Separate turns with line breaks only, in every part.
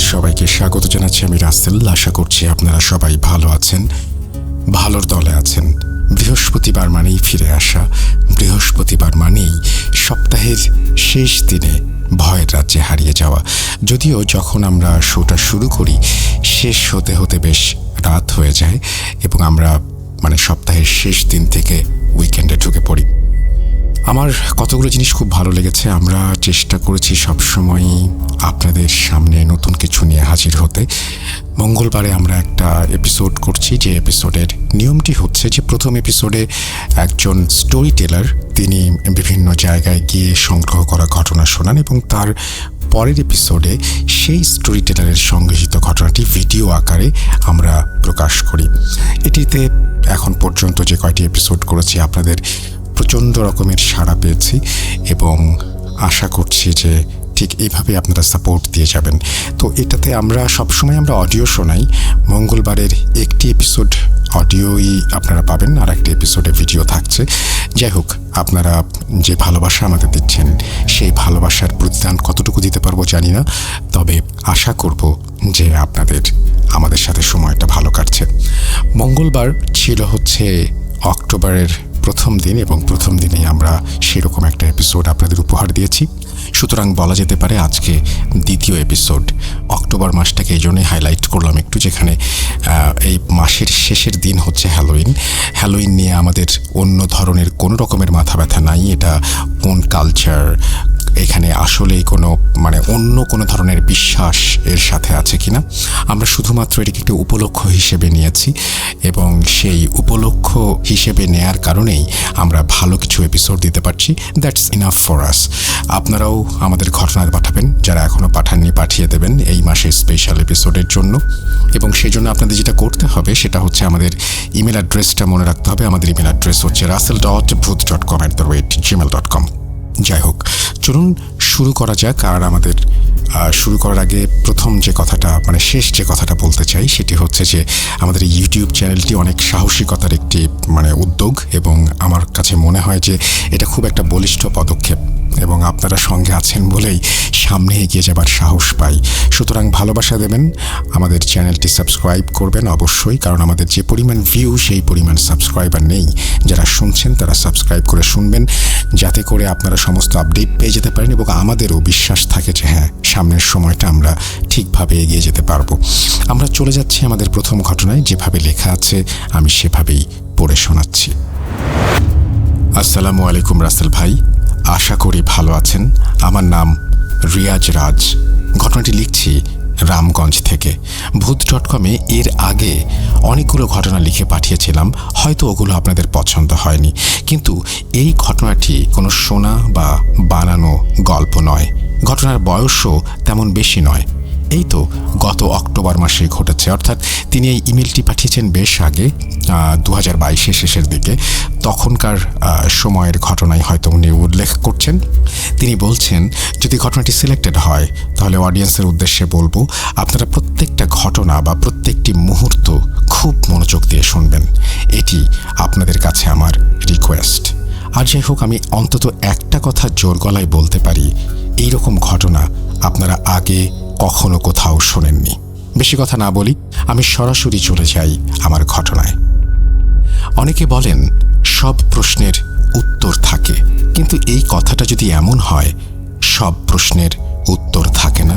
আপনাদের সবাইকে স্বাগত জানাচ্ছি। আমি রাসেল। আশা করছি আপনারা সবাই ভালো আছেন, ভালোর দলে আছেন। বৃহস্পতিবার মানেই ফিরে আসা, বৃহস্পতিবার মানেই সপ্তাহের শেষ দিনে ভয়ের রাজ্যে হারিয়ে যাওয়া। যদিও যখন আমরা শোটা শুরু করি শেষ হতে হতে বেশ রাত হয়ে যায় এবং আমরা সপ্তাহের শেষ দিন থেকে উইকেন্ডে ঢুকে পড়ি। আমার কতগুলো জিনিস খুব ভালো লেগেছে। আমরা চেষ্টা করেছি সবসময়ই আপনাদের সামনে নতুন কিছু নিয়ে হাজির হতে। মঙ্গলবারে আমরা একটা এপিসোড করছি, যে এপিসোডের নিয়মটি হচ্ছে যে প্রথম এপিসোডে একজন স্টোরি টেলার তিনি বিভিন্ন জায়গায় গিয়ে সংগ্রহ করা ঘটনা শোনান এবং তার পরের এপিসোডে সেই স্টোরি টেলারের সংগৃহীত ঘটনাটি ভিডিও আকারে আমরা প্রকাশ করি। এটিতে এখন পর্যন্ত যে কয়টি এপিসোড করেছি আপনাদের প্রচণ্ড রকমের সাড়া পেয়েছি এবং আশা করছি যে ঠিক এইভাবে আপনারা সাপোর্ট দিয়ে যাবেন। তো এটাতে আমরা সবসময় অডিও শোনাই। মঙ্গলবারের একটি এপিসোড অডিওই আপনারা পাবেন, আর একটি এপিসোডে ভিডিও থাকছে। যাই হোক, আপনারা যে ভালোবাসা আমাদের দিচ্ছেন সেই ভালোবাসার প্রতিদান কতটুকু দিতে পারবো জানি না, তবে আশা করব যে আপনাদের আমাদের সাথে সময়টা ভালো কাটছে। মঙ্গলবার ছিল হচ্ছে অক্টোবরের প্রথম দিন এবং প্রথম দিনেই আমরা সেরকম একটা এপিসোড আপনাদের উপহার দিয়েছি। সুতরাং বলা যেতে পারে আজকে দ্বিতীয় এপিসোড। অক্টোবর মাসটাকে এই জন্যই হাইলাইট করলাম একটু, যেখানে এই মাসের শেষের দিন হচ্ছে হ্যালোইন নিয়ে আমাদের অন্য ধরনের কোনো রকমের মাথা ব্যথা নাই। এটা কোন কালচার, এখানে আসলেই কোনো অন্য কোনো ধরনের বিশ্বাস এর সাথে আছে কিনা, আমরা শুধুমাত্র এটিকে একটি উপলক্ষ হিসেবে নিয়েছি এবং সেই উপলক্ষ হিসেবে নেয়ার কারণেই আমরা ভালো কিছু এপিসোড দিতে পারছি। That's enough for us. আপনারাও আমাদের ঘটনা পাঠাবেন, যারা এখনও পাঠাননি পাঠিয়ে দেবেন এই মাসের স্পেশাল এপিসোডের জন্য। এবং সেই জন্য আপনাদের যেটা করতে হবে সেটা হচ্ছে আমাদের ইমেল অ্যাড্রেসটা মনে রাখতে হবে। আমাদের ইমেল অ্যাড্রেস হচ্ছে russell.booth.com@gmail.com। যাই হোক, চলুন শুরু করা যাক। আর আমাদের শুরু করার আগে প্রথম যে কথাটা শেষ যে কথাটা বলতে চাই সেটি হচ্ছে যে আমাদের এই ইউটিউব চ্যানেলটি অনেক সাহসিকতার একটি উদ্যোগ এবং আমার কাছে মনে হয় যে এটা খুব একটা বলিষ্ঠ পদক্ষেপ এবং আপনারা সঙ্গে আছেন বলেই সামনে এগিয়ে যাবার সাহস পাই। সুতরাং ভালোবাসা দেবেন, আমাদের চ্যানেলটি সাবস্ক্রাইব করবেন অবশ্যই, কারণ আমাদের যে পরিমাণ ভিউ সেই পরিমাণ সাবস্ক্রাইবার নেই। যারা শুনছেন তারা সাবস্ক্রাইব করে শুনবেন, যাতে করে আপনারা সমস্ত আপডেট পেয়ে যেতে পারেন এবং আমাদেরও বিশ্বাস থাকে যে হ্যাঁ, সামনের সময়টা আমরা ঠিকভাবে এগিয়ে যেতে পারবো। আমরা চলে যাচ্ছি আমাদের প্রথম ঘটনায়। যেভাবে লেখা আছে আমি সেভাবেই পড়ে শোনাচ্ছি। আসসালামু আলাইকুম রাসেল ভাই, আশা করি ভালো আছেন। আমার নাম রিয়াজ রাজ। ঘটনাটি লিখছি রামগঞ্জ থেকে। ভূত.com-এ এর আগে অনেকগুলো ঘটনা লিখে পাঠিয়েছিলাম, হয়তো ওগুলো আপনাদের পছন্দ হয়নি, কিন্তু এই ঘটনাটি কোনো শোনা বা বানানো গল্প নয়। ঘটনার বয়সও তেমন বেশি নয়। এই তো গত অক্টোবর মাসে ঘটেছে, অর্থাৎ তিনি এই ইমেলটি পাঠিয়েছেন বেশ আগে, 2022-এর শেষের দিকে। তখনকার সময়ের ঘটনাই হয়তো উনি উল্লেখ করছেন। তিনি বলছেন, যদি ঘটনাটি সিলেক্টেড হয় তাহলে অডিয়েন্সের উদ্দেশ্যে বলবো আপনারা প্রত্যেকটা ঘটনা বা প্রত্যেকটি মুহূর্ত খুব মনোযোগ দিয়ে শুনবেন। এটি আপনাদের কাছে আমার রিকোয়েস্ট। আর যাই হোক, আমি অন্তত একটা কথা জোর গলায় বলতে পারি, এইরকম ঘটনা আপনারা আগে কখনো কোথাও শোনেননি। বেশি কথা না বলি, আমি সরাসরি চলে যাই আমার ঘটনায়। অনেকে বলেন সব প্রশ্নের উত্তর থাকে, কিন্তু এই কথাটা যদি এমন হয় সব প্রশ্নের উত্তর থাকে না,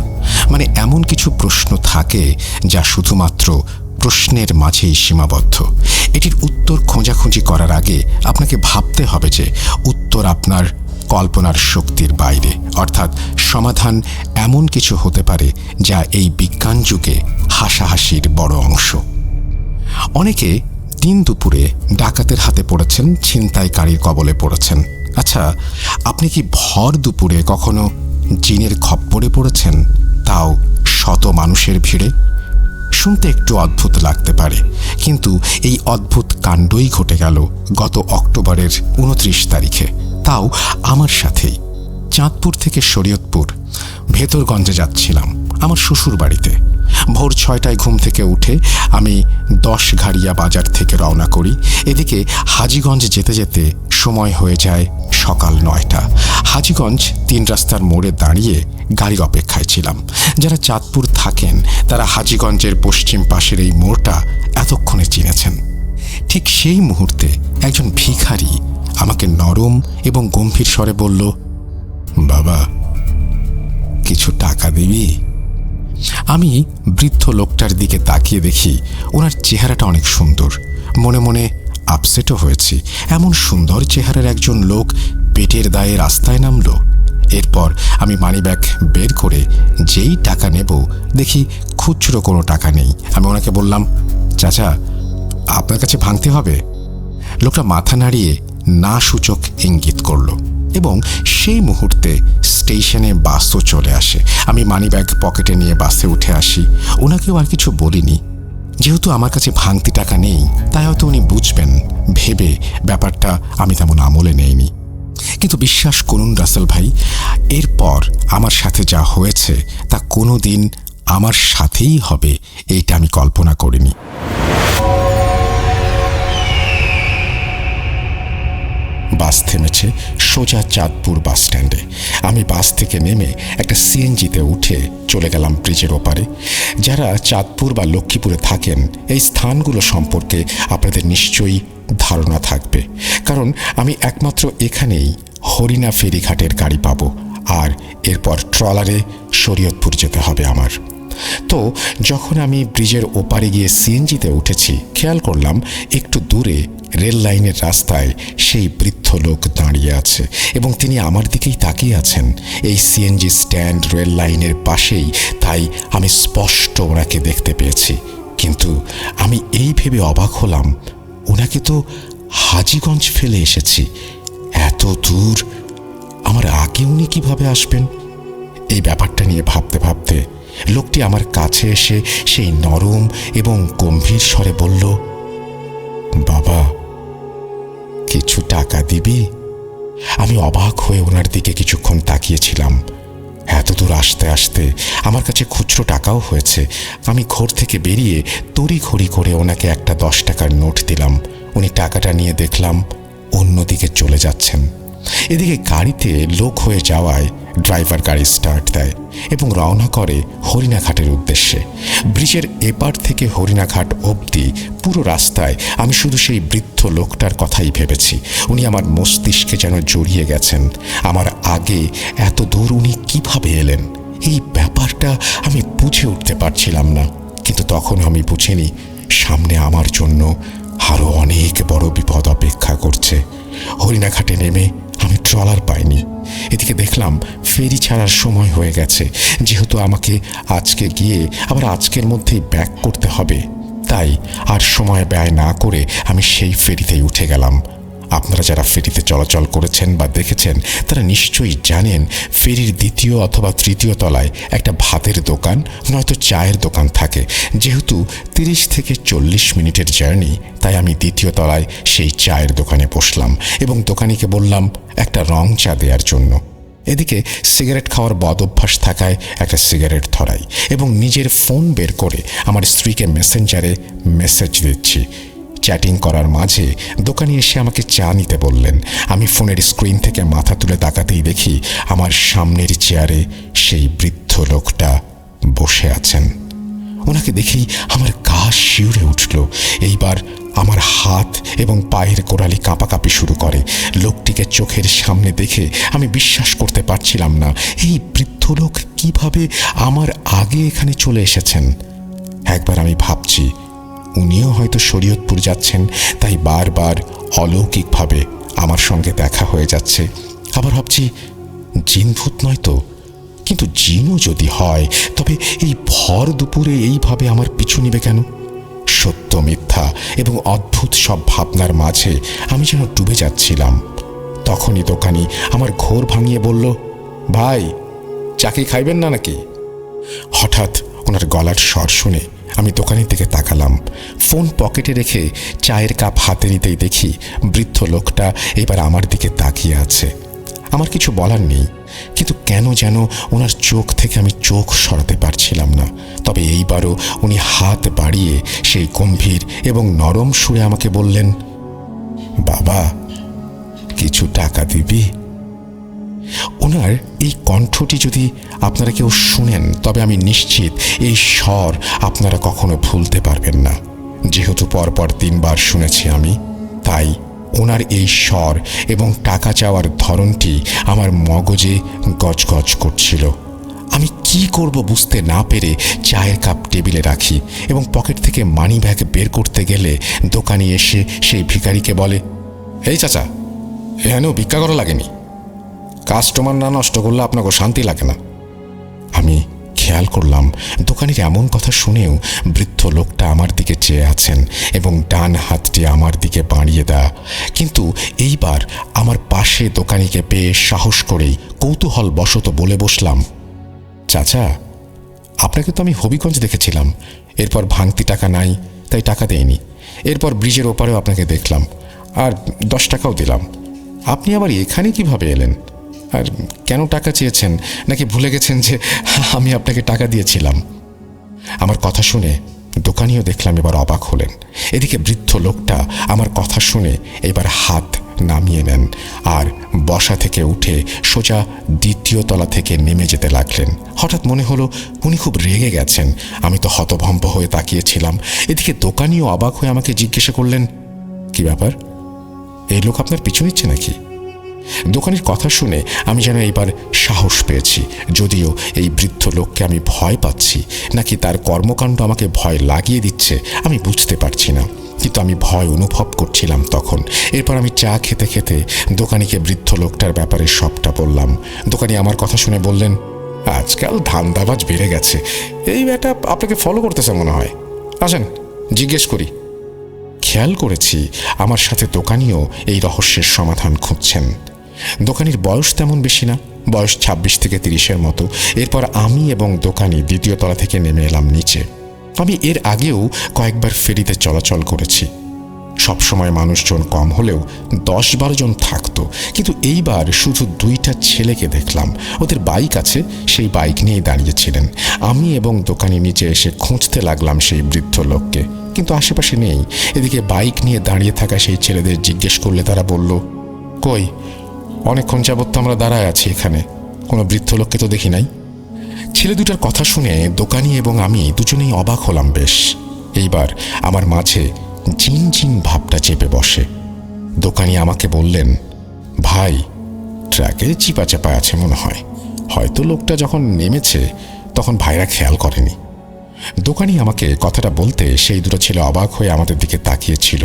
এমন কিছু প্রশ্ন থাকে যা শুধুমাত্র প্রশ্নের মাঝেই সীমাবদ্ধ। এটির উত্তর খোঁজাখুঁজি করার আগে আপনাকে ভাবতে হবে যে উত্তর আপনার কল্পনার শক্তির বাইরে, অর্থাৎ সমাধান এমন কিছু হতে পারে যা এই বিজ্ঞান যুগে হাসাহাসির বড় অংশ। অনেকে দিন দুপুরে ডাকাতের হাতে পড়েছেন, ছিনতাইকারীর কবলে পড়েছেন। আচ্ছা, আপনি কি ভর দুপুরে কখনো জিনের খপ্পরে পড়েছেন, তাও শত মানুষের ভিড়ে? শুনতে একটু অদ্ভুত লাগতে পারে, কিন্তু এই অদ্ভুত কাণ্ডই ঘটে গেল গত অক্টোবরের 29 তারিখে, তাও আমার সাথেই। চাঁদপুর থেকে শরীয়তপুর ভেতরগঞ্জে যাচ্ছিলাম আমার শ্বশুর বাড়িতে। ভোর 6টায় ঘুম থেকে উঠে আমি 10 ঘাড়িয়া বাজার থেকে রওনা করি। এদিকে হাজীগঞ্জ যেতে যেতে সময় হয়ে যায় সকাল 9টা। হাজীগঞ্জ 3 রাস্তার মোড়ে দাঁড়িয়ে গাড়ির অপেক্ষায় ছিলাম। যারা চাঁদপুর থাকেন তারা হাজীগঞ্জের পশ্চিম পাশের এই মোড়টা এতক্ষণে চিনেছেন। ঠিক সেই মুহূর্তে একজন ভিখারি আমাকে নরম এবং গম্ভীর স্বরে বলল, বাবা, কিছু টাকা দিবি? আমি বৃদ্ধ লোকটার দিকে তাকিয়ে দেখি ওনার চেহারাটা অনেক সুন্দর। মনে মনে আপসেটও হয়েছি, এমন সুন্দর চেহারার একজন লোক পেটের দায়ে রাস্তায় নামলো। এরপর আমি মানিব্যাগ বের করে যেই টাকা নেব দেখি খুচরো কোনো টাকা নেই। আমি ওনাকে বললাম, চাচা, আপনার কাছে ভাঙতে হবে? লোকটা মাথা নাড়িয়ে না সূচক ইঙ্গিত করল এবং সেই মুহূর্তে স্টেশনে বাসও চলে আসে। আমি মানিব্যাগ পকেটে নিয়ে বাসে উঠে আসি। ওনাকেও আর কিছু বলিনি। যেহেতু আমার কাছে ভাঙতি টাকা নেই তাই হয়তো উনি বুঝবেন ভেবে ব্যাপারটা আমি তেমন আমলে নেইনি। কিন্তু বিশ্বাস করুন রাসেল ভাই, এরপর আমার সাথে যা হয়েছে তা কোনো দিন আমার সাথেই হবে এইটা আমি কল্পনা করিনি। বাস থেমেছে সোজা চাঁদপুর বাস স্ট্যান্ডে। আমি বাস থেকে নেমে একটা সিএনজিতে উঠে চলে গেলাম ব্রিজের ওপারে। যারা চাঁদপুর বা লক্ষ্মীপুরে থাকেন এই স্থানগুলো সম্পর্কে আপনাদের নিশ্চয়ই ধারণা থাকবে, কারণ আমি একমাত্র এখানেই হরিণা ফেরিঘাটের গাড়ি পাবো, আর এরপর ট্রলারে শরীয়তপুর যেতে হবে আমার। তো যখন আমি ব্রিজের ওপারে গিয়ে সিএনজিতে উঠেছি, খেয়াল করলাম একটু দূরে রেল লাইনের রাস্তায় সেই বৃদ্ধ লোক দাঁড়িয়ে আছে এবং তিনি আমার দিকেই তাকিয়ে আছেন। এই সিএনজি স্ট্যান্ড রেল লাইনের পাশেই, তাই আমি স্পষ্ট ওনাকে দেখতে পেয়েছি। কিন্তু আমি এই ভেবে অবাক হলাম, ওনাকে তো হাজীগঞ্জ ফেলে এসেছি, এত দূর আমার আগে উনি কিভাবে আসবেন? এই ব্যাপারটা নিয়ে ভাবতে ভাবতে লোকটি আমার কাছে এসে সেই নরম এবং গম্ভীর স্বরে বলল, বাবা, কিছু টাকা দিবি? আমি অবাক হয়ে ওনার দিকে কিছুক্ষণ তাকিয়েছিলাম। এত দূর আসতে আসতে আমার কাছে খুচরো টাকাও হয়েছে। আমি ঘর থেকে বেরিয়ে তড়িঘড়ি করে ওনাকে একটা 10 টাকার নোট দিলাম। উনি টাকাটা নিয়ে দেখলাম অন্যদিকে চলে যাচ্ছেন। এদিকে গাড়িতে লোক হয়ে যাওয়ায় ড্রাইভার গাড়ি স্টার্ট দেয় এবং রওনা করে হরিণাঘাটের উদ্দেশ্যে। ব্রিজের এপার থেকে হরিণাঘাট অবধি পুরো রাস্তায় আমি শুধু সেই বৃদ্ধ লোকটার কথাই ভেবেছি। উনি আমার মস্তিষ্কে যেন জড়িয়ে গেছেন। আমার আগে এত দূর উনি কিভাবে এলেন, এই ব্যাপারটা আমি বুঝে উঠতে পারছিলাম না। কিন্তু তখন আমি বুঝিনি সামনে আমার জন্য আরও অনেক বড় বিপদ অপেক্ষা করছে। হরিণাঘাটে নেমে আমি ট্রলার পাইনি। এদিকে দেখলাম ফেরি ছাড়ার সময় হয়ে গেছে। যেহেতু আমাকে আজকে গিয়ে আবার আজকের মধ্যেই ব্যাক করতে হবে, তাই আর সময় ব্যয় না করে আমি সেই ফেরিতেই উঠে গেলাম। আপনারা যারা ফেরিতে চলাচল করেছেন বা দেখেছেন তারা নিশ্চয়ই জানেন ফেরির দ্বিতীয় অথবা তৃতীয় তলায় একটা ভাতের দোকান নয়তো চায়ের দোকান থাকে। যেহেতু 30 থেকে 40 মিনিটের জার্নি, তাই আমি দ্বিতীয় তলায় সেই চায়ের দোকানে বসলাম এবং দোকানিকে বললাম একটা রং চা দেওয়ার জন্য। এদিকে সিগারেট খাওয়ার বদ অভ্যাস থাকায় একটা সিগারেট ধরাই এবং নিজের ফোন বের করে আমার স্ত্রীকে মেসেঞ্জারে মেসেজ দিচ্ছি। চ্যাটিং করার মাঝে দোকানি এসে আমাকে চা নিতে বললেন। আমি ফোনের স্ক্রিন থেকে মাথা তুলে তাকাতেই দেখি আমার সামনের চেয়ারে সেই বৃদ্ধ লোকটা বসে আছেন। ওনাকে দেখেই আমার গা শিউরে উঠল। এইবার আমার হাত এবং পায়ের গোড়ালি কাঁপাকাঁপি শুরু করে। লোকটিকে চোখের সামনে দেখে আমি বিশ্বাস করতে পারছিলাম না, এই বৃদ্ধ লোক কিভাবে আমার আগে এখানে চলে এসেছেন। একবার আমি ভাবছি উনিও হয়তো শরীয়তপুর যাচ্ছেন, তাই বারবার অলৌকিকভাবে আমার সঙ্গে দেখা হয়ে যাচ্ছে। আবার ভাবছি জিনভূত নয় তো, কিন্তু জিনও যদি হয় তবে এই ভর দুপুরে এইভাবে আমার পিছু নিবে কেন? সত্য মিথ্যা এবং অদ্ভুত সব ভাবনার মাঝে আমি যেন ডুবে যাচ্ছিলাম। তখনই দোকানি আমার ঘোর ভাঙিয়ে বলল, ভাই, চাকি খাইবেন না নাকি? হঠাৎ ওনার গলার স্বর শুনে আমি দোকানের দিকে তাকালাম। ফোন পকেটে রেখে চায়ের কাপ হাতে নিতেই দেখি বৃদ্ধ লোকটা এবার আমার দিকে তাকিয়ে আছে। আমার কিছু বলার নেই, কিন্তু কেন যেন ওনার চোখ থেকে আমি চোখ সরাতে পারছিলাম না। তবে এইবারও উনি হাত বাড়িয়ে সেই গম্ভীর এবং নরম সুরে আমাকে বললেন, বাবা, কিছু টাকা দিবি? ওনার এই কণ্ঠটি যদি আপনারা কেউ শুনেন তবে আমি নিশ্চিত এই স্বর আপনারা কখনো ভুলতে পারবেন না। যেহেতু পরপর 3 বার শুনেছি আমি, তাই ওনার এই স্বর এবং টাকা চাওয়ার ধরনটি আমার মগজে গজগজ করছিল। আমি কি করব বুঝতে না পেরে চায়ের কাপ টেবিলে রাখি এবং পকেট থেকে মানি ব্যাগ বের করতে গেলে দোকানি এসে সেই ভিখারিকে বলে, এই চাচা, এখানেও ভিক্ষা করা লাগেনি, কাস্টমার না নষ্ট করলে আপনাকে শান্তি লাগে না। আমি খেয়াল করলাম দোকানির এমন কথা শুনেও বৃদ্ধ লোকটা আমার দিকে চেয়ে আছেন এবং ডান হাতটি আমার দিকে বাড়িয়ে দেয়া। কিন্তু এইবার আমার পাশে দোকানিকে পেয়ে সাহস করেই কৌতূহল বশত বলে বসলাম, চাচা, আপনাকে তো আমি হবিগঞ্জ দেখেছিলাম, এরপর ভাঙতি টাকা নাই তাই টাকা দেয়নি, এরপর ব্রিজের ওপারেও আপনাকে দেখলাম আর 10 টাকাও দিলাম, আপনি আবার এখানে কিভাবে এলেন? আর কেন টাকা চেয়েছেন? নাকি ভুলে গেছেন যে আমি আপনাকে টাকা দিয়েছিলাম? আমার কথা শুনে দোকানিও দেখলাম এবার অবাক হলেন। এদিকে বৃদ্ধ লোকটা আমার কথা শুনে এবার হাত নামিয়ে নেন আর বসা থেকে উঠে সোজা 2য় তলা থেকে নেমে যেতে লাগলেন। হঠাৎ মনে হলো উনি খুব রেগে গেছেন। আমি তো হতভম্ব হয়ে তাকিয়েছিলাম। এদিকে দোকানিও অবাক হয়ে আমাকে জিজ্ঞাসা করলেন, কি ব্যাপার, এই লোক আপনার পিছু নিচ্ছে নাকি? দোকানির কথা শুনে আমি যেন এইবার সাহস পেয়েছি। যদিও এই বৃদ্ধ লোককে আমি ভয় পাচ্ছি নাকি তার কর্মকাণ্ড আমাকে ভয় লাগিয়ে দিচ্ছে আমি বুঝতে পারছি না, কিন্তু আমি ভয় অনুভব করছিলাম তখন। এরপর আমি চা খেতে খেতে দোকানিকে বৃদ্ধ লোকটার ব্যাপারে সবটা বললাম। দোকানি আমার কথা শুনে বললেন, আজকাল ধান্দাবাজ বেড়ে গেছে, এই ব্যাটা আপনাকে ফলো করতেছে মনে হয়, আসেন জিজ্ঞেস করি। খেয়াল করেছি আমার সাথে দোকানিও এই রহস্যের সমাধান খুঁজছেন। দোকানির বয়স তেমন বেশি না, বয়স 26 থেকে 30-এর মতো। এরপর আমি এবং দোকানি 2য় তলা থেকে নেমে এলাম নিচে। আমি এর আগেও কয়েকবার ফেরিতে চলাচল করেছি। সবসময় মানুষজন কম হলেও 10-12 জন থাকতো, কিন্তু এইবার শুধু 2টা ছেলেকে দেখলাম। ওদের বাইক আছে, সেই বাইক নিয়ে দাঁড়িয়েছিলেন। আমি এবং দোকানি নিচে এসে খুঁজতে লাগলাম সেই বৃদ্ধ লোককে, কিন্তু আশেপাশে নেই। এদিকে বাইক নিয়ে দাঁড়িয়ে থাকা সেই ছেলেদের জিজ্ঞেস করলে তারা বলল, কই, অনেকক্ষণ যাবত তো আমরা দাঁড়ায় আছি এখানে, কোনো বৃদ্ধ লোককে তো দেখি নাই। ছেলে দুটার কথা শুনে দোকানি এবং আমি দুজনেই অবাক হলাম বেশ। এইবার আমার মাঝে জিনজিন ভাবটা চেপে বসে। দোকানি আমাকে বললেন, ভাই, ট্র্যাকে চিপা চাপা আছে মনে হয়, হয়তো লোকটা যখন নেমেছে তখন ভাইরা খেয়াল করেনি। দোকানি আমাকে কথাটা বলতে সেই দুটো ছেলে অবাক হয়ে আমাদের দিকে তাকিয়েছিল।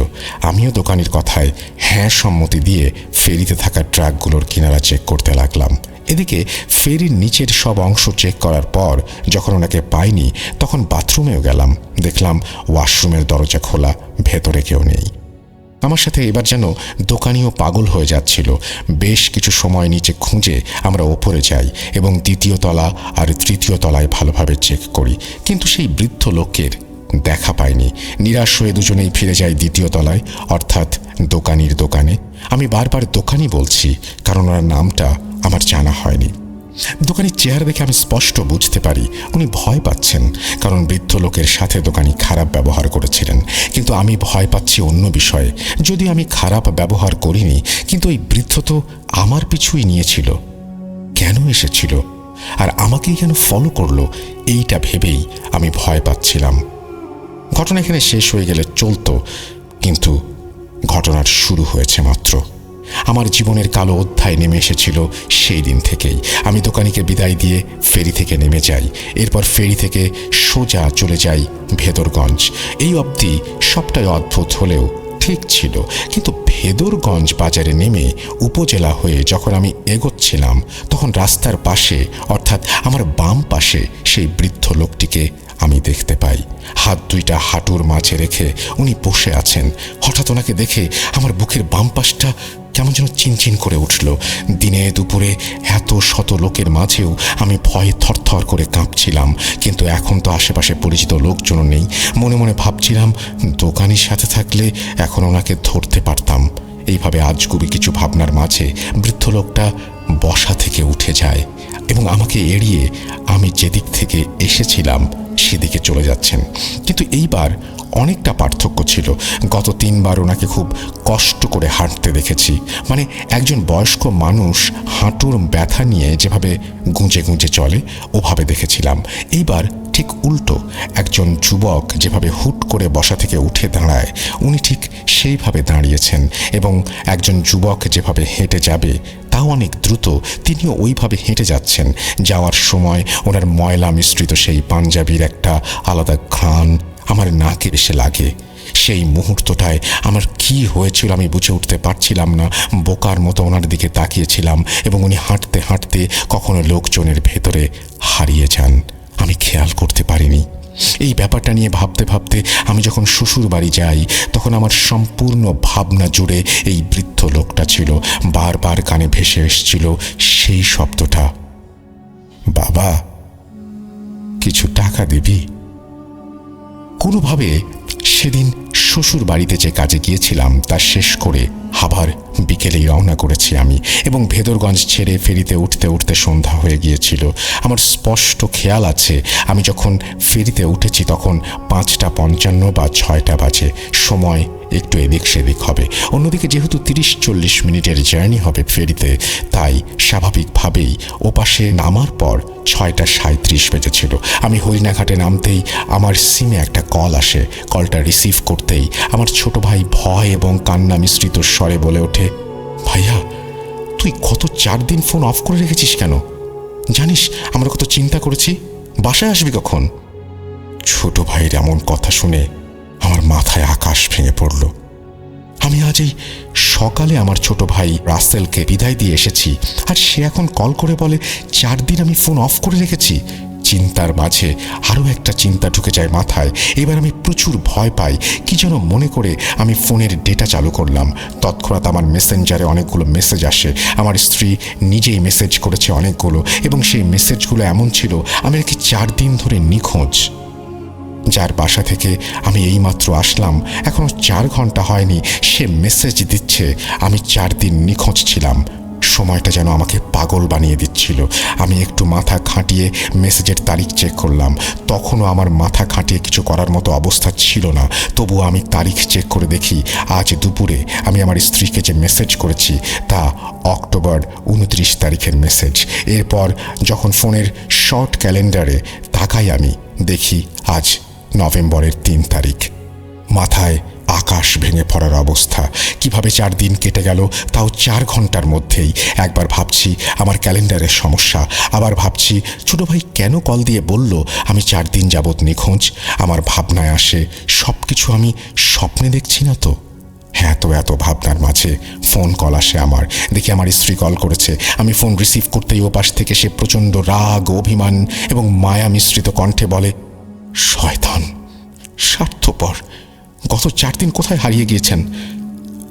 আমিও দোকানির কথায় হ্যাঁ সম্মতি দিয়ে ফেরিতে থাকা ট্রাকগুলোর কিনারা চেক করতে লাগলাম। এদিকে ফেরির নিচের সব অংশ চেক করার পর যখন ওনাকে পাইনি তখন বাথরুমেও গেলাম। দেখলাম ওয়াশরুমের দরজা খোলা, ভেতরে কেউ নেই। আমার সাথে এবার যেন দোকানিও পাগল হয়ে যাচ্ছিল। বেশ কিছু সময় নিচে খুঁজে আমরা ওপরে যাই এবং 2য় তলা আর 3য় তলায় ভালোভাবে চেক করি, কিন্তু সেই বৃদ্ধ লোকের দেখা পাইনি। নিরাশ হয়ে দুজনেই ফিরে যাই 2য় তলায়, অর্থাৎ দোকানির দোকানে। আমি বারবার দোকানি বলছি কারণ ওনার নামটা আমার জানা হয়নি। দোকানির চেহারা দেখে আমি স্পষ্ট বুঝতে পারি উনি ভয় পাচ্ছেন, কারণ বৃদ্ধ লোকের সাথে দোকানি খারাপ ব্যবহার করেছিলেন। কিন্তু আমি ভয় পাচ্ছি অন্য বিষয়ে। যদি আমি খারাপ ব্যবহার করিনি, কিন্তু এই বৃদ্ধ তো আমার পিছুই নিয়েছিল, কেন এসেছিল আর আমাকেই কেন ফলো করলো, এইটা ভেবেই আমি ভয় পাচ্ছিলাম। ঘটনা এখানে শেষ হয়ে গেলে চলতো, কিন্তু ঘটনার শুরু হয়েছে মাত্র। আমার জীবনের কালো অধ্যায় নেমে এসেছিল সেই দিন থেকেই। আমি দোকানিকে বিদায় দিয়ে ফেরি থেকে নেমে যাই। এরপর ফেরি থেকে সোজা চলে যাই ভেদরগঞ্জ। এই অবধি সবটাই অদ্ভুত হলেও ঠিক ছিল, কিন্তু ভেদরগঞ্জ বাজারে নেমে উপজেলা হয়ে যখন আমি এগোচ্ছিলাম তখন রাস্তার পাশে, অর্থাৎ আমার বাম পাশে, সেই বৃদ্ধ লোকটিকে আমি দেখতে পাই। হাত দুইটা হাঁটুর মাঝে রেখে উনি বসে আছেন। হঠাৎ ওনাকে দেখে আমার বুকের বাম পাশটা কেমন যেন চিনচিন করে উঠল। দিনে দুপুরে এত শত লোকের মাঝেও আমি ভয়ে থরথর করে কাঁপছিলাম, কিন্তু এখন তো আশেপাশে পরিচিত লোকজন নেই। মনে মনে ভাবছিলাম দোকানির সাথে থাকলে এখন ওনাকে ধরতে পারতাম। এইভাবে আজগুবি কিছু ভাবনার মাঝে বৃদ্ধ লোকটা বসা থেকে উঠে যায় এবং আমাকে এড়িয়ে আমি যেদিক থেকে এসেছিলাম সেদিকে চলে যাচ্ছেন। কিন্তু এইবার অনেকটা পার্থক্য ছিল। গত 3 বার ওনাকে খুব কষ্ট করে হাঁটতে দেখেছি, মানে একজন বয়স্ক মানুষ হাঁটুর ব্যথা নিয়ে যেভাবে গুঁজে গুঁজে চলে ওভাবে দেখেছিলাম। এইবার ঠিক উল্টো, একজন যুবক যেভাবে হুট করে বসা থেকে উঠে দাঁড়ায় উনি ঠিক সেইভাবে দাঁড়িয়েছেন, এবং একজন যুবক যেভাবে হেঁটে যাবে তাও অনেক দ্রুত তিনিও ওইভাবে হেঁটে যাচ্ছেন। যাওয়ার সময় ওনার ময়লা মিশ্রিত সেই পাঞ্জাবির একটা আলাদা ঘ্রাণ আমার নাকে এসে লাগে। সেই মুহূর্তটায় আমার কি হয়েছিল আমি বুঝে উঠতে পারছিলাম না। বোকার মতো ওনার দিকে তাকিয়েছিলাম, এবং উনি হাঁটতে হাঁটতে কখনো লোকজনের ভেতরে হারিয়ে যান। আমি খেয়াল করতে পারিনি। এই ব্যাপারটা নিয়ে ভাবতে ভাবতে আমি যখন শ্বশুর বাড়ি যাই তখন আমার সম্পূর্ণ ভাবনা জুড়ে এই বৃদ্ধ লোকটা ছিল। বারবার কানে ভেসে এসেছিল সেই শব্দটা, বাবা কিছু টাকা দিবি। কোনোভাবে সেদিন শ্বশুর বাড়িতে যে কাজে গিয়েছিলাম তা শেষ করে আবার বিকেলেই রওনা করেছি আমি, এবং ভেদরগঞ্জ ছেড়ে ফেরিতে উঠতে উঠতে সন্ধ্যা হয়ে গিয়েছিল। আমার স্পষ্ট খেয়াল আছে আমি যখন ফেরিতে উঠেছি তখন 5:55 বা 6টা বাজে। সময় একটু এদিক সেদিক হবে। অন্যদিকে যেহেতু 30-40 মিনিটের জার্নি হবে ফেরিতে, তাই স্বাভাবিকভাবেই ওপাশে নামার পর 6:37 বেজেছিল। আমি হরিণাঘাটে নামতেই আমার সিমে একটা কল আসে। কলটা রিসিভ করতেই আমার ছোট ভাই ভয় এবং কান্না মিশ্রিত স্বরে বলে ওঠে, ভাইয়া তুই গত 4 দিন ফোন অফ করে রেখেছিস কেন? জানিস আমরা কত চিন্তা করেছি, বাসায় আসবি কখন? ছোট ভাইয়ের এমন কথা শুনে আমার মাথায় আকাশ ভেঙে পড়ল। আমি আজ এই সকালে আমার ছোট ভাই রাসেলকে বিদায় দিয়ে এসেছি, আর সে এখন কল করে বলে 4 দিন আমি ফোন অফ করে রেখেছি। চিন্তার মাঝে আরও একটা চিন্তা ঢুকে যায় মাথায়। এবার আমি প্রচুর ভয় পাই। কি যেন মনে করে আমি ফোনের ডেটা চালু করলাম। তৎক্ষণাৎ আমার মেসেঞ্জারে অনেকগুলো মেসেজ আসে। আমার স্ত্রী নিজেই মেসেজ করেছে অনেকগুলো, এবং সেই মেসেজগুলো এমন ছিল আমি নাকি 4 দিন ধরে নিখোঁজ। যার বাসা থেকে আমি এইমাত্র আসলাম এখনো 4 ঘন্টা হয়নি, সে মেসেজ দিচ্ছে আমি 4 দিন নিখোঁজ ছিলাম। সময়টা যেন আমাকে পাগল বানিয়ে দিচ্ছিল। আমি একটু মাথা খাটিয়ে মেসেজের তারিখ চেক করলাম। তখনও আমার মাথা খাটিয়ে কিছু করার মতো অবস্থা ছিল না। তবুও আমি তারিখ চেক করে দেখি আজ দুপুরে আমি আমার স্ত্রীকে যে মেসেজ করেছি তা অক্টোবর 29 তারিখের মেসেজ। এরপর যখন ফোনের শর্ট ক্যালেন্ডারে তাকাই আমি দেখি আজ নভেম্বরের 3 তারিখ। মাথায় আকাশ ভেঙে পড়ার অবস্থা। কিভাবে 4 দিন কেটে গেল তাও 4 ঘন্টার মধ্যেই। একবার ভাবছি আমার ক্যালেন্ডারের সমস্যা, আবার ভাবছি ছোট ভাই কেন কল দিয়ে বলল আমি 4 দিন যাবৎ নিখোঁজ। আমার ভাবনায় আসে সব কিছু আমি স্বপ্নে দেখছি না তো। হ্যাঁ, তো এত ভাবনার মাঝে ফোন কল আসে আমার। দেখি আমার স্ত্রী কল করেছে। আমি ফোন রিসিভ করতেই ওপাশ থেকে সে প্রচণ্ড রাগ, অভিমান এবং মায়া মিশ্রিত কণ্ঠে বলে, শয়তান, স্বার্থপর, গত 4 দিন কোথায় হারিয়ে গিয়েছেন?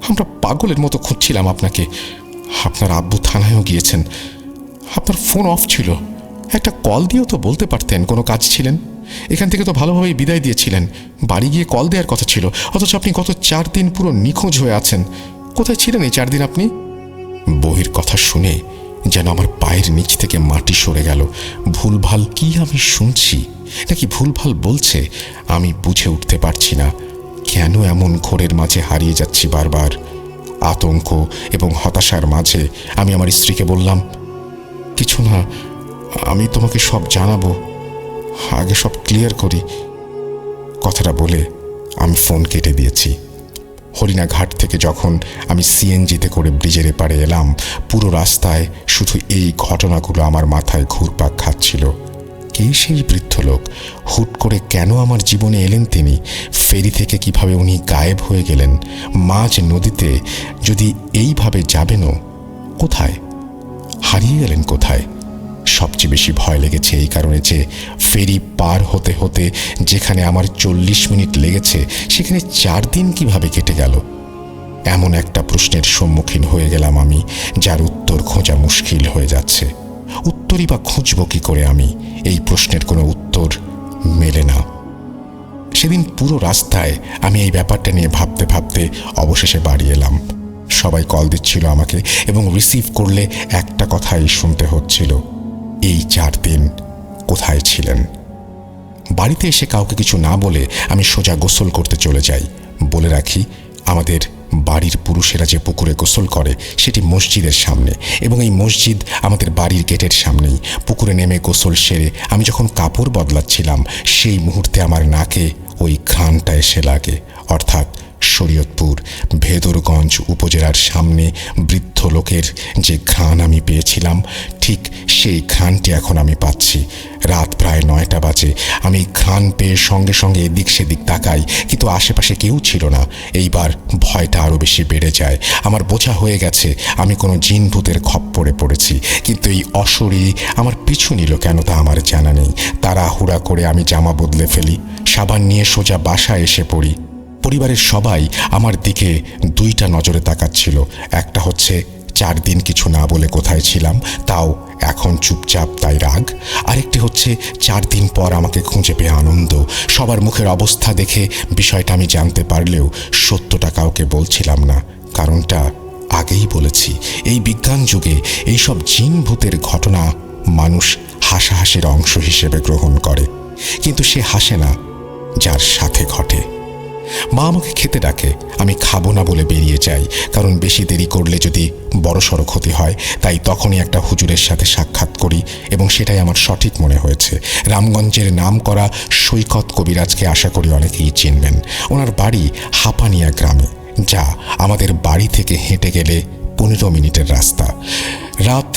আমরা পাগলের মতো খুঁজছিলাম আপনাকে। আপনার আব্বু থানায়ও গিয়েছেন। আপনার ফোন অফ ছিল। একটা কল দিয়েও তো বলতে পারতেন কোনো কাজ ছিলেন। এখান থেকে তো ভালোভাবেই বিদায় দিয়েছিলেন। বাড়ি গিয়ে কল দেওয়ার কথা ছিল, অথচ আপনি গত 4 দিন পুরো নিখোঁজ হয়ে আছেন। কোথায় ছিলেন এই 4 দিন আপনি? বউয়ের কথা শুনে যেন আমার পায়ের নিচ থেকে মাটি সরে গেল। ভুলভাল কি আমি শুনছি, নাকি ভুলভাল বলছে আমি বুঝে উঠতে পারছি না। কেন এমন ঘোরের মাঝে হারিয়ে যাচ্ছি বারবার? আতঙ্ক এবং হতাশার মাঝে আমি আমার স্ত্রীকে বললাম, কিছু না, আমি তোমাকে সব জানাবো, আগে সব ক্লিয়ার করি। কথাটা বলে আমি ফোন কেটে দিয়েছি। হরিণাঘাট থেকে যখন আমি সিএনজিতে করে ব্রিজের এপারে এলাম, পুরো রাস্তায় শুধু এই ঘটনাগুলো আমার মাথায় ঘুরপাক খাচ্ছিল। কে সেই বৃদ্ধ লোক? হুট করে কেন আমার জীবনে এলেন তিনি? ফেরি থেকে কিভাবে উনি গায়েব হয়ে গেলেন? মাঝ নদীতে যদি এইভাবে যাবেনও, কোথায় হারিয়ে গেলেন? কোথায়? সবচেয়ে বেশি ভয় লেগেছে এই কারণে যে ফেরি পার হতে হতে যেখানে আমার 40 মিনিট লেগেছে সেখানে 4 দিন কিভাবে কেটে গেল। এমন একটা প্রশ্নের সম্মুখীন হয়ে গেলাম আমি, যার উত্তর খোঁজা মুশকিল হয়ে যাচ্ছে। উত্তরই বা খুঁজব কি করে আমি? এই প্রশ্নের কোনো উত্তর মেলে না। সেদিন পুরো রাস্তায় আমি এই ব্যাপারটা নিয়ে ভাবতে ভাবতে অবশেষে বাড়ি এলাম। সবাই কল দিচ্ছিল আমাকে, এবং রিসিভ করলে একটা কথাই শুনতে হচ্ছিল, এই 4 দিন কোথায় ছিলেন? বাড়িতে এসে কাউকে কিছু না বলে আমি সোজা গোসল করতে চলে যাই। বলে রাখি, আমাদের বাড়ির পুরুষেরা যে পুকুরে গোসল করে সেটি মসজিদের সামনে, এবং এই মসজিদ আমাদের বাড়ির গেটের সামনেই। পুকুরে নেমে গোসল সেরে আমি যখন কাপড় বদলাচ্ছিলাম, সেই মুহূর্তে আমার নাকে ওই ঘ্রাণটা এসে লাগে। অর্থাৎ শরীয়তপুর ভেদরগঞ্জ উপজেলার সামনে বৃদ্ধ লোকের যে ঘ্রাণ আমি পেয়েছিলাম, ঠিক সেই ঘ্রাণটি এখন আমি পাচ্ছি। রাত প্রায় 9টা বাজে। আমি ঘ্রাণ পেয়ে সঙ্গে সঙ্গে এদিক সেদিক তাকাই, কিন্তু আশেপাশে কেউ ছিল না। এইবার ভয়টা আরও বেশি বেড়ে যায়। আমার বোঝা হয়ে গেছে আমি কোনো জিন ভূতের খপ্পরে পড়েছি, কিন্তু এই অশরীরী আমার পিছু নিল কেন তা আমার জানা নেই। তাড়াহুড়া করে আমি জামা বদলে ফেলি, সাবান নিয়ে সোজা বাসায় এসে পড়ি। পরিবারের সবাই আমার দিকে 2টা নজরে তাকাচ্ছিল। একটা হচ্ছে 4 দিন কিছু না বলে কোথায় ছিলাম, তাও এখন চুপচাপ তাই রাগ। আরেকটি হচ্ছে 4 দিন পর আমাকে খুঁজে পেয়ে আনন্দ। সবার মুখের অবস্থা দেখে বিষয়টা আমি জানতে পারলেও সত্যটা কাউকে বলছিলাম না। কারণটা আগেই বলেছি, এই বিজ্ঞান যুগে এইসব জিন ভূতের ঘটনা মানুষ হাসাহাসির অংশ হিসেবে গ্রহণ করে, কিন্তু সে হাসে না যার সাথে ঘটে। মা আমাকে খেতে ডাকে, আমি খাবো না বলে বেরিয়ে যাই, কারণ বেশি দেরি করলে যদি বড়সড় ক্ষতি হয়। তাই তখনই একটা হুজুরের সাথে সাক্ষাৎ করি, এবং সেটাই আমার সঠিক মনে হয়েছে। রামগঞ্জের নাম করা সৈকত কবিরাজকে আশা করি অনেকেই চিনবেন। ওনার বাড়ি হাপানিয়া গ্রামে, যা আমাদের বাড়ি থেকে হেঁটে গেলে 15 মিনিটের রাস্তা। রাত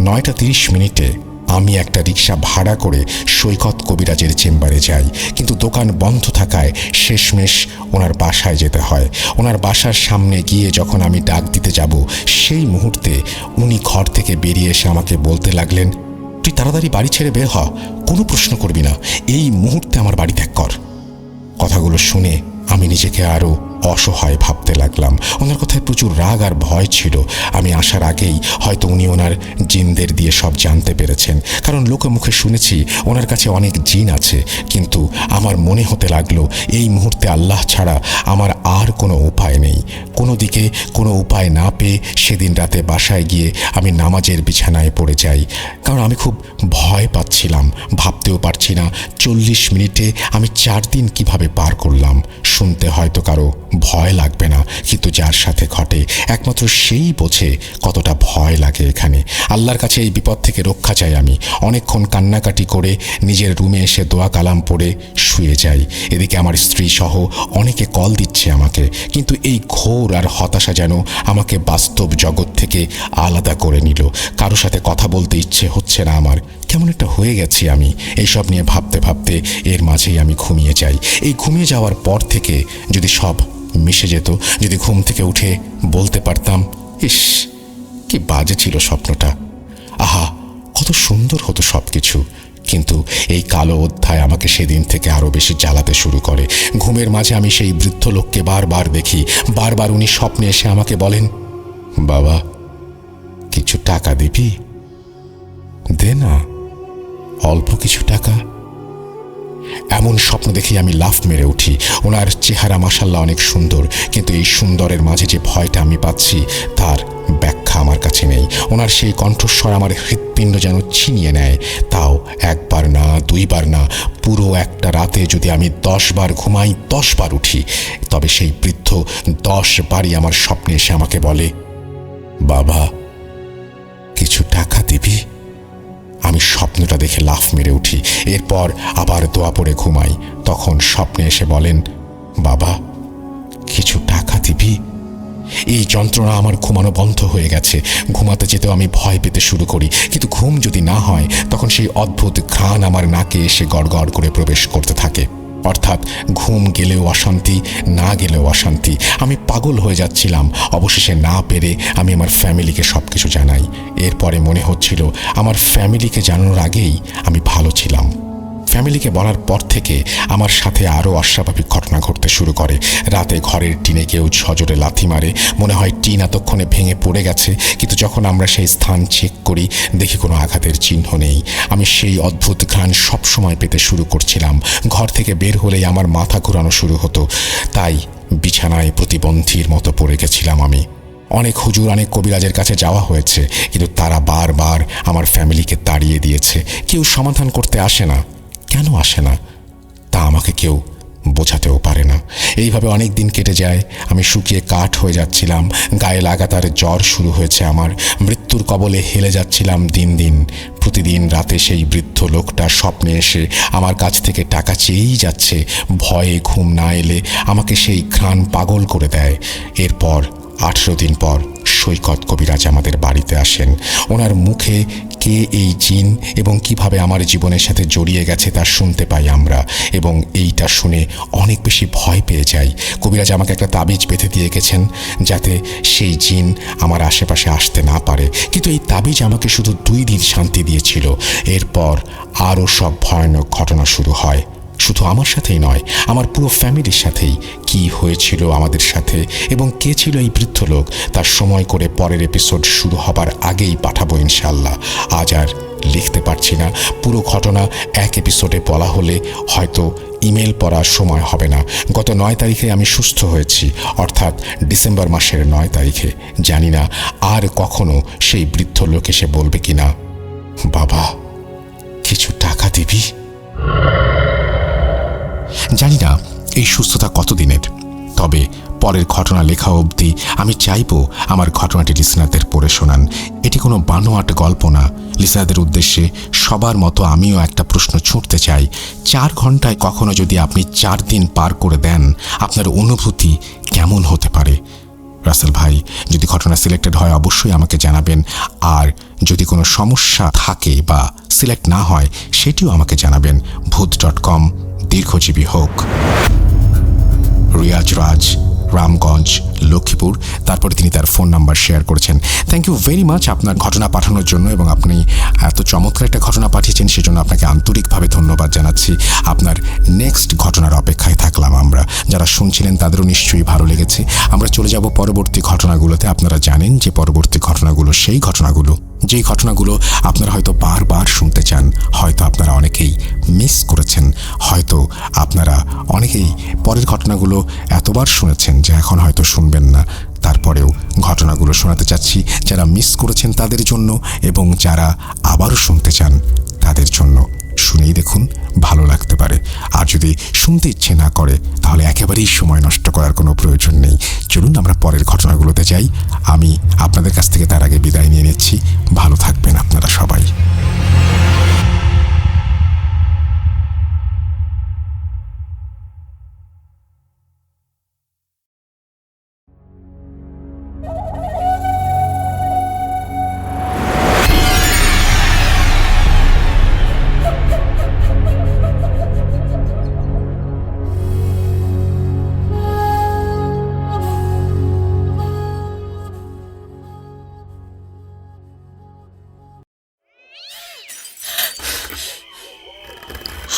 9টা 30 আমি একটা রিক্সা ভাড়া করে সৈকত কবিরাজের চেম্বারে যাই, কিন্তু দোকান বন্ধ থাকায় শেষমেশ ওনার বাসায় যেতে হয়। ওনার বাসার সামনে গিয়ে যখন আমি ডাক দিতে যাব, সেই মুহূর্তে উনি ঘর থেকে বেরিয়ে এসে আমাকে বলতে লাগলেন, তুই তাড়াতাড়ি বাড়ি ছেড়ে বের হ, কোনো প্রশ্ন করবি না, এই মুহূর্তে আমার বাড়ি ত্যাগ কর। কথাগুলো শুনে আমি নিজেকে আরও অসহায় ভাবতে লাগলাম। ওনার কথায় প্রচুর রাগ আর ভয় ছিল। আমি আসার আগেই হয়তো উনি ওনার জিনদের দিয়ে সব জানতে পেরেছেন, কারণ লোকে মুখে শুনেছি ওনার কাছে অনেক জিন আছে। কিন্তু আমার মনে হতে লাগলো এই মুহূর্তে আল্লাহ ছাড়া আমার আর কোনো উপায় নেই। কোনো দিকে কোনো উপায় না পেয়ে সেদিন রাতে বাসায় গিয়ে আমি নামাজের বিছানায় পড়ে যাই, কারণ আমি খুব ভয় পাচ্ছিলাম। ভাবতেও পারছি না 40 মিনিটে আমি 4 দিন কিভাবে পার করলাম। শুনতে হয়তো কারো ভয় লাগবে না, কিন্তু যার সাথে ঘটে একমাত্র সেই বোঝে কতটা ভয় লাগে এখানে। আল্লাহর কাছে এই বিপদ থেকে রক্ষা চাই আমি। অনেকক্ষণ কান্নাকাটি করে নিজের রুমে এসে দোয়া কালাম পড়ে শুয়ে যাই। এদিকে আমার স্ত্রী সহ অনেকে কল দিচ্ছে আমাকে, কিন্তু এই ঘোর আর হতাশা যেন আমাকে বাস্তব জগৎ থেকে আলাদা করে নিল। কারো সাথে কথা বলতে ইচ্ছে হচ্ছে না আমার, কেমন একটা হয়ে গেছি আমি। এইসব নিয়ে ভাবতে ভাবতে এর মাঝেই আমি ঘুমিয়ে যাই। এই ঘুমিয়ে যাওয়ার পর থেকে যদি সব মিশে যেত, যদি ঘুম থেকে উঠে বলতে পারতাম, ইস কি বাজে ছিল স্বপ্নটা, আহা কত সুন্দর হতো সব কিছু। কিন্তু এই কালো অধ্যায় আমাকে সেদিন থেকে আরও বেশি জ্বালাতে শুরু করে। ঘুমের মাঝে আমি সেই বৃদ্ধ লোককে বারবার দেখি। বারবার উনি স্বপ্নে এসে আমাকে বলেন, বাবা কিছু টাকা দিবি, দে না অল্প কিছু টাকা। এমন স্বপ্ন দেখে আমি লাফ মেরে উঠি। ওনার চেহারা মাশাআল্লাহ অনেক সুন্দর, কিন্তু এই সুন্দরের মাঝে যে ভয়টা আমি পাচ্ছি তার ব্যাখ্যা আমার কাছে নেই। ওনার সেই কণ্ঠস্বর আমার হৃৎপিণ্ড যেন ছিনিয়ে নেয়। তাও একবার না, 2 বার না, পুরো একটা রাতে যদি আমি 10 বার ঘুমাই, 10 বার উঠি, তবে সেই বৃদ্ধ 10 বারই আমার স্বপ্নে এসে আমাকে বলে, বাবা কিছু টাকা দিবি। আমি স্বপ্নটা দেখে লাফ মেরে উঠি। এরপর আবার দোয়া পড়ে ঘুমাই। তখন স্বপ্নে এসে বলেন, বাবা কিছু টাকা দিবি। এই যন্ত্রণা আমার ঘুমানো বন্ধ হয়ে গেছে। ঘুমাতে যেতেও আমি ভয় পেতে শুরু করি, কিন্তু ঘুম যদি না হয় তখন সেই অদ্ভুত ঘ্রাণ আমার নাকে এসে গড়গড় করে প্রবেশ করতে থাকে। অর্থাৎ ঘুম গেলেও অশান্তি, না গেলেও অশান্তি। আমি পাগল হয়ে যাচ্ছিলাম। অবশেষে না পেরে আমি আমার ফ্যামিলিকে সব কিছু জানাই। এরপরে মনে হচ্ছিল আমার ফ্যামিলিকে জানানোর আগেই আমি ভালো ছিলাম। ফ্যামিলিকে বলার পর থেকে আমার সাথে আরও অস্বাভাবিক ঘটনা ঘটতে শুরু করে। রাতে ঘরের টিনে কেউ সজোরে লাথি মারে। মনে হয় টিন এতক্ষণে ভেঙে পড়ে গেছে, কিন্তু যখন আমরা সেই স্থান চেক করি দেখি কোনো আঘাতের চিহ্ন নেই। আমি সেই অদ্ভুত ঘ্রাণ সবসময় পেতে শুরু করছিলাম। ঘর থেকে বের হলেই আমার মাথা ঘুরানো শুরু হতো। তাই বিছানায় প্রতিবন্ধীর মতো পড়ে গেছিলাম আমি। অনেক হুজুর, অনেক কবিরাজের কাছে যাওয়া হয়েছে, কিন্তু তারা বারবার আমার ফ্যামিলিকে তাড়িয়ে দিয়েছে। কেউ সমাধান করতে আসে না। কেন আসে না আমাকে কেউ বোঝাতেও পারে না। এইভাবে অনেক দিন কেটে যায়। আমি শুকিয়ে কাঠ হয়ে যাচ্ছিলাম, গায়ে লাগাতার জ্বর শুরু হয়েছে আমার, মৃত্যুর কবলে হেলে যাচ্ছিলাম দিন দিন। প্রতিদিন রাতে সেই বৃদ্ধ লোকটা স্বপ্নে এসে আমার কাছ থেকে টাকা চেয়েই যাচ্ছে। ভয়ে ঘুম না এলে আমাকে সেই ঘ্রাণ পাগল করে দেয়। এরপর 18 দিন পর সৈকত কবিরাজ আমাদের বাড়িতে আসেন। ওনার মুখে কে এই জিন এবং কিভাবে আমার জীবনের সাথে জড়িয়ে গেছে তা শুনতে পাই আমরা, এবং এইটা শুনে অনেক বেশি ভয় পেয়ে যাই। কবিরাজ আমাকে একটা তাবিজ বেঁধে দিয়ে গেছেন যাতে সেই জিন আমার আশেপাশে আসতে না পারে, কিন্তু এই তাবিজ আমাকে শুধু 2 দিন শান্তি দিয়েছিল। এরপর আরও সব ভয়ানক ঘটনা শুরু হয়। শুধু আমার সাথেই নয়, আমার পুরো ফ্যামিলির সাথেই। কি হয়েছিল আমাদের সাথে এবং কে ছিল এই বৃদ্ধ লোক তার সময় করে পরের এপিসোড শুরু হবার আগেই পাঠাবো ইনশাল্লাহ। আজ আর লিখতে পারছি না। পুরো ঘটনা এক এপিসোডে বলা হলে হয়তো ইমেল পড়ার সময় হবে না। গত 9 তারিখে আমি সুস্থ হয়েছি, অর্থাৎ ডিসেম্বর মাসের 9 তারিখে। জানি না আর কখনো সেই বৃদ্ধ লোক এসে বলবে কিনা, বাবা কিছু টাকা দিবি। জানি না এই সুস্থতা কতদিনের, তবে পরের ঘটনা লেখা অবধি আমি চাইবো আমার ঘটনাটি লিসনারদের পড়ে শোনান। এটি কোনো বানোয়াট গল্প না। লিসনারদের উদ্দেশ্যে সবার মতো আমিও একটা প্রশ্ন ছুঁড়তে চাই। 4 ঘন্টায় কখনো যদি আপনি 4 দিন পার করে দেন, আপনার অনুভূতি কেমন হতে পারে? রাসেল ভাই, যদি ঘটনা সিলেক্টেড হয় অবশ্যই আমাকে জানাবেন, আর যদি কোনো সমস্যা থাকে বা সিলেক্ট না হয় সেটিও আমাকে জানাবেন। ভূত.com দীর্ঘজীবী হোক। রিয়াজ রাজ, রামগঞ্জ, লক্ষ্মীপুর। তারপরে তিনি তার ফোন নাম্বার শেয়ার করেছেন। থ্যাংক ইউ ভেরি মাচ আপনার ঘটনা পাঠানোর জন্য, এবং আপনি এত চমৎকার একটা ঘটনা পাঠিয়েছেন সেজন্য আপনাকে আন্তরিকভাবে ধন্যবাদ জানাচ্ছি। আপনার নেক্সট ঘটনার অপেক্ষায় থাকলাম আমরা। যারা শুনছিলেন তাদেরও নিশ্চয়ই ভালো লেগেছে। আমরা চলে যাব পরবর্তী ঘটনাগুলোতে। আপনারা জানেন যে পরবর্তী ঘটনাগুলো সেই ঘটনাগুলো যেই ঘটনাগুলো আপনারা হয়তো বারবার শুনতে চান, হয়তো আপনারা অনেকেই মিস করেছেন, হয়তো আপনারা অনেকেই পরের ঘটনাগুলো এতবার শুনেছেন যে এখন হয়তো শুনবেন না। তারপরেও ঘটনাগুলো শোনাতে চাচ্ছি যারা মিস করেছেন তাদের জন্য, এবং যারা আবারও শুনতে চান তাদের জন্য। শুনেই দেখুন, ভালো লাগতে পারে। আর যদি শুনতে ইচ্ছে না করে তাহলে একেবারেই সময় নষ্ট করার কোনো প্রয়োজন নেই। চলুন আমরা পরের ঘটনাগুলোতে যাই। আমি আপনাদের কাছ থেকে তার আগে বিদায় নিয়ে নিচ্ছি। ভালো থাকবেন আপনারা সবাই।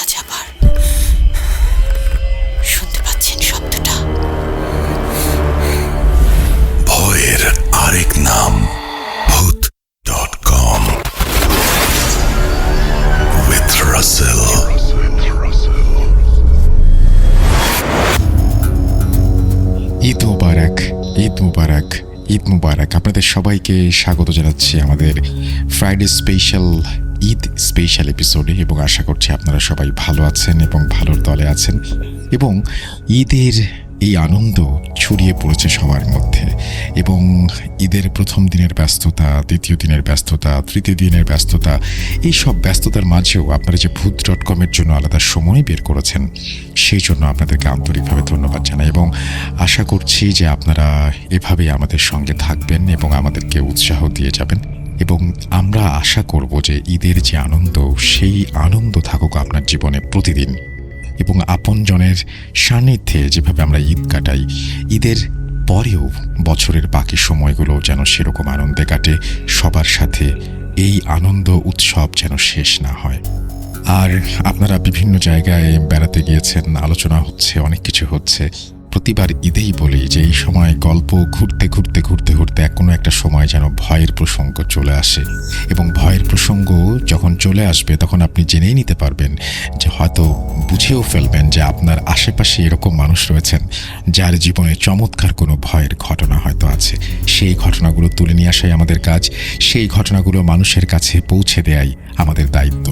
আজ আবার শুনতে পাচ্ছেন শব্দটা?
ভয়ের আরেক নাম ভূত.com with Russell।
ঈদ মুবারক, ঈদ মুবারক, ঈদ মুবারক। আপনাদের সবাইকে স্বাগত জানাচ্ছি আমাদের ফ্রাইডে স্পেশাল ঈদ স্পেশাল এপিসোডে, এবং আশা করছি আপনারা সবাই ভালো আছেন এবং ভালোর দলে আছেন, এবং ঈদের এই আনন্দ ছড়িয়ে পড়েছে সবার মধ্যে। এবং ঈদের প্রথম দিনের ব্যস্ততা, দ্বিতীয় দিনের ব্যস্ততা, তৃতীয় দিনের ব্যস্ততা, এই সব ব্যস্ততার মাঝেও আপনারা যে ভূত.com-এর জন্য আলাদা সময় বের করেছেন সেই জন্য আপনাদেরকে আন্তরিকভাবে ধন্যবাদ জানাই, এবং আশা করছি যে আপনারা এভাবেই আমাদের সঙ্গে থাকবেন এবং আমাদেরকে উৎসাহ দিয়ে যাবেন। এবং আমরা আশা করব যে ঈদের যে আনন্দ, সেই আনন্দ থাকুক আপনার জীবনে প্রতিদিন, এবং আপনজনের সান্নিধ্যে যেভাবে আমরা ঈদ কাটাই, ঈদের পরেও বছরের বাকি সময়গুলো যেন সেরকম আনন্দে কাটে সবার সাথে। এই আনন্দ উৎসব যেন শেষ না হয়। আর আপনারা বিভিন্ন জায়গায় বেড়াতে গিয়েছেন, আলোচনা হচ্ছে, অনেক কিছু হচ্ছে। প্রতিবার ঈদেই বলি যে এই সময় গল্প ঘুরতে ঘুরতে ঘুরতে ঘুরতে কোনো একটা সময় যেন ভয়ের প্রসঙ্গ চলে আসে, এবং ভয়ের প্রসঙ্গ যখন চলে আসবে তখন আপনি জেনেই নিতে পারবেন যে হয়তো বুঝেও ফেলবেন যে আপনার আশেপাশে এরকম মানুষ রয়েছেন যার জীবনে চমৎকার কোনো ভয়ের ঘটনা হয়তো আছে। সেই ঘটনাগুলো তুলে নিয়ে আসাই আমাদের কাজ, সেই ঘটনাগুলো মানুষের কাছে পৌঁছে দেয়াই আমাদের দায়িত্ব।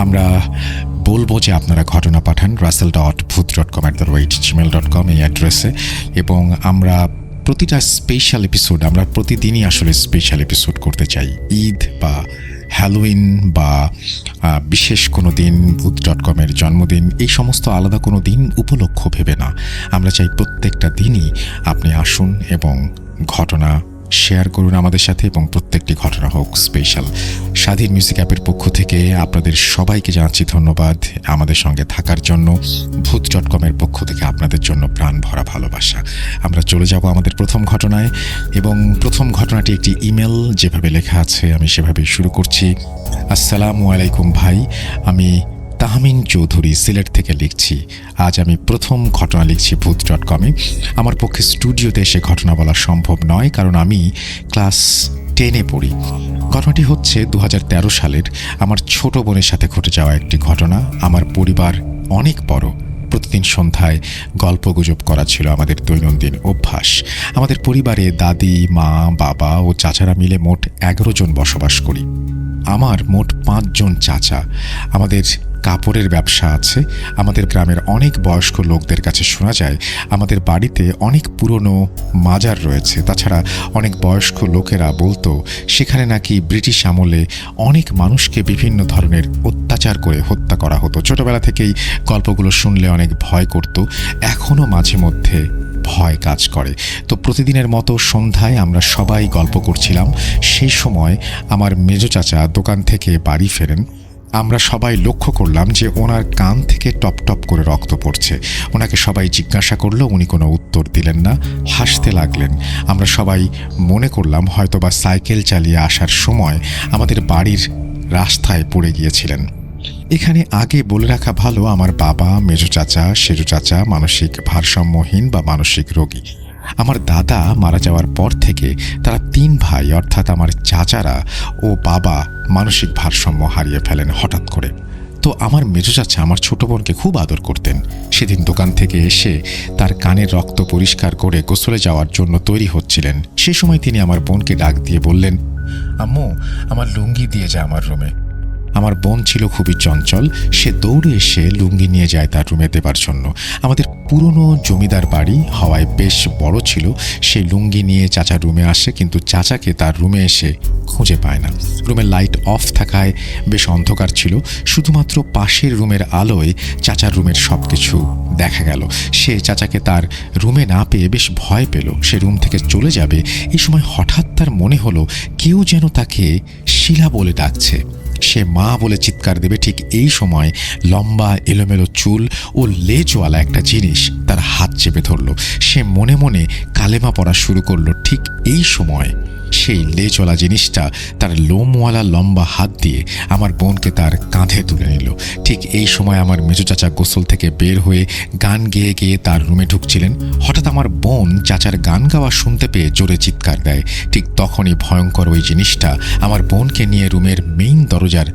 আমরা বলবো যে আপনারা ঘটনা পাঠান russell.bhoot.com@gmail.com এই অ্যাড্রেসে। এবং আমরা প্রতিটা স্পেশাল এপিসোড, আমরা প্রতিদিনই আসলে স্পেশাল এপিসোড করতে চাই। ঈদ বা হ্যালোউইন বা বিশেষ কোনো দিন, ভূত.com-এর জন্মদিন, এই সমস্ত আলাদা কোনো দিন উপলক্ষ ভেবে না। আমরা চাই প্রত্যেকটা দিনই আপনি আসুন এবং ঘটনা শেয়ার করুন আমাদের সাথে, এবং প্রত্যেকটি ঘটনা হোক স্পেশাল। স্বাধীন মিউজিক অ্যাপের পক্ষ থেকে আপনাদের সবাইকে জানাচ্ছি ধন্যবাদ আমাদের সঙ্গে থাকার জন্য। ভূত.com-এর পক্ষ থেকে আপনাদের জন্য প্রাণ ভরা ভালোবাসা। আমরা চলে যাব আমাদের প্রথম ঘটনায়, এবং প্রথম ঘটনাটি একটি ইমেল, যেভাবে লেখা আছে আমি সেভাবেই শুরু করছি। আসসালামু আলাইকুম ভাই, আমি তাহমিন চৌধুরী সিলেট থেকে লিখছি। আজ আমি প্রথম ঘটনা লিখছি ভূত.com-এ। আমার পক্ষে স্টুডিওতে এসে ঘটনা বলা সম্ভব নয়, কারণ আমি ক্লাস 10-এ পড়ি। ঘটনাটি হচ্ছে 2013 সালের আমার ছোট বোনের সাথে ঘটে যাওয়া একটি ঘটনা। আমার পরিবার অনেক বড়, প্রতিদিন সন্ধ্যায় গল্পগুজব করা ছিল আমাদের দৈনন্দিন অভ্যাস। আমাদের পরিবারে দাদি, মা, বাবা ও চাচারা মিলে মোট 11 জন বসবাস করি। আমার মোট 5 জন চাচা। আমাদের কাপড়ের ব্যবসা আছে। আমাদের গ্রামের অনেক বয়স্ক লোকদের কাছে শোনা যায় আমাদের বাড়িতে অনেক পুরনো মাজার রয়েছে। তাছাড়া অনেক বয়স্ক লোকেরা বলতো সেখানে নাকি ব্রিটিশ আমলে অনেক মানুষকে বিভিন্ন ধরনের অত্যাচার করে হত্যা করা হতো। ছোটবেলা থেকেই গল্পগুলো শুনলে অনেক ভয় করত, এখনও মাঝে মধ্যে ভয় কাজ করে। তো প্রতিদিনের মতো সন্ধ্যায় আমরা সবাই গল্প করছিলাম। সেই সময় আমার মেজো চাচা দোকান থেকে বাড়ি ফেরেন। আমরা সবাই লক্ষ্য করলাম যে ওনার কান থেকে টপ টপ করে রক্ত পড়ছে। ওনাকে সবাই জিজ্ঞাসা করলো, উনি কোনো উত্তর দিলেন না, হাসতে লাগলেন। আমরা সবাই মনে করলাম হয়তোবা সাইকেল চালিয়ে আসার সময় আমাদের বাড়ির রাস্তায় পড়ে গিয়েছিলেন। এখানে আগে বলে রাখা ভালো, আমার বাবা, মেজো চাচা, সেজো চাচা মানসিক ভারসাম্যহীন বা মানসিক রোগী। আমার দাদা মারা যাওয়ার পর থেকে তারা 3 ভাই অর্থাৎ আমার চাচারা ও বাবা মানসিক ভারসাম্য হারিয়ে ফেলেন হঠাৎ করে। তো আমার মেজো চাচা আমার ছোট বোনকে খুব আদর করতেন। সেদিন দোকান থেকে এসে তার কানের রক্ত পরিষ্কার করে গোসলে যাওয়ার জন্য তৈরি হচ্ছিলেন। সে সময় তিনি আমার বোনকে ডাক দিয়ে বললেন, আম্মু, আমার লুঙ্গি দিয়ে যা আমার রুমে। আমার বোন ছিল খুবই চঞ্চল। সে দৌড়ে এসে লুঙ্গি নিয়ে যায় তার রুমে দেবার জন্য। আমাদের পুরনো জমিদার বাড়ি হওয়ায় বেশ বড় ছিল। সে লুঙ্গি নিয়ে চাচার রুমে আসে, কিন্তু চাচাকে তার রুমে এসে খুঁজে পায় না। রুমের লাইট অফ থাকায় বেশ অন্ধকার ছিল। শুধুমাত্র পাশের রুমের আলোয় চাচার রুমের সব কিছু দেখা গেল। সে চাচাকে তার রুমে না পেয়ে বেশ ভয় পেল। সে রুম থেকে চলে যাবে, এই সময় হঠাৎ তার মনে হলো কেউ যেন তাকে শিলা বলে ডাকছে। সে মা বলে চিৎকার দেবে, ঠিক এই সময় লম্বা এলোমেলো চুল ও লেজওয়ালা একটা জিনিস তার হাত চেপে ধরল। সে মনে মনে কালেমা পড়া শুরু করলো। ঠিক এই সময় সেই লেজওয়ালা জিনিসটা তার লোমওয়ালা লম্বা হাত দিয়ে আমার বোনকে তার কাঁধে তুলে নিল। ঠিক এই সময় আমার মেজো চাচা গোসল থেকে বের হয়ে গান গেয়ে গেয়ে তার রুমে ঢুকছিলেন। হঠাৎ আমার বোন চাচার গান গাওয়া শুনতে পেয়ে জোরে চিৎকার দেয়। ঠিক তখনই ভয়ঙ্কর ওই জিনিসটা আমার বোনকে নিয়ে রুমের মেইন দরজার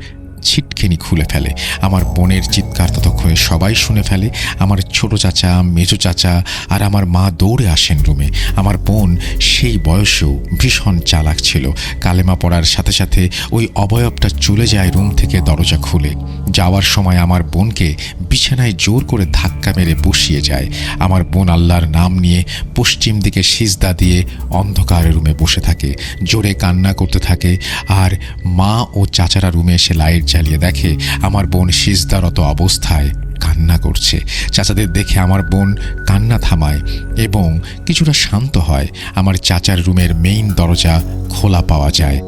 ছিটকেনি খুলে ফেলে। আমার বোনের চিৎকার ততক্ষণে সবাই শুনে ফেলে। আমার ছোট চাচা, মেজো চাচা আর আমার মা দৌড়ে আসেন রুমে। আমার বোন সেই বয়সেও ভীষণ চালাক ছিল। কালেমা পড়ার সাথে সাথে ওই অবয়বটা চলে যায় রুম থেকে দরজা খুলে। যাওয়ার সময় আমার বোনকে বিছানায় জোর করে ধাক্কা মেরে বসিয়ে যায়। আমার বোন আল্লাহর নাম নিয়ে পশ্চিম দিকে সিজদা দিয়ে অন্ধকারের রুমে বসে থাকে, জোরে কান্না করতে থাকে। আর মা ও চাচারা রুমে এসে লাইট জ্বালিয়ে দেখে আমার বোন সিজদারত অবস্থায় কান্না করছে। চাচাদের দেখে আমার বোন কান্না থামায় এবং কিছুটা শান্ত হয়। আমার চাচার রুমের মেইন দরজা খোলা পাওয়া যায়।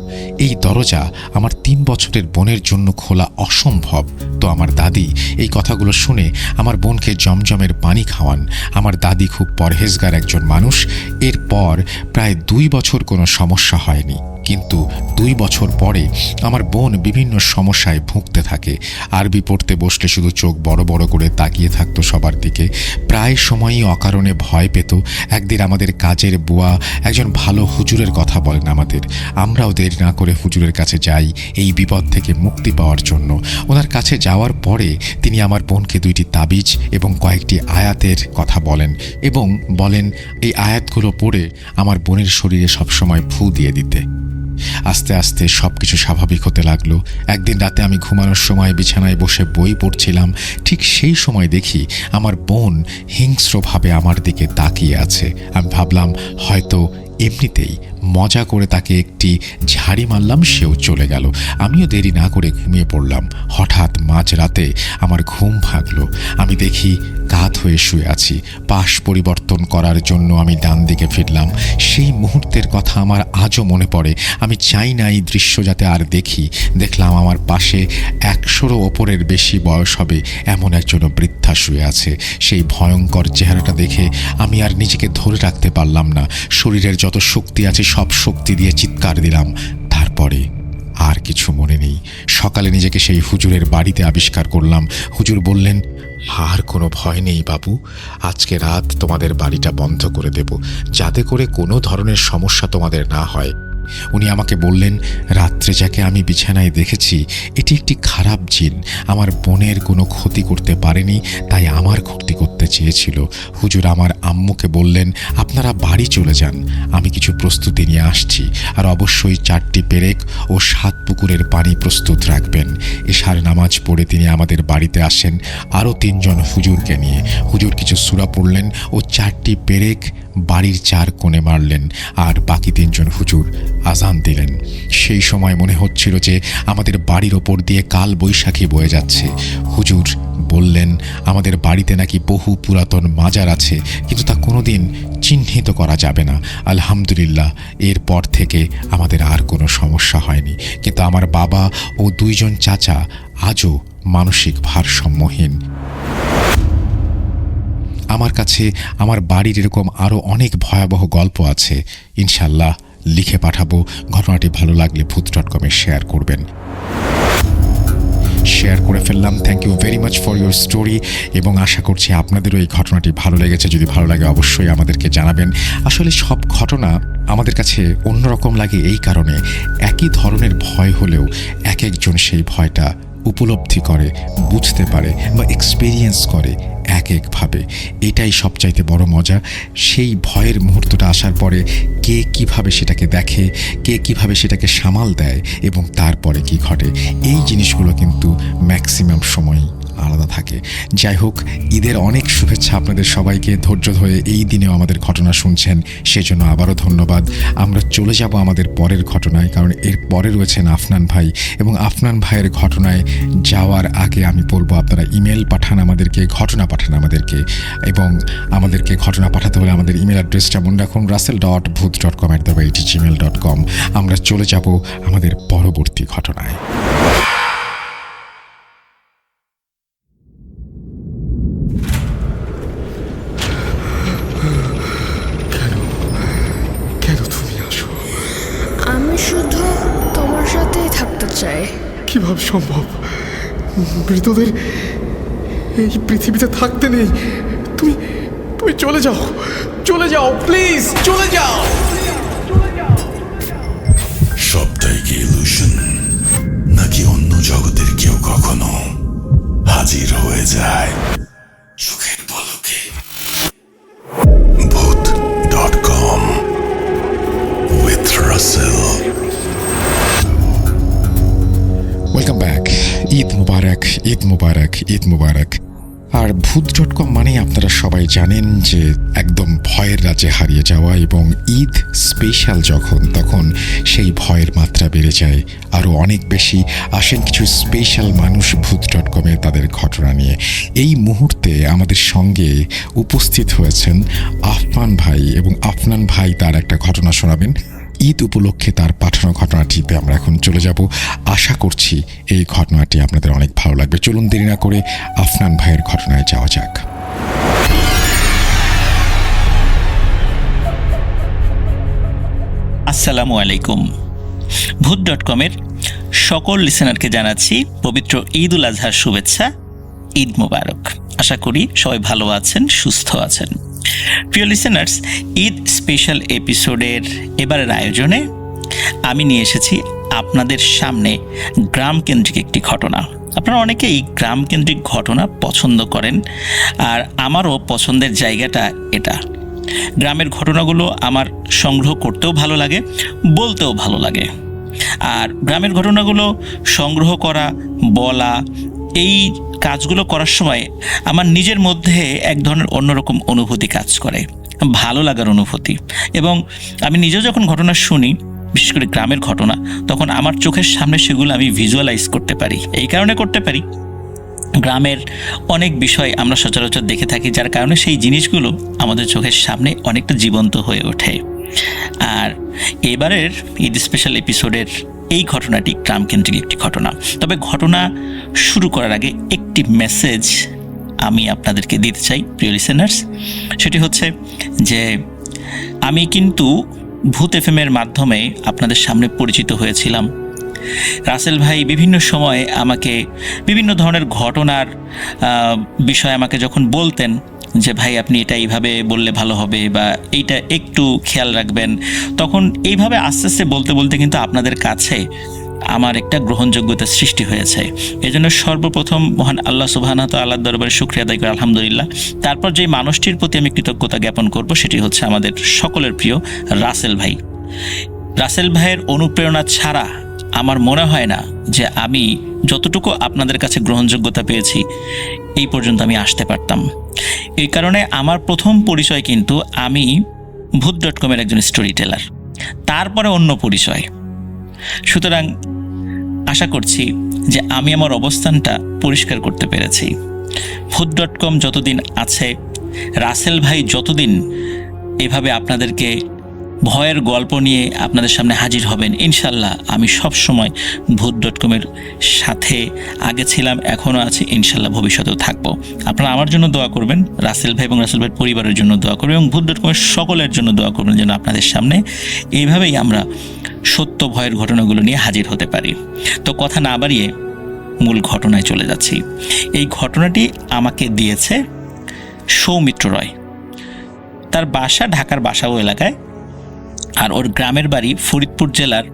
এই দরজা আমার 3 বছরের বোনের জন্য খোলা অসম্ভব। তো আমার দাদি এই কথাগুলো শুনে আমার বোনকে জমজমের পানি খাওয়ান। আমার দাদি খুব পরহেজগার একজন মানুষ। এরপর প্রায় 2 বছর কোনো সমস্যা হয়নি, কিন্তু 2 বছর পরে আমার বোন বিভিন্ন সমস্যায় ভুগতে থাকে। আরবি পড়তে বসলে শুধু চোখ বড় বড় করে তাকিয়ে থাকতো সবার দিকে। প্রায় সময়ই অকারণে ভয় পেত। একদিন আমাদের কাজের বুয়া একজন ভালো হুজুরের কথা বলেন আমাদের। আমরাও দেরি না করে হুজুরের কাছে যাই এই বিপদ থেকে মুক্তি পাওয়ার জন্য। ওনার কাছে যাওয়ার পরে তিনি আমার বোনকে 2টি তাবিজ এবং কয়েকটি আয়াতের কথা বলেন এবং বলেন এই আয়াতগুলো পড়ে আমার বোনের শরীরে সবসময় ফু দিয়ে দিতে। আস্তে আস্তে সব কিছু স্বাভাবিক হতে লাগলো। একদিন রাতে আমি ঘুমানোর সময় বিছানায় বসে বই পড়ছিলাম, ঠিক সেই সময় দেখি আমার বোন হিংস্রভাবে আমার দিকে তাকিয়ে আছে। আমি ভাবলাম হয়তো এমনিতেই মজা করে তাকে একটি ঝাড়ি মারলাম, সেও চলে গেল। আমিও দেরি না করে ঘুমিয়ে পড়লাম। হঠাৎ মাঝরাতে আমার ঘুম ভাঙল। আমি দেখি কাত হয়ে শুয়ে আছি। পাশ পরিবর্তন করার জন্য আমি ডান দিকে ফিরলাম। সেই মুহূর্তের কথা আমার আজও মনে পড়ে। আমি চাই না এই দৃশ্য যাতে আর দেখি। দেখলাম আমার পাশে 100-রও ওপরের বেশি বয়স হবে এমন একজন বৃদ্ধা শুয়ে আছে। সেই ভয়ঙ্কর চেহারাটা দেখে আমি আর নিজেকে ধরে রাখতে পারলাম না। শরীরের যত শক্তি আছে সব শক্তি দিয়ে চিৎকার দিলাম। তারপরে আর কিছু মনে নেই। সকালে নিজেকে সেই হুজুরের বাড়িতে আবিষ্কার করলাম। হুজুর বললেন, আর কোনো ভয় নেই বাবু, আজকে রাত তোমাদের বাড়িটা বন্ধ করে দেব, যাতে করে কোনো ধরনের সমস্যা তোমাদের না হয়। উনি আমাকে বললেন, রাত্রে যাকে আমি বিছানায় দেখেছি এটি একটি খারাপ জিন। আমার বোনের কোনো ক্ষতি করতে পারেনি, তাই আমার ক্ষতি করতে চেয়েছিল। হুজুর আমার আম্মুকে বললেন, আপনারা বাড়ি চলে যান, আমি কিছু প্রস্তুতি নিয়ে আসছি, আর অবশ্যই 4টি পেরেক ও 7 পুকুরের পানি প্রস্তুত রাখবেন। এশার নামাজ পড়ে তিনি আমাদের বাড়িতে আসেন আরও 3 জন হুজুরকে নিয়ে। হুজুর কিছু সূরা পড়লেন ও 4টি পেরেক বাড়ির 4 কোণে মারলেন, আর বাকি 3 জন হুজুর আজান দিলেন। সেই সময় মনে হচ্ছিল যে আমাদের বাড়ির ওপর দিয়ে কাল বৈশাখী বয়ে যাচ্ছে। হুজুর বললেন, আমাদের বাড়িতে নাকি বহু পুরাতন মাজার আছে, কিন্তু তা কোনোদিন চিহ্নিত করা যাবে না। আলহামদুলিল্লাহ, এরপর থেকে আমাদের আর কোনো সমস্যা হয়নি। কিন্তু আমার বাবা ও 2 জন চাচা আজও মানসিক ভারসাম্যহীন। আমার কাছে আমার বাড়ির এরকম আরও অনেক ভয়াবহ গল্প আছে, ইনশাল্লাহ লিখে পাঠাবো। ঘটনাটি ভালো লাগলে ভূত.com-এ শেয়ার করবেন। শেয়ার করে ফেললাম। Thank you very much for your story, এবং আশা করছি আপনাদেরও এই ঘটনাটি ভালো লেগেছে। যদি ভালো লাগে অবশ্যই আমাদেরকে জানাবেন। আসলে সব ঘটনা আমাদের কাছে অন্যরকম লাগে এই কারণে, একই ধরনের ভয় হলেও এক একজন সেই ভয়টা উপলব্ধি করে, বুঝতে পারে বা এক্সপিরিয়েন্স করে এক একভাবে। এটাই সবচাইতে বড় মজা। সেই ভয়ের মুহূর্তটা আসার পরে কে কিভাবে সেটাকে দেখে, কে কিভাবে সেটাকে সামাল দেয়, এবং তারপরে কি ঘটে, এই জিনিসগুলো কিন্তু ম্যাক্সিমাম সময় আলাদা থাকে। যাই হোক, ঈদের অনেক শুভেচ্ছা আপনাদের সবাইকে। ধৈর্য ধরে এই দিনেও আমাদের ঘটনা শুনছেন, সেজন্য আবারও ধন্যবাদ। আমরা চলে যাব আমাদের পরের ঘটনায়, কারণ এর পরে রয়েছেন আফনান ভাই, এবং আফনান ভাইয়ের ঘটনায় যাওয়ার আগে আমি বলবো, আপনারা ইমেল পাঠান আমাদেরকে, ঘটনা পাঠান আমাদেরকে, এবং আমাদেরকে ঘটনা পাঠাতে হলে আমাদের ইমেল অ্যাড্রেসটা মনে রাখুন, russell.booth.com@gmail.com। আমরা চলে যাব আমাদের পরবর্তী ঘটনায়।
কেন তুমি আসো?
আমি শুধু তোমার সাথেই থাকতে চাই।
কিভাবে সম্ভব? মৃতদের এই পৃথিবীতে থাকতে নেই। তুমি তুমি চলে যাও, চলে যাও, প্লিজ চলে যাও।
সবটাই কি ইলুশন, নাকি অন্য জগতের কেউ কখনো হাজির হয়ে যায় চোখের পলকে? ভূত.com with Russell।
Welcome back. Eid Mubarak, Eid Mubarak, Eid Mubarak. আর ভূত.com মানেই আপনারা সবাই জানেন যে একদম ভয়ের রাজ্যে হারিয়ে যাওয়া, এবং ঈদ স্পেশাল যখন, তখন সেই ভয়ের মাত্রা বেড়ে যায় আরও অনেক বেশি। আসেন কিছু স্পেশাল মানুষ ভূত.com-এ তাদের ঘটনা নিয়ে। এই মুহূর্তে আমাদের সঙ্গে উপস্থিত হয়েছেন আফনান ভাই, এবং আফনান ভাই তার একটা ঘটনা শোনাবেন। ঈদ উপলক্ষে তার পাঠানো ঘটনাটিতে আমরা এখন চলে যাব। আশা করছি এই ঘটনাটি আপনাদের অনেক ভালো লাগবে। চলুন দেরি না করে আফনান ভাইয়ের ঘটনায় যাওয়া যাক।
আসসালামু আলাইকুম। ভূত.com-এর সকল লিসেনারকে জানাচ্ছি পবিত্র ঈদ উল আজহার শুভেচ্ছা। ঈদ মোবারক। আশা করি সবাই ভালো আছেন, সুস্থ আছেন। প্রিয় লিসেনার্স, ঈদ স্পেশাল এপিসোডের এবারের আয়োজনে আমি নিয়ে এসেছি আপনাদের সামনে গ্রাম কেন্দ্রিক একটি ঘটনা। আপনারা অনেকে এই গ্রাম কেন্দ্রিক ঘটনা পছন্দ করেন, আর আমারও পছন্দের জায়গাটা এটা। গ্রামের ঘটনাগুলো আমার সংগ্রহ করতেও ভালো লাগে, বলতেও ভালো লাগে। আর গ্রামের ঘটনাগুলো সংগ্রহ করা, বলা, এই কাজগুলো করার সময় আমার নিজের মধ্যে এক ধরনের অন্যরকম অনুভূতি কাজ করে, ভালো লাগার অনুভূতি। এবং আমি নিজেও যখন ঘটনা শুনি, বিশেষ করে গ্রামের ঘটনা, তখন আমার চোখের সামনে সেগুলো আমি ভিজুয়ালাইজ করতে পারি। এই কারণে করতে পারি, গ্রামের অনেক বিষয় আমরা সচরাচর দেখে থাকি, যার কারণে সেই জিনিসগুলো আমাদের চোখের সামনে অনেকটা জীবন্ত হয়ে ওঠে। আর এবারের ঈদ স্পেশাল এপিসোডের এই ঘটনাটি গ্রামকেন্দ্রিক একটি ঘটনা। তবে ঘটনা শুরু করার আগে একটি মেসেজ আমি আপনাদেরকে দিতে চাই, প্রিয় লিসেনার্স। সেটি হচ্ছে যে আমি কিন্তু ভূত এফএমের মাধ্যমে আপনাদের সামনে পরিচিত হয়েছিলাম। রাসেল ভাই বিভিন্ন সময় আমাকে বিভিন্ন ধরনের ঘটনার বিষয় আমাকে যখন বলতেন যে ভাই আপনি এটা এইভাবে বললে ভালো হবে বা এইটা একটু খেয়াল রাখবেন, তখন এইভাবে আস্তে আস্তে বলতে বলতে কিন্তু আপনাদের কাছে আমার একটা গ্রহণযোগ্যতার সৃষ্টি হয়েছে। এজন্য সর্বপ্রথম মহান আল্লাহ সুবহানাহু ওয়া তাআলার দরবারে শুকরিয়া আদায় করি, আলহামদুলিল্লাহ। তারপর যে মানুষটির প্রতি আমি কৃতজ্ঞতা জ্ঞাপন করব সেটি হচ্ছে আমাদের সকলের প্রিয় রাসেল ভাই। রাসেল ভাইয়ের অনুপ্রেরণা ছাড়া আমার মনে হয় না যে আমি যতটুকু আপনাদের কাছে গ্রহণযোগ্যতা পেয়েছি এই পর্যন্ত আমি আসতে পারতাম। এই কারণে আমার প্রথম পরিচয় কিন্তু আমি ভূত.com-এর একজন স্টোরি টেলার, তারপরে অন্য পরিচয়। সুতরাং আশা করছি যে আমি আমার অবস্থানটা পরিষ্কার করতে পেরেছি। ভূত.com যতদিন আছে, রাসেল ভাই যতদিন এভাবে আপনাদেরকে ভয়ের গল্প নিয়ে আপনাদের সামনে হাজির হবেন, ইনশাল্লাহ আমি সব সময় ভূত.com-এর সাথে আগে ছিলাম, এখনও আছি, ইনশাল্লাহ ভবিষ্যতেও থাকবো। আপনারা আমার জন্য দোয়া করবেন, রাসেল ভাই এবং রাসেল ভাইয়ের পরিবারের জন্য দোয়া করবেন এবং ভূত.com-এর সকলের জন্য দোয়া করবেন যেন আপনাদের সামনে এইভাবেই আমরা সত্য ভয়ের ঘটনাগুলো নিয়ে হাজির হতে পারি। তো কথা না বাড়িয়ে মূল ঘটনায় চলে যাচ্ছি। এই ঘটনাটি আমাকে দিয়েছে সৌমিত্র রয়। তার বাসা ঢাকার বাসাবো এলাকায়, আর ওর গ্রামের বাড়ি ফরিদপুর জেলার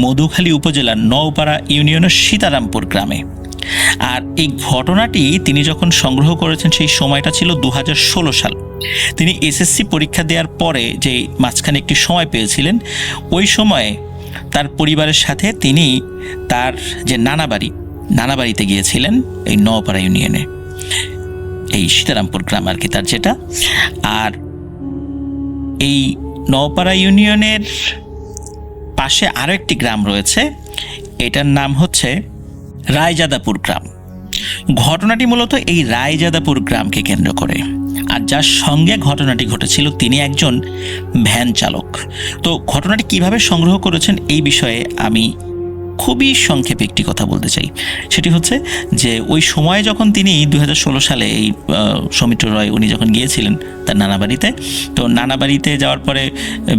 মধুখালী উপজেলার নওপাড়া ইউনিয়নের সীতারামপুর গ্রামে। আর এই ঘটনাটি তিনি যখন সংগ্রহ করেছেন সেই সময়টা ছিল 2016 সাল। তিনি এসএসসি পরীক্ষা দেওয়ার পরে যে মাঝখানে একটি সময় পেয়েছিলেন, ওই সময়ে তার পরিবারের সাথে তিনি তার যে নানাবাড়িতে গিয়েছিলেন এই নওপাড়া ইউনিয়নে, এই সীতারামপুর গ্রাম আর কি তার যেটা। আর এই নওপাড়া ইউনিয়নের পাশে আরও একটি গ্রাম রয়েছে, এটার নাম হচ্ছে রায়জাদাপুর গ্রাম। ঘটনাটি মূলত এই রায়জাদাপুর গ্রামকে কেন্দ্র করে। আর যার সঙ্গে ঘটনাটি ঘটেছিল তিনি একজন ভ্যান চালক। তো ঘটনাটি কিভাবে সংগ্রহ করেছেন এই বিষয়ে আমি খুবই সংক্ষেপে একটি কথা বলতে চাই। সেটি হচ্ছে যে ওই সময় যখন তিনি 2016 সালে এই সৌমিত্র রয় উনি যখন গিয়েছিলেন তার নানাবাড়িতে, তো নানাবাড়িতে যাওয়ার পরে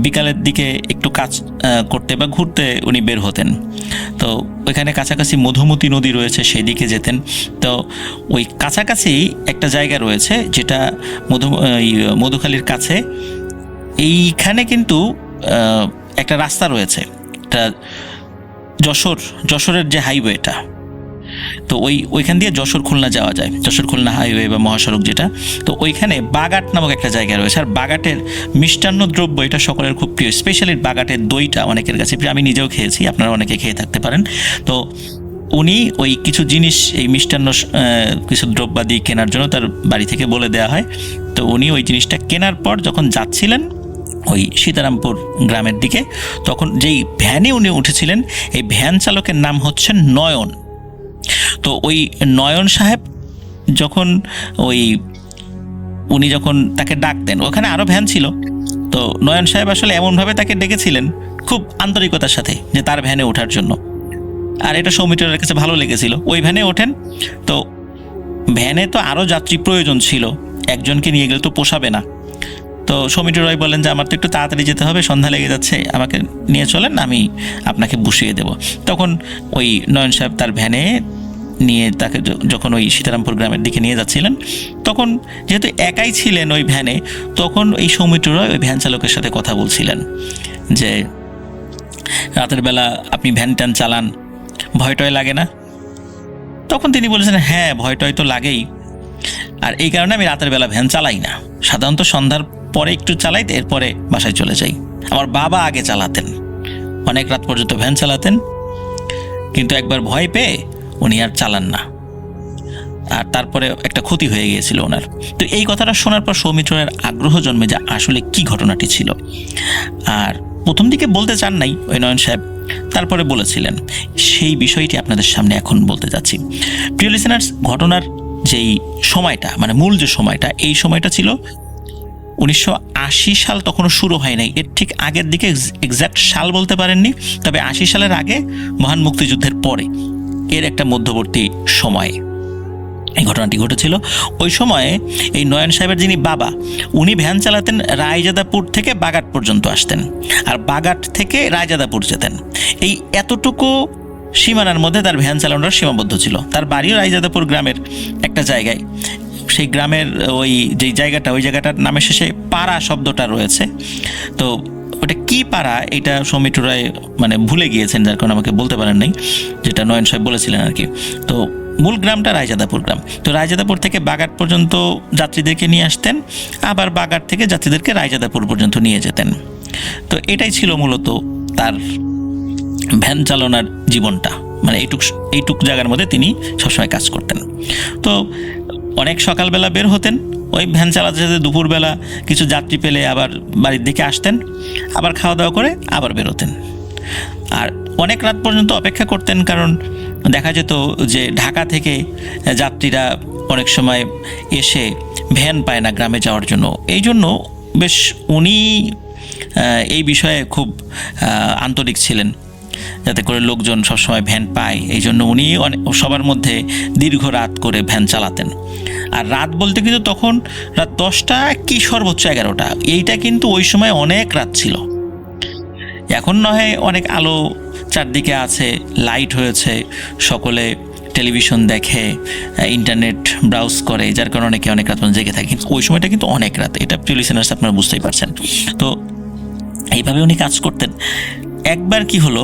বিকালের দিকে একটু কাজ করতে বা ঘুরতে উনি বের হতেন। তো ওইখানে কাছাকাছি মধুমতি নদী রয়েছে, সেই দিকে যেতেন। তো ওই কাছাকাছি একটা জায়গা রয়েছে যেটা মধুখালীর কাছে, এইখানে কিন্তু একটা রাস্তা রয়েছে, একটা যশোরের যে হাইওয়েটা, তো ওইখান দিয়ে যশোর খুলনা যাওয়া যায়, যশোর খুলনা হাইওয়ে বা মহাসড়ক যেটা। তো ওইখানে বাগাট নামক একটা জায়গা রয়েছে। আর বাগাটের মিষ্টান্ন দ্রব্য এটা সকলের খুব প্রিয়, স্পেশালি বাগাটের দইটা অনেকের কাছে প্রিয়। আমি নিজেও খেয়েছি, আপনারা অনেকে খেয়ে থাকতে পারেন। তো উনি ওই কিছু জিনিস, এই মিষ্টান্ন কিছু দ্রব্যাদি কেনার জন্য তার বাড়ি থেকে বলে দেওয়া হয়। তো উনি ওই জিনিসটা কেনার পর যখন যাচ্ছিলেন ওই সীতারামপুর গ্রামের দিকে, তখন যেই ভ্যানে উনি উঠেছিলেন এই ভ্যান চালকের নাম হচ্ছে নয়ন। তো ওই নয়ন সাহেব যখন উনি যখন তাকে ডাক দেন, ওখানে আরও ভ্যান ছিল, তো নয়ন সাহেব আসলে এমনভাবে তাকে ডেকেছিলেন খুব আন্তরিকতার সাথে যে তার ভ্যানে ওঠার জন্য। আর এটা সৌমিত্রের কাছে ভালো লেগেছিল। ওই ভ্যানে ওঠেন। তো ভ্যানে তো আরও যাত্রী প্রয়োজন ছিল, একজনকে নিয়ে গেলে তো পোষাবে না। তো সৌমিত্র রয় বলেন যে আমার তো একটু তাড়াতাড়ি যেতে হবে, সন্ধ্যা লেগে যাচ্ছে, আমাকে নিয়ে চলেন, আমি আপনাকে বসিয়ে দেব। তখন ওই নয়ন সাহেব তার ভ্যানে নিয়ে তাকে যখন ওই সীতারামপুর গ্রামের দিকে নিয়ে যাচ্ছিলেন, তখন যেহেতু একাই ছিলেন ওই ভ্যানে, তখন এই সৌমিত্র রয় ওই ভ্যান চালকের সাথে কথা বলছিলেন যে রাতের বেলা আপনি ভ্যান ট্যান চালান, ভয় টয় লাগে না? তখন তিনি বলেছেন হ্যাঁ, ভয় টয় তো লাগেই, আর এই কারণে আমি রাতের বেলা ভ্যান চালাই না, সাধারণত সন্ধ্যার পরে একটু চালাই, এরপরে বাসায় চলে যাই। আমার বাবা আগে চালাতেন, অনেক রাত পর্যন্ত ভ্যান চালাতেন, কিন্তু একবার ভয় পেয়ে উনি আর চালান না, আর তারপরে একটা ক্ষতি হয়ে গিয়েছিল ওনার। তো এই কথাটা শোনার পর সৌমিত্র রায়ের আগ্রহ জন্মে যে আসলে কি ঘটনাটি ছিল। আর প্রথম দিকে বলতে চান নাই ওই নয়ন সাহেব, তারপরে বলেছিলেন। সেই বিষয়টি আপনাদের সামনে এখন বলতে যাচ্ছি। প্রিয় লিসেনার্স, ঘটনার যেই সময়টা, মানে মূল যে সময়টা, এই সময়টা ছিল 1980 সাল, তখনও শুরু হয় নাই, এর ঠিক আগের দিকে, এক্স্যাক্ট সাল বলতে পারেননি, তবে 80 সালের আগে, মহান মুক্তিযুদ্ধের পরে, এর একটা মধ্যবর্তী সময় এই ঘটনাটি ঘটেছিল। ওই সময়ে এই নয়ন সাহেবের যিনি বাবা, উনি ভ্যান চালাতেন রায়জাদাপুর থেকে বাগাট পর্যন্ত আসতেন, আর বাগাট থেকে রায়জাদাপুর যেতেন। এই এতটুকু সীমানার মধ্যে তার ভ্যান চালানোর সীমাবদ্ধ ছিল। তার বাড়িও রায়জাদাপুর গ্রামের একটা জায়গায়। সেই গ্রামের ওই যেই জায়গাটা, ওই জায়গাটার নামের শেষে পাড়া শব্দটা রয়েছে। তো ওটা কি পাড়া, এটা সৌমিত্র রায় মানে ভুলে গিয়েছেন, যার কারণে আমাকে বলতে পারেন নাই, যেটা নয়ন সাহেব বলেছিলেন আর কি। তো মূল গ্রামটা রায়জাদাপুর গ্রাম। তো রায়জাদাপুর থেকে বাগাট পর্যন্ত যাত্রীদেরকে নিয়ে আসতেন, আবার বাগাট থেকে যাত্রীদেরকে রায়জাদাপুর পর্যন্ত নিয়ে যেতেন। তো এটাই ছিল মূলত তার ভ্যান চালানোর জীবনটা, মানে এইটুক জায়গার মধ্যে তিনি সবসময় কাজ করতেন। তো অনেক সকালবেলা বের হতেন, ওই ভ্যান চালাতে চালাতে দুপুরবেলা কিছু যাত্রী পেলে আবার বাড়ির দিকে আসতেন, আবার খাওয়া দাওয়া করে আবার বেরোতেন। আর অনেক রাত পর্যন্ত অপেক্ষা করতেন, কারণ দেখা যেত যে ঢাকা থেকে যাত্রীরা অনেক সময় এসে ভ্যান পায় না গ্রামে যাওয়ার জন্য। এই জন্য বেশ উনি এই বিষয়ে খুব আন্তরিক ছিলেন, যাতে করে লোকজন সবসময় ভ্যান পায়। এই জন্য উনি সবার মধ্যে দীর্ঘ রাত করে ভ্যান চালাতেন। আর রাত বলতে কিন্তু তখন রাত 10টা কি সর্বোচ্চ 11টা, এইটা কিন্তু ওই সময় অনেক রাত ছিল। এখন নয় অনেক আলো চারদিকে আছে, লাইট হয়েছে, সকলে টেলিভিশন দেখে, ইন্টারনেট ব্রাউজ করে, যার কারণে অনেকে অনেক রাত পর্যন্ত জেগে থাকে। কিন্তু ওই সময়টা কিন্তু অনেক রাত, এটা প্রিয় লিসেনার্স আপনারা বুঝতেই পারছেন। তো এইভাবে উনি কাজ করতেন। একবার কি হলো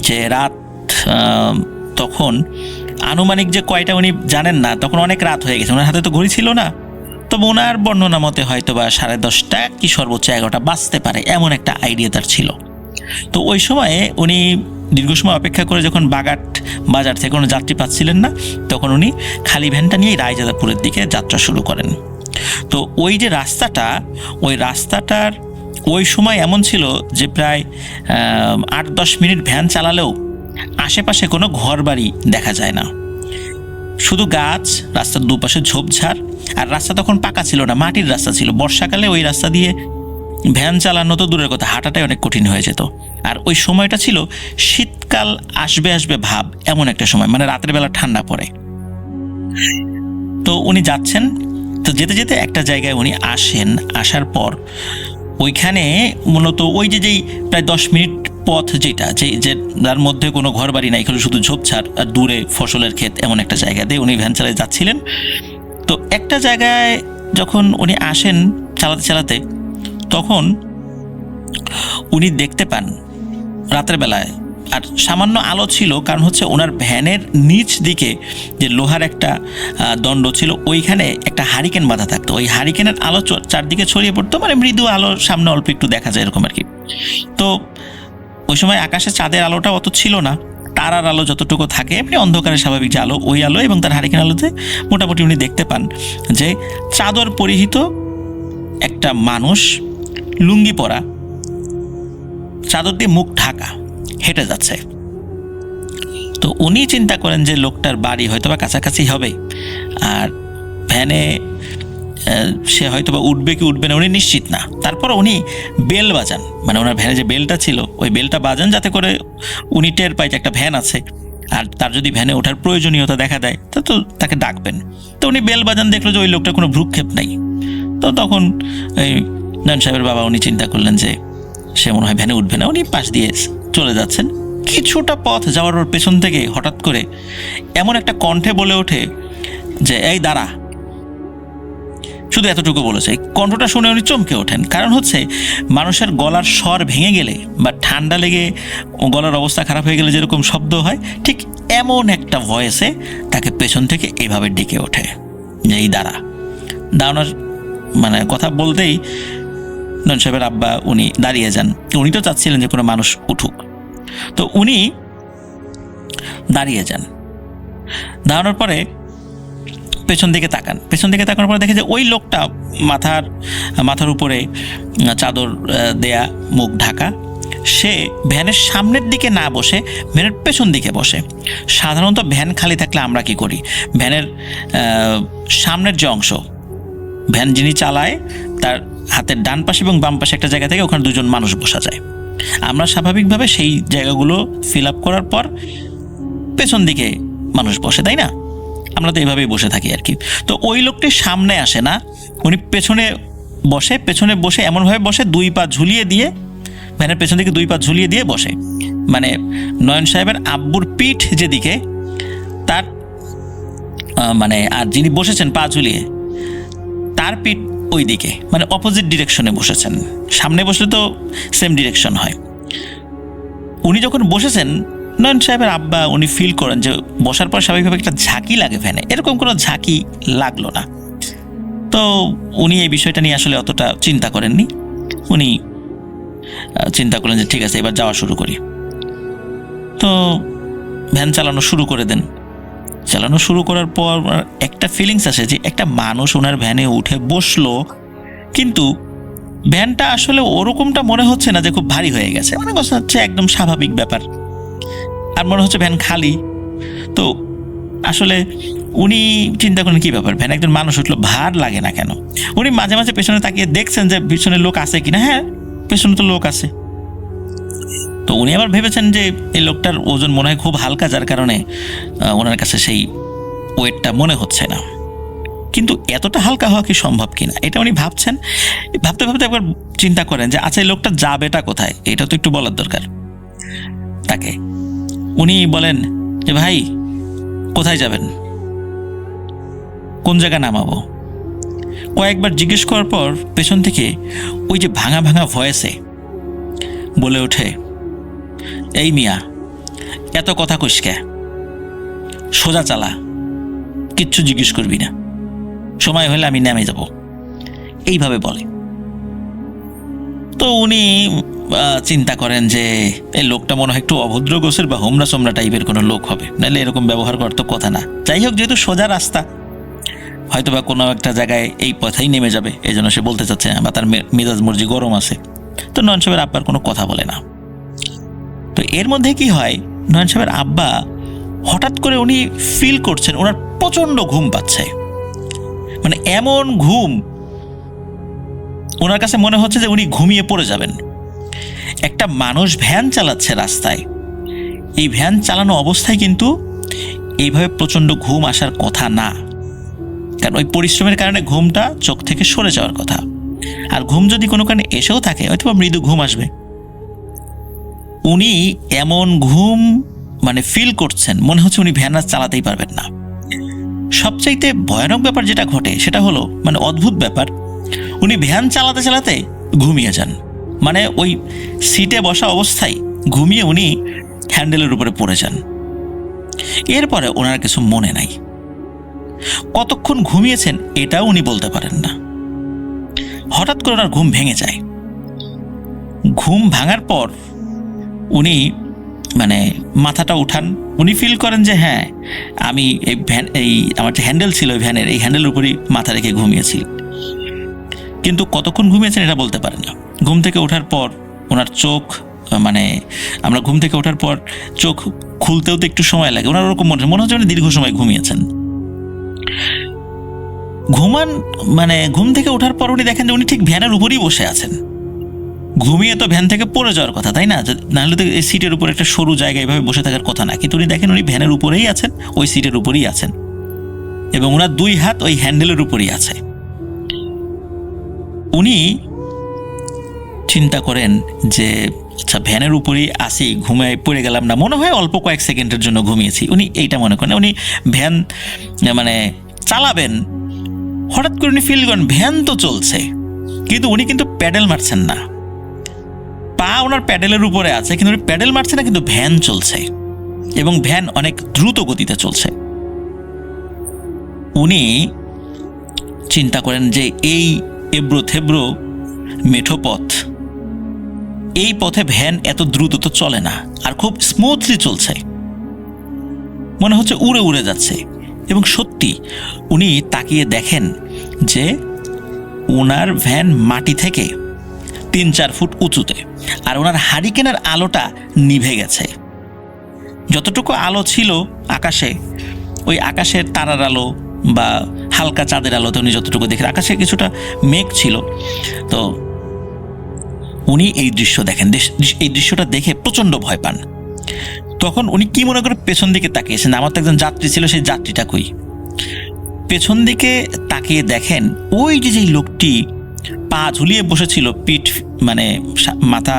যে রাত তখন আনুমানিক যে কয়টা উনি জানেন না, তখন অনেক রাত হয়ে গেছে, ওনার হাতে তো ঘড়ি ছিল না। তবে ওনার বর্ণনা মতে হয়তো বা 10:30 কি সর্বোচ্চ 11টা বাজতে পারে, এমন একটা আইডিয়া তার ছিল। তো ওই সময়ে উনি দীর্ঘ সময় অপেক্ষা করে যখন বাগাট বাজার থেকে কোনো যাত্রী পাচ্ছিলেন না, তখন উনি খালি ভ্যানটা নিয়ে রায়জাদাপুরের দিকে যাত্রা শুরু করেন। তো ওই যে রাস্তাটা, ওই রাস্তাটার ওই সময় এমন ছিল যে প্রায় 8-10 মিনিট ভ্যান চালালেও আশেপাশে কোনো ঘর বাড়ি দেখা যায় না, শুধু গাছ, রাস্তার দুপাশে ঝোপঝাড়। আর রাস্তা তখন পাকা ছিল না, মাটির রাস্তা ছিল। বর্ষাকালে ওই রাস্তা দিয়ে ভ্যান চালানো তো দূরের কথা, হাঁটাটাই অনেক কঠিন হয়ে যেত। আর ওই সময়টা ছিল শীতকাল আসবে আসবে ভাব, এমন একটা সময়, মানে রাতের বেলা ঠান্ডা পড়ে। তো উনি যাচ্ছেন, তো যেতে যেতে একটা জায়গায় উনি আসেন। আসার পর ওইখানে মূলত ওই যেই প্রায় 10 মিনিট পথ, যেটা যার মধ্যে কোনো ঘর বাড়ি নাই, এখানে শুধু ঝোপঝাড় আর দূরে ফসলের ক্ষেত, এমন একটা জায়গা দিয়ে উনি ভ্যান চালিয়ে যাচ্ছিলেন। তো একটা জায়গায় যখন উনি আসেন চালাতে চালাতে, তখন উনি দেখতে পান রাতের বেলায়, আর সামান্য আলো ছিল, কারণ হচ্ছে ওনার ভ্যানের নিচ দিকে যে লোহার একটা দণ্ড ছিল, ওইখানে একটা হারিকেন বাঁধা থাকতো। ওই হারিকেনের আলো চারদিকে ছড়িয়ে পড়তো, মানে মৃদু আলো, সামনে অল্প একটু দেখা যায় এরকম আর কি। তো ওই সময় আকাশে চাঁদের আলোটা অত ছিল না, তারার আলো যতটুকু থাকে এমনি অন্ধকারের স্বাভাবিক যে আলো, ওই আলো এবং তার হারিকেন আলোতে মোটামুটি উনি দেখতে পান যে চাদর পরিহিত একটা মানুষ, লুঙ্গি পরা, চাদর দিয়ে মুখ ঢাকা, হেঁটে যাচ্ছে। তো উনি চিন্তা করেন যে লোকটার বাড়ি হয়তো বা কাছাকাছি হবে, আর ভ্যানে সে হয়তো বা উঠবে কি উঠবে না উনি নিশ্চিত না। তারপর উনি বেল বাজান, মানে ওনার ভ্যানে যে বেলটা ছিল ওই বেলটা বাজান, যাতে করে উনি টের পায় যে একটা ভ্যান আছে, আর তার যদি ভ্যানে ওঠার প্রয়োজনীয়তা দেখা দেয় তো তাকে ডাকবেন। তো উনি বেল বাজান, দেখলো যে ওই লোকটা কোনো ভ্রুক্ষেপ নাই। তো তখন এই নয়ন সাহেবের বাবা উনি চিন্তা করলেন যে সে মনে হয় ভ্যানে উঠবে না, উনি পাশ দিয়ে চলে যাচ্ছেন। কিছুটা পথ যাওয়ার ওর পেছন থেকে হঠাৎ করে এমন একটা কণ্ঠে বলে ওঠে যে এই দাঁড়া। শুধু এতটুকু বলেছে। এই কণ্ঠটা শুনে উনি চমকে ওঠেন, কারণ হচ্ছে মানুষের গলার স্বর ভেঙে গেলে বা ঠান্ডা লেগে গলার অবস্থা খারাপ হয়ে গেলে যেরকম শব্দ হয়, ঠিক এমন একটা ভয়েসে তাকে পেছন থেকে এইভাবে ডেকে ওঠে যে এই দাঁড়া। দাঁড়ানোর মানে কথা বলতেই নয়ন সাহেবের আব্বা উনি দাঁড়িয়ে যান। উনি তো চাচ্ছিলেন যে কোনো মানুষ উঠুক, তো উনি দাঁড়িয়ে যান, দাঁড়ানোর পরে পেছন দিকে তাকান। পেছন দিকে তাকানোর পরে দেখে যে ওই লোকটা মাথার উপরে চাদর দেয়া, মুখ ঢাকা, সে ভ্যানের সামনের দিকে না বসে ভ্যানের পেছন দিকে বসে। সাধারণত ভ্যান খালি থাকলে আমরা কি করি, ভ্যানের সামনের যে অংশ, ভ্যান যিনি চালায় তার হাতের ডান পাশে এবং বাম পাশে একটা জায়গা থেকে ওখানে দুজন মানুষ বসা যায়। আমরা স্বাভাবিকভাবে সেই জায়গাগুলো ফিল আপ করার পর পেছন দিকে মানুষ বসে, তাই না? আমরা তো এইভাবেই বসে থাকি আর কি। তো ওই লোকটি সামনে আসে না, উনি পেছনে বসে এমনভাবে বসে, দুই পা ঝুলিয়ে দিয়ে, ভ্যানের পেছন দিকে দুই পা ঝুলিয়ে দিয়ে বসে। মানে নয়ন সাহেবের আব্বুর পিঠ যেদিকে, তার মানে আর যিনি বসেছেন পা ঝুলিয়ে, তার পিঠ ওই দিকে, মানে অপোজিট ডিরেকশনে বসেছেন। সামনে বসলে তো সেম ডিরেকশন হয়। উনি যখন বসেছেন, নয়ন সাহেবের আব্বা উনি ফিল করেন যে বসার পর স্বাভাবিকভাবে একটা ঝাঁকি লাগে ভ্যানে, এরকম কোনো ঝাঁকি লাগলো না। তো উনি এই বিষয়টা নিয়ে আসলে অতটা চিন্তা করেননি। উনি চিন্তা করলেন যে ঠিক আছে, এবার যাওয়া শুরু করি। তো ভ্যান চালানো শুরু করে দেন। চালানো শুরু করার পর একটা ফিলিংস আসে যে একটা মানুষ ওনার ভ্যানে উঠে বসলো, কিন্তু ভ্যানটা আসলে ওরকমটা মনে হচ্ছে না যে খুব ভারী হয়ে গেছে, মনে হচ্ছে একদম স্বাভাবিক ব্যাপার। আর মনে হচ্ছে ভ্যান খালি। তো আসলে উনি চিন্তা করেন কি ব্যাপার, ভ্যান একজন মানুষ উঠলো, ভার লাগে না কেন? উনি মাঝে মাঝে পেছনে তাকিয়ে দেখছেন যে পিছনে লোক আছে কিনা। হ্যাঁ, পেছনে তো লোক আছে। তো উনি আবার ভেবেছেন যে এই লোকটার ওজন মনে হয় খুব হালকা, যার কারণে ওনার কাছে সেই ওয়েটটা মনে হচ্ছে না। কিন্তু এতটা হালকা হওয়া কি সম্ভব কিনা, এটা উনি ভাবছেন। ভাবতে ভাবতে একবার চিন্তা করেন যে আচ্ছা, এই লোকটা যাবেটা কোথায়, এটা তো একটু বলার দরকার তাকে। উনি বলেন যে ভাই, কোথায় যাবেন, কোন জায়গা নামাবো? কয়েকবার জিজ্ঞেস করার পর পেছন থেকে ওই যে ভাঙা ভাঙা ভয়েসে বলে ওঠে, এই মিয়া, এত কথা কইস কে, সোজা চালা, কিচ্ছু জিজ্ঞেস করবি না, সময় হলে আমি নেমে যাব, এইভাবে বলে। তো উনি চিন্তা করেন যে এই লোকটা মনে হয় একটু অভদ্র গোছের বা হোমরা সোমরা টাইপের কোনো লোক হবে, নাহলে এরকম ব্যবহার করতো কথা না। যাই হোক, যেহেতু সোজা রাস্তা, হয়তো বা কোনো একটা জায়গায় এই পথেই নেমে যাবে, এই জন্য সে বলতে চাচ্ছে না, বা তার মেজাজ মর্জি গরম আছে। তো নয়ন সাহেবের আব্বার কোনো কথা বলে না। তো এর মধ্যে কি হয়, নয়ন সাহেবের আব্বা হঠাৎ করে উনি ফিল করছেন ওনার প্রচণ্ড ঘুম পাচ্ছে। মানে এমন ঘুম, ওনার কাছে মনে হচ্ছে যে উনি ঘুমিয়ে পড়ে যাবেন। একটা মানুষ ভ্যান চালাচ্ছে রাস্তায়, এই ভ্যান চালানো অবস্থায় কিন্তু এইভাবে প্রচণ্ড ঘুম আসার কথা না, কারণ ওই পরিশ্রমের কারণে ঘুমটা চোখ থেকে সরে যাওয়ার কথা। আর ঘুম যদি কোনো কারণে এসেও থাকে, হয়তো মৃদু ঘুম আসবে। উনি এমন ঘুম মানে ফিল করছেন, মনে হচ্ছে উনি ভ্যান আর চালাতেই পারবেন না। সবচাইতে ভয়ানক ব্যাপার যেটা ঘটে সেটা হলো, মানে অদ্ভুত ব্যাপার, উনি ভ্যান চালাতে চালাতে ঘুমিয়ে যান। মানে ওই সিটে বসা অবস্থায় ঘুমিয়ে উনি হ্যান্ডেলের উপরে পড়ে যান। এরপরে ওনার কিছু মনে নাই, কতক্ষণ ঘুমিয়েছেন এটাও উনি বলতে পারেন না। হঠাৎ করে ওনার ঘুম ভেঙে যায়। ঘুম ভাঙার পর উনি মানে মাথাটা উঠান, উনি ফিল করেন যে হ্যাঁ, আমি এই আমার যে হ্যান্ডেল ছিল ভ্যানের, এই হ্যান্ডেলের উপরই মাথা রেখে ঘুমিয়েছি। কিন্তু কতক্ষণ ঘুমিয়েছেন এটা বলতে পারেন না। ঘুম থেকে ওঠার পর ওনার চোখ, মানে আমরা ঘুম থেকে ওঠার পর চোখ খুলতেও তো একটু সময় লাগে, ওনার ওরকম মনে হচ্ছে উনি দীর্ঘ সময় ঘুমিয়েছেন। মানে ঘুম থেকে ওঠার পর উনি দেখেন যে উনি ঠিক ভ্যানের উপরেই বসে আছেন। ঘুমিয়ে তো ভ্যান থেকে পড়ে যাওয়ার কথা, তাই না? নাহলে তো এই সিটের উপর একটা সরু জায়গায় এভাবে বসে থাকার কথা না, কিন্তু উনি দেখেন উনি ভ্যানের উপরেই আছেন, ওই সিটের উপরেই আছেন, এবং ওনার দুই হাত ওই হ্যান্ডেলের উপরেই আছে। উনি চিন্তা করেন যে আচ্ছা, ভ্যানের উপরেই আসি, ঘুমায় পড়ে গেলাম না, মনে হয় অল্প কয়েক সেকেন্ডের জন্য ঘুমিয়েছি, উনি এইটা মনে করেন। উনি ভ্যান মানে চালাবেন, হঠাৎ করে উনি ফিল করেন ভ্যান তো চলছে, কিন্তু উনি কিন্তু প্যাডেল মারছেন না, পা ওনার প্যাডেলের উপরে আছে, কিন্তু উনি প্যাডেল মারছে না, কিন্তু ভ্যান চলছে, এবং ভ্যান অনেক দ্রুত গতিতে চলছে। উনি চিন্তা করেন যে এই এবড়ো থেবড়ো মেঠো পথ, এই পথে ভ্যান এত দ্রুত তো চলে না, আর খুব স্মুথলি চলছে, মনে হচ্ছে উড়ে উড়ে যাচ্ছে। এবং সত্যি উনি তাকিয়ে দেখেন যে ওনার ভ্যান মাটি থেকে 3-4 ফুট উঁচুতে, আর ওনার হারিকেনের আলোটা নিভে গেছে। যতটুকু আলো ছিল আকাশে, ওই আকাশের তারার আলো বা হালকা চাঁদের আলোতে উনি যতটুকু দেখেন, আকাশে কিছুটা মেঘ ছিল। তো উনি এই দৃশ্য দেখেন, এই দৃশ্যটা দেখে প্রচণ্ড ভয় পান। তখন উনি কি মনে করে পেছন দিকে তাকিয়েছেন, আমার তো একজন যাত্রী ছিল, সেই যাত্রীটা কই। পেছন দিকে তাকিয়ে দেখেন ওই যে যেই লোকটি পা ঝুলিয়ে বসেছিল, পিঠ মানে মাথা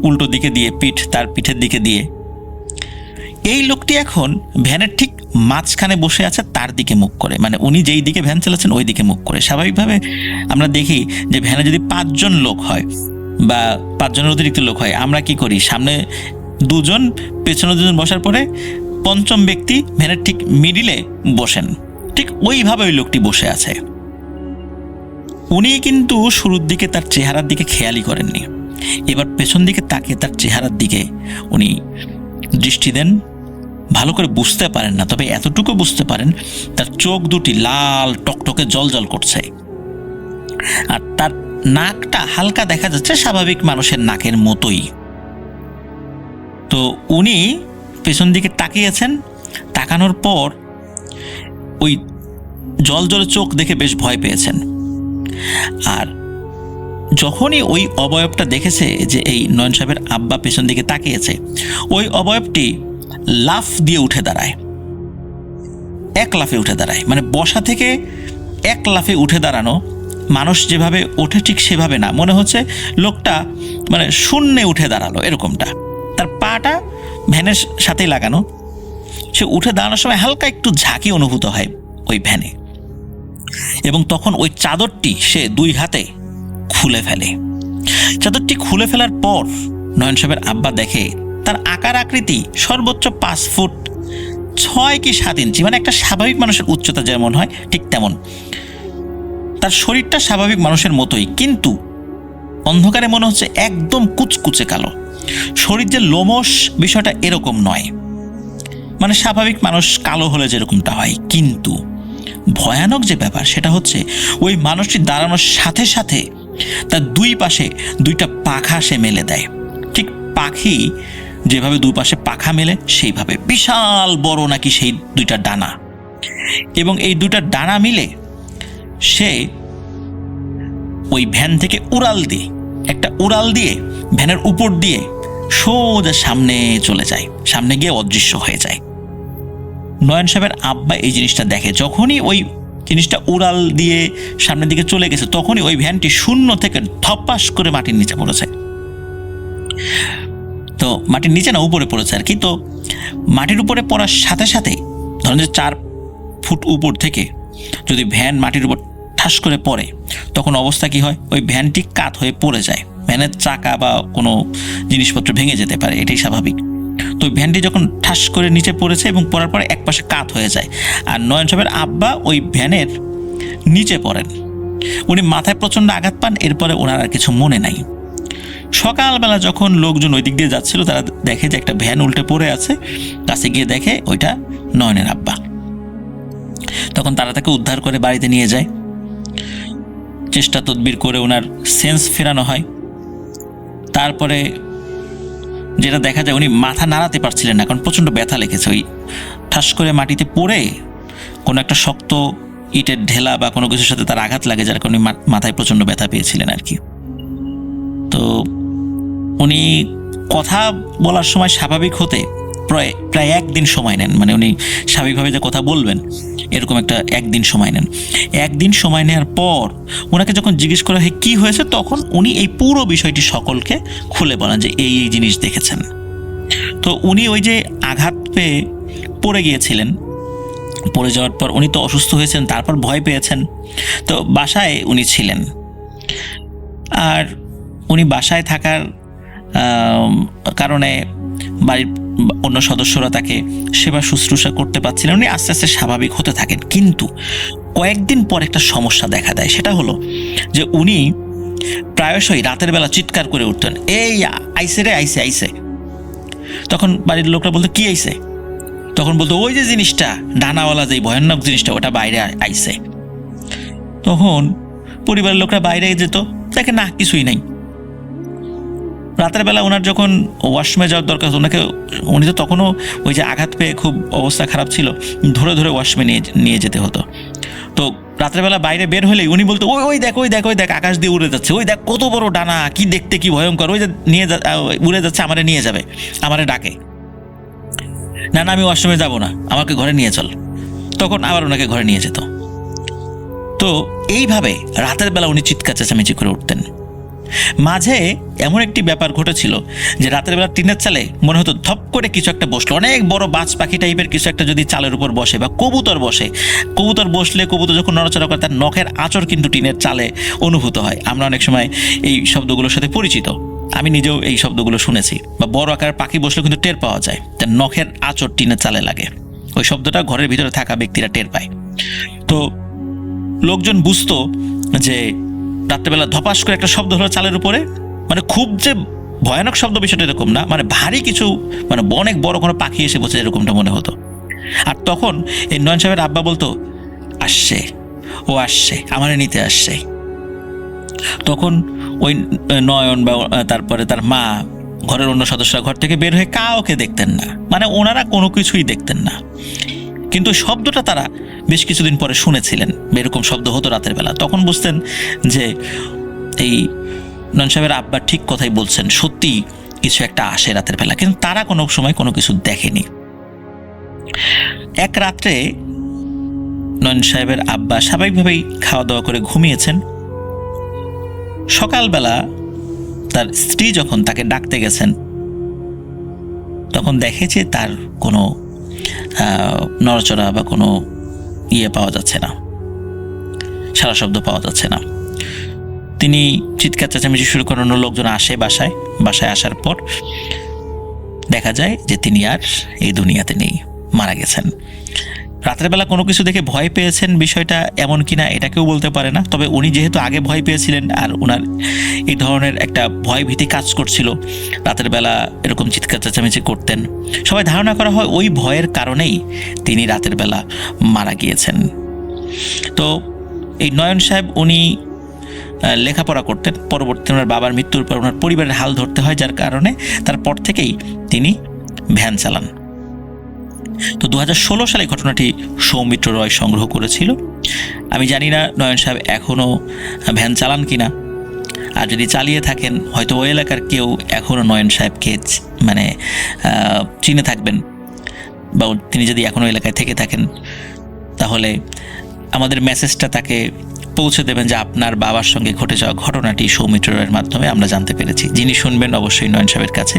উল্টো দিকে দিয়ে, পিঠ তার পিঠের দিকে দিয়ে, এই লোকটি এখন ভ্যানের ঠিক মাঝখানে বসে আছে, তার দিকে মুখ করে, মানে উনি যেই দিকে ভ্যান চালাচ্ছেন ওই দিকে মুখ করে। স্বাভাবিকভাবে আমরা দেখি যে ভ্যানে যদি 5 জন লোক হয় বা 5 জনের অতিরিক্ত লোক হয়, আমরা কি করি, সামনে 2 জন পেছনে 2 জন বসার পরে 5ম ব্যক্তি ভ্যানের ঠিক মিডিলে বসেন। ঠিক ওইভাবে ওই লোকটি বসে আছে। উনি কিন্তু শুরুর দিকে তার চেহারার দিকে খেয়ালই করেননি। এবার পেছন দিকে তাকিয়ে তার চেহারার দিকে উনি দৃষ্টি দেন। ভালো করে বুঝতে পারেন না, তবে এতটুকু বুঝতে পারেন তার চোখ দুটি লাল টকটকে জ্বলজ্বল করছে, আর তার নাকটা হালকা দেখা যাচ্ছে স্বাভাবিক মানুষের নাকের মতোই। তো উনি পেছন দিকে তাকিয়েছেন, তাকানোর পর ওই জলজলে চোখ দেখে বেশ ভয় পেয়েছেন। আর যখনই ওই অবয়বটা দেখেছে যে এই নয়ন সাহেবের আব্বা পেছন দিকে তাকিয়েছে, ওই অবয়বটি লাফ দিয়ে উঠে দাঁড়ায়, 1 লাফে উঠে দাঁড়ায়। মানে বসা থেকে 1 লাফে উঠে দাঁড়ানো, মানুষ যেভাবে ওঠে ঠিক সেভাবে না, মনে হচ্ছে লোকটা মানে শূন্যে উঠে দাঁড়ালো এরকমটা। তার পাটা ভ্যানের সাথেই লাগানো, সে উঠে দাঁড়ানোর সময় হালকা একটু ঝাঁকি অনুভূত হয় ওই ভ্যানে। এবং তখন ওই চাদরটি সে 2 হাতে খুলে ফেলে। চাদরটি খুলে ফেলার পর নয়ন সাহেবের আব্বা দেখে তার আকার আকৃতি সর্বোচ্চ 5 ফুট 6 কি 7 ইঞ্চি, মানে একটা স্বাভাবিক মানুষের উচ্চতা যেমন হয় ঠিক তেমন। তার শরীরটা স্বাভাবিক মানুষের মতোই, কিন্তু অন্ধকারে মনে হচ্ছে একদম কুচকুচে কালো। শরীর যে লোমশ বিষয়টা এরকম নয়, মানে স্বাভাবিক মানুষ কালো হলে যেরকমটা হয়। কিন্তু ভয়ানক যে ব্যাপার সেটা হচ্ছে ওই মানুষটি দাঁড়ানোর সাথে সাথে তার 2 পাশে 2টা পাখা সে মেলে দেয়, ঠিক পাখি যেভাবে 2 পাশে পাখা মেলে সেইভাবে। বিশাল বড় নাকি সেই 2টা ডানা, এবং এই 2টা ডানা মিলে সে ওই ভ্যান থেকে একটা উড়াল দিয়ে ভ্যানের উপর দিয়ে সোজা সামনে চলে যায়, সামনে গিয়ে অদৃশ্য হয়ে যায়। নয়ন সাহেবের আব্বা এই জিনিসটা দেখে। যখনই ওই জিনিসটা উড়াল দিয়ে সামনের দিকে চলে গেছে, তখনই ওই ভ্যানটি শূন্য থেকে ধপাস করে মাটির নিচে পড়েছে। তো মাটির নিচে না, উপরে পড়েছে আর কি। তো মাটির উপরে পড়ার সাথে সাথে ধরেন যে 4 ফুট উপর থেকে যদি ভ্যান মাটির উপর ঠাস করে পড়ে, তখন অবস্থা কি হয়, ওই ভ্যানটি কাত হয়ে পড়ে যায়। ভ্যানের চাকা বা কোনো জিনিসপত্র ভেঙে যেতে পারে, এটাই স্বাভাবিক। তো ভ্যানটি যখন ঠাস করে নিচে পড়েছে এবং পড়ার পরে একপাশে কাত হয়ে যায়, আর নয়ন সাহেবের আব্বা ওই ভ্যানের নিচে পড়েন। উনি মাথায় প্রচণ্ড আঘাত পান। এরপরে ওনার আর কিছু মনে নাই। সকালবেলা যখন লোকজন ওই দিক দিয়ে যাচ্ছিল, তারা দেখে যে একটা ভ্যান উল্টে পড়ে আছে। কাছে গিয়ে দেখে ওইটা নয়নের আব্বা। তখন তারা তাকে উদ্ধার করে বাড়িতে নিয়ে যায়। চেষ্টা তদবির করে ওনার সেন্স ফেরানো হয়। তারপরে যেটা দেখা যায়, উনি মাথা নাড়াতে পারছিলেন না, কারণ প্রচণ্ড ব্যথা লেগেছে। ওই ঠাস করে মাটিতে পড়ে কোনো একটা শক্ত ইটের ঢেলা বা কোনো কিছুর সাথে তার আঘাত লাগে, যার কারণে মাথায় প্রচণ্ড ব্যথা পেয়েছিলেন আর কি। তো উনি কথা বলার সময় স্বাভাবিক হতে প্রায় 1 দিন সময় নেন। মানে উনি স্বাভাবিকভাবে যে কথা বলবেন এরকম একটা 1 দিন সময় নেন। 1 দিন সময় নেওয়ার পর ওনাকে যখন জিজ্ঞেস করা হয় কী হয়েছে, তখন উনি এই পুরো বিষয়টি সকলকে খুলে বলেন যে এই জিনিস দেখেছেন। তো উনি ওই যে আঘাত পেয়ে পড়ে গিয়েছিলেন, পড়ে যাওয়ার পর উনি তো অসুস্থ হয়েছেন, তারপর ভয় পেয়েছেন। তো বাসায় উনি ছিলেন, আর উনি বাসায় থাকার কারণে বাড়ির অন্য সদস্যরা তাকে সেবা শুশ্রূষা করতে পারছিলেন। উনি আস্তে আস্তে স্বাভাবিক হতে থাকেন। কিন্তু কয়েকদিন পর একটা সমস্যা দেখা দেয়। সেটা হলো যে উনি প্রায়শই রাতের বেলা চিৎকার করে উঠতেন, এই আইসে রে, আইসে আইসে। তখন বাড়ির লোকরা বলতো, কি আইসে? তখন বলতো, ওই যে জিনিসটা ডানাওয়ালা, যে ভয়ানক জিনিসটা, ওটা বাইরে আইসে। তখন পরিবারের লোকরা বাইরে যেত, দেখে না কিছুই নাই। রাতের বেলা ওনার যখন ওয়াশরুমে যাওয়ার দরকার, উনি তো তখনও ওই যে আঘাত পেয়ে খুব অবস্থা খারাপ ছিল, ধরে ধরে ওয়াশরুমে নিয়ে যেতে হতো। তো রাতের বেলা বাইরে বের হলেই উনি বলতো, ওই দেখ, ওই দেখ, ওই দেখ, আকাশ দিয়ে উড়ে যাচ্ছে, ওই দেখ কত বড় ডানা, কি দেখতে, কি ভয়ঙ্কর, ওই যে উড়ে যাচ্ছে, আমারে নিয়ে যাবে, আমারে ডাকে। না আমি ওয়াশরুমে যাবো না, আমাকে ঘরে নিয়ে চল। তখন আবার ওনাকে ঘরে নিয়ে যেত। তো এইভাবে রাতের বেলা উনি চিৎকার চেঁচামেচি করে উঠতেন। মাঝে এমন একটি ব্যাপার ঘটেছিল যে রাতের বেলা টিনের চালে মনে হতো ধপ করে কিছু একটা বসলো, অনেক বড় বাজ পাখি টাইপের কিছু একটা যদি চালের উপর বসে, বা কবুতর বসে, কবুতর বসলে কবুতর যখন নড়াচড়া করে তার নখের আঁচড় কিন্তু টিনের চালে অনুভূত হয়। আমরা অনেক সময় এই শব্দগুলোর সাথে পরিচিত, আমি নিজেও এই শব্দগুলো শুনেছি। বা বড় আকারের পাখি বসলে কিন্তু টের পাওয়া যায়, তার নখের আঁচড় টিনের চালে লাগে, ওই শব্দটা ঘরের ভিতরে থাকা ব্যক্তিরা টের পায়। তো লোকজন বুঝতো যে রাত্রেবেলা ধপাস করে একটা শব্দ হলো চালের উপরে, মানে খুব যে ভয়ানক শব্দ বিষয়টা এরকম না, মানে ভারী কিছু, মানে অনেক বড় কোনো পাখি এসে বসে, এরকমটা মনে হতো। আর তখন এই নয়ন সাহেবের আব্বা বলতো, আসছে, ও আসছে, আমারে নিতে আসছে। তখন ওই নয়ন বা তারপরে তার মা, ঘরের অন্য সদস্যরা ঘর থেকে বের হয়ে কাউকে দেখতেন না, মানে ওনারা কোনো কিছুই দেখতেন না। কিন্তু শব্দটা তারা বেশ কিছুদিন পরে শুনেছিলেন, এরকম শব্দ হতো রাতের বেলা। তখন বুঝতেন যে এই নয়ন সাহেবের আব্বা ঠিক কথাই বলছেন, সত্যি কিছু একটা আসে রাতের বেলা, কিন্তু তারা কোনো সময় কোনো কিছু দেখেনি। এক রাত্রে নয়ন সাহেবের আব্বা স্বাভাবিকভাবেই খাওয়া দাওয়া করে ঘুমিয়েছেন। সকালবেলা তার স্ত্রী যখন তাকে ডাকতে গেছেন, তখন দেখে যে তার কোনো নড়াচড়া বা কোনো পাওয়া যাচ্ছে না, সারা শব্দ পাওয়া যাচ্ছে না। তিনি চিৎকার চেঁচামেচি শুরু করেন, লোকজন আসে বাসায় আসার পর দেখা যায় যে তিনি আর এই দুনিয়াতে নেই, মারা গেছেন। রাতের বেলা কোনো কিছু দেখে ভয় পেয়েছেন, বিষয়টা এমন কিনা এটা কেউ বলতে পারে না। তবে উনি যেহেতু আগে ভয় পেয়েছিলেন আর ওনার এই ধরনের একটা ভয় ভীতি কাজ করছিল, রাতের বেলা এরকম চিৎকার চেঁচামেচি করতেন, সবাই ধারণা করা হয় ওই ভয়ের কারণেই তিনি রাতের বেলা মারা গিয়েছেন। তো এই নয়ন সাহেব উনি লেখাপড়া করতেন, পরবর্তী ওনার বাবার মৃত্যুর পর ওনার পরিবারের হাল ধরতে হয়, যার কারণে তারপর থেকেই তিনি ভ্যান চালান। তো 2016 সালে ঘটনাটি সৌমিত্র রয় সংগ্রহ করেছিল। আমি জানি না নয়ন সাহেব এখনও ভ্যান চালান কিনা, আর যদি চালিয়ে থাকেন হয়তো ওই এলাকার কেউ এখনও নয়ন সাহেবকে মানে চিনে থাকবেন, বা তিনি যদি এখনও এলাকায় থেকে থাকেন তাহলে আমাদের মেসেজটা তাকে পৌঁছে দেবেন যে আপনার বাবার সঙ্গে ঘটে যাওয়া ঘটনাটি সৌমিত্র রয়ের মাধ্যমে আমরা জানতে পেরেছি। যিনি শুনবেন অবশ্যই নয়ন সাহেবের কাছে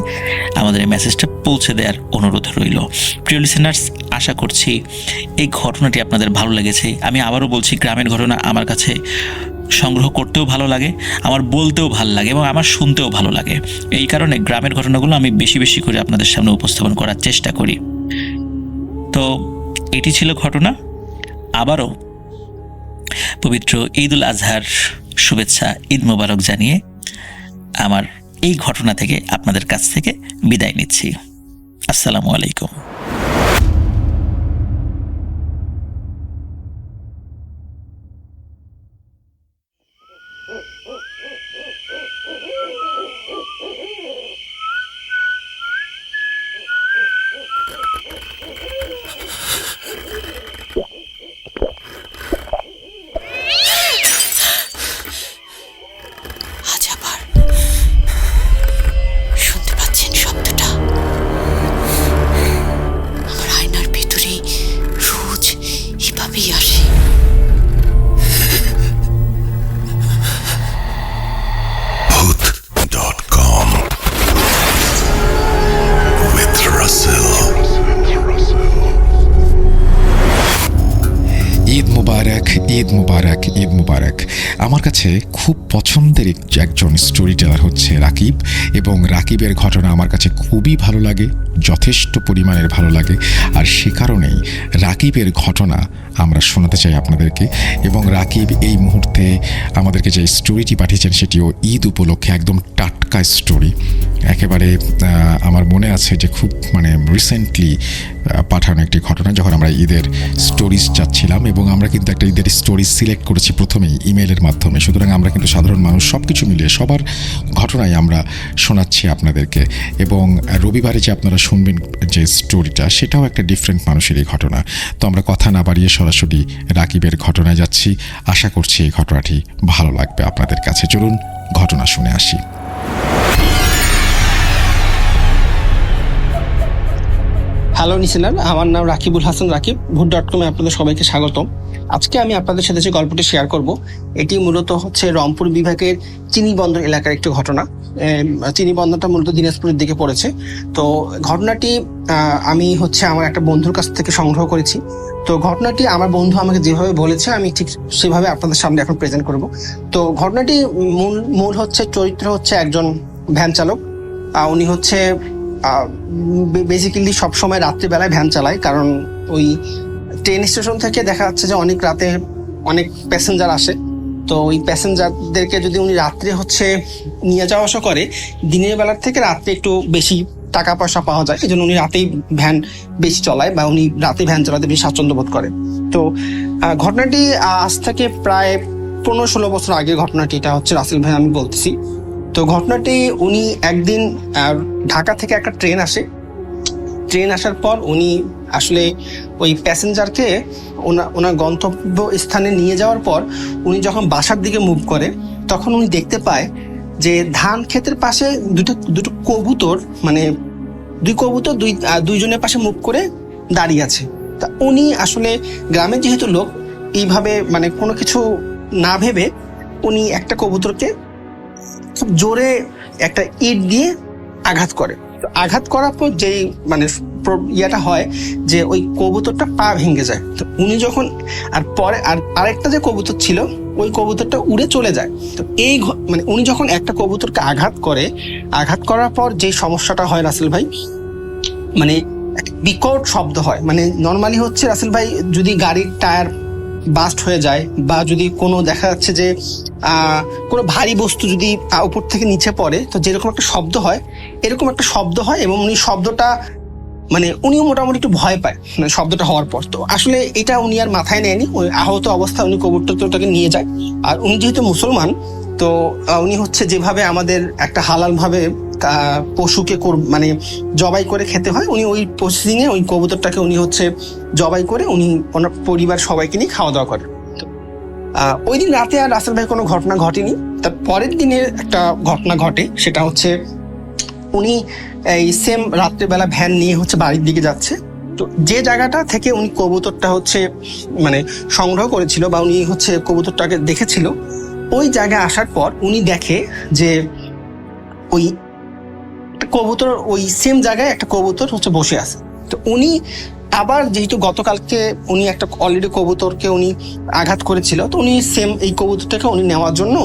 আমাদের এই মেসেজটা পৌঁছে দেওয়ার অনুরোধ রইল। প্রিয় লিসেনার্স, আশা করছি এই ঘটনাটি আপনাদের ভালো লেগেছে। আমি আবারও বলছি, গ্রামের ঘটনা আমার কাছে সংগ্রহ করতেও ভালো লাগে, আমার বলতেও ভালো লাগে এবং আমার শুনতেও ভালো লাগে। এই কারণে গ্রামের ঘটনাগুলো আমি বেশি বেশি করে আপনাদের সামনে উপস্থাপন করার চেষ্টা করি। তো এটি ছিল ঘটনা। আবারও পবিত্র ঈদুল আজহার শুভেচ্ছা, ঈদ মোবারক জানিয়ে আমার এই ঘটনা থেকে আপনাদের কাছ থেকে বিদায় নিচ্ছি। আসসালামু আলাইকুম।
আজ আবার শুনতে পাচ্ছেন শব্দটা?
ঈদ মুবারক। আমার কাছে খুব পছন্দের একজন স্টোরি টেলার হচ্ছে রাকিব, এবং রাকিবের ঘটনা আমার কাছে খুবই ভালো লাগে, যথেষ্ট পরিমাণের ভালো লাগে। আর সে কারণেই রাকিবের ঘটনা আমরা শোনাতে চাই আপনাদেরকে। এবং রাকিব এই মুহূর্তে আমাদেরকে যে স্টোরিটি পাঠিয়েছেন সেটিও ঈদ উপলক্ষে একদম টাটকা স্টোরি। একেবারে আমার মনে আছে যে খুব রিসেন্টলি পাঠানো একটি ঘটনা, যখন আমরা ঈদের স্টোরিজ চাচ্ছিলাম, এবং আমরা কিন্তু একটা ঈদের স্টোরি সিলেক্ট করেছি প্রথমেই ইমেলের মাধ্যমে। সুতরাং আমরা কিন্তু সাধারণ মানুষ সব কিছু মিলিয়ে সবার ঘটনাই আমরা শোনাচ্ছি আপনাদেরকে। এবং রবিবারে যে আপনারা শুনবেন যে স্টোরিটা, সেটাও একটা ডিফারেন্ট মানুষেরই ঘটনা। তো আমরা কথা না বাড়িয়ে সরাসরি রাকিবের ঘটনায় যাচ্ছি। আশা করছি এই ঘটনাটি ভালো লাগবে আপনাদের কাছে। চলুন ঘটনা শুনে আসি।
হ্যালো নিশিনার, আমার নাম রাকিবুল হাসান রাকিব। ভূত.com আপনাদের সবাইকে স্বাগতম। আজকে আমি আপনাদের সাথে যে গল্পটি শেয়ার করব, এটি মূলত হচ্ছে রংপুর বিভাগের চিনিবন্দর এলাকার একটি ঘটনা। চিনিবন্দরটা মূলত দিনাজপুরের দিকে পড়েছে। তো ঘটনাটি আমি আমার একটা বন্ধুর কাছ থেকে সংগ্রহ করেছি। তো ঘটনাটি আমার বন্ধু আমাকে যেভাবে বলেছে আমি ঠিক সেভাবে আপনাদের সামনে এখন প্রেজেন্ট করব। তো ঘটনাটি মূল চরিত্র হচ্ছে একজন ভ্যান চালক। উনি বেসিক্যালি সবসময় রাত্রিবেলায় ভ্যান চালায়, কারণ ওই ট্রেন স্টেশন থেকে দেখা যাচ্ছে যে অনেক রাতে অনেক প্যাসেঞ্জার আসে। তো ওই প্যাসেঞ্জারদেরকে যদি উনি রাত্রে নিয়ে যাওয়া আসা করে, দিনের বেলার থেকে রাত্রে একটু বেশি টাকা পয়সা পাওয়া যায়, এই জন্য উনি রাতেই ভ্যান বেশি চলায়, বা উনি রাতে ভ্যান চালাতে বেশি স্বাচ্ছন্দ্য বোধ করে। তো ঘটনাটি আজ থেকে প্রায় 15-16 বছর আগের ঘটনাটি। এটা রাসেল ভাই আমি বলতেছি। তো ঘটনাটি, উনি একদিন ঢাকা থেকে একটা ট্রেন আসে। ট্রেন আসার পর উনি আসলে ওই প্যাসেঞ্জারকে ওনার গন্তব্য স্থানে নিয়ে যাওয়ার পর উনি যখন বাসার দিকে মুভ করে, তখন উনি দেখতে পায় যে ধান ক্ষেতের পাশে দুটো কবুতর, দুই কবুতর দুইজনের পাশে মুভ করে দাঁড়িয়ে আছে। তা উনি আসলে গ্রামের যেহেতু লোক, এইভাবে কোনো কিছু না ভেবে উনি একটা কবুতরকে খুব জোরে একটা ইট দিয়ে আঘাত করে। আঘাত করার পর যেই ইয়েটা হয় যে ওই কবুতরটা পা ভেঙে যায়। তো উনি যখন পরে আরেকটা যে কবুতর ছিল, ওই কবুতরটা উড়ে চলে যায়। তো এই উনি যখন একটা কবুতরকে আঘাত করার পর যে সমস্যাটা হয় রাসেল ভাই, বিকট শব্দ হয়। নর্মালি রাসেল ভাই, যদি গাড়ির টায়ার বাস্ট হয়ে যায়, বা যদি কোনো দেখা যাচ্ছে যে কোনো ভারী বস্তু যদি উপর থেকে নিচে পড়ে, তো যেরকম একটা শব্দ হয়, এরকম একটা শব্দ হয়। এবং উনি শব্দটা উনিও মোটামুটি একটু ভয় পায় শব্দটা হওয়ার পর। তো আসলে এটা উনি আর মাথায় নেয়নি। ওই আহত অবস্থায় উনি কবুতরটাকে নিয়ে যায়। আর উনি যেহেতু মুসলমান, তো উনি যেভাবে আমাদের একটা হালাল ভাবে পশুকে জবাই করে খেতে হয়, উনি ওই প্রসেসিংয়ে ওই কবুতরটাকে উনি জবাই করে উনি ওনার পরিবার সবাইকে নিয়ে খাওয়া দাওয়া করে। ওই দিন রাতে আর রাসেল ভাই কোনো ঘটনা ঘটেনি। তার পরের দিনের একটা ঘটনা ঘটে। সেটা উনি এই সেম রাত্রেবেলা ভ্যান নিয়ে বাড়ির দিকে যাচ্ছে। তো যে জায়গাটা থেকে উনি কবুতরটা সংগ্রহ করেছিল, বা উনি কবুতরটাকে দেখেছিল, ওই জায়গায় আসার পর উনি দেখে যে ওই কবুতর, ওই সেম জায়গায় একটা কবুতর বসে আছে। তো উনি আবার, যেহেতু গতকালকে উনি একটা অলরেডি কবুতরকে উনি আঘাত করেছিল, তো উনি সেম এই কবুতরটাকে উনি নেওয়ার জন্য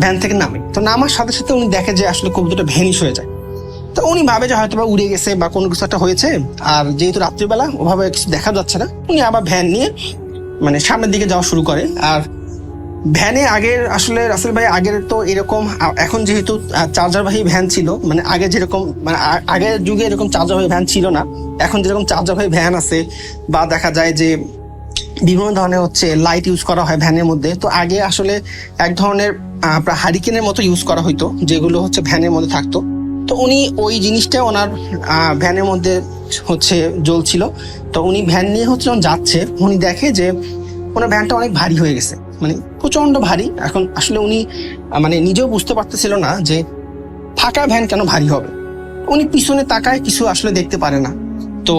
ভ্যান থেকে নামে। তো নামার সাথে সাথে উনি দেখে যে আসলে কবুতরটা ভ্যানিশ হয়ে যায়। তো উনি ভাবে যে হয়তো বা উড়ে গেছে বা কোনো কিছু একটা হয়েছে। আর যেহেতু রাত্রিবেলা ওভাবে কিছু দেখা যাচ্ছে না, উনি আবার ভ্যান নিয়ে সামনের দিকে যাওয়া শুরু করে। আর ভ্যানে আগের আসলে রাসেল ভাই আগের তো এরকম, এখন যেহেতু চার্জারবাহী ভ্যান ছিল, আগে যেরকম আগের যুগে এরকম চার্জারবাহী ভ্যান ছিল না। এখন যেরকম চার্জারবাহী ভ্যান আছে, বা দেখা যায় যে বিভিন্ন ধরনের লাইট ইউজ করা হয় ভ্যানের মধ্যে। তো আগে আসলে এক ধরনের হারিকেনের মতো ইউজ করা হইতো, যেগুলো ভ্যানের মধ্যে থাকতো। তো উনি ওই জিনিসটা ওনার ভ্যানের মধ্যে জ্বলছিল। তো উনি ভ্যান নিয়ে যখন যাচ্ছে, উনি দেখে যে ওনার ভ্যানটা অনেক ভারী হয়ে গেছে, প্রচন্ড ভারী। এখন আসলে উনি নিজেও বুঝতে পারতেছিল না যে ফাঁকা ভ্যান কেন ভারী হবে। উনি পিছনে তাকায়, কিছু আসলে দেখতে পারে না। তো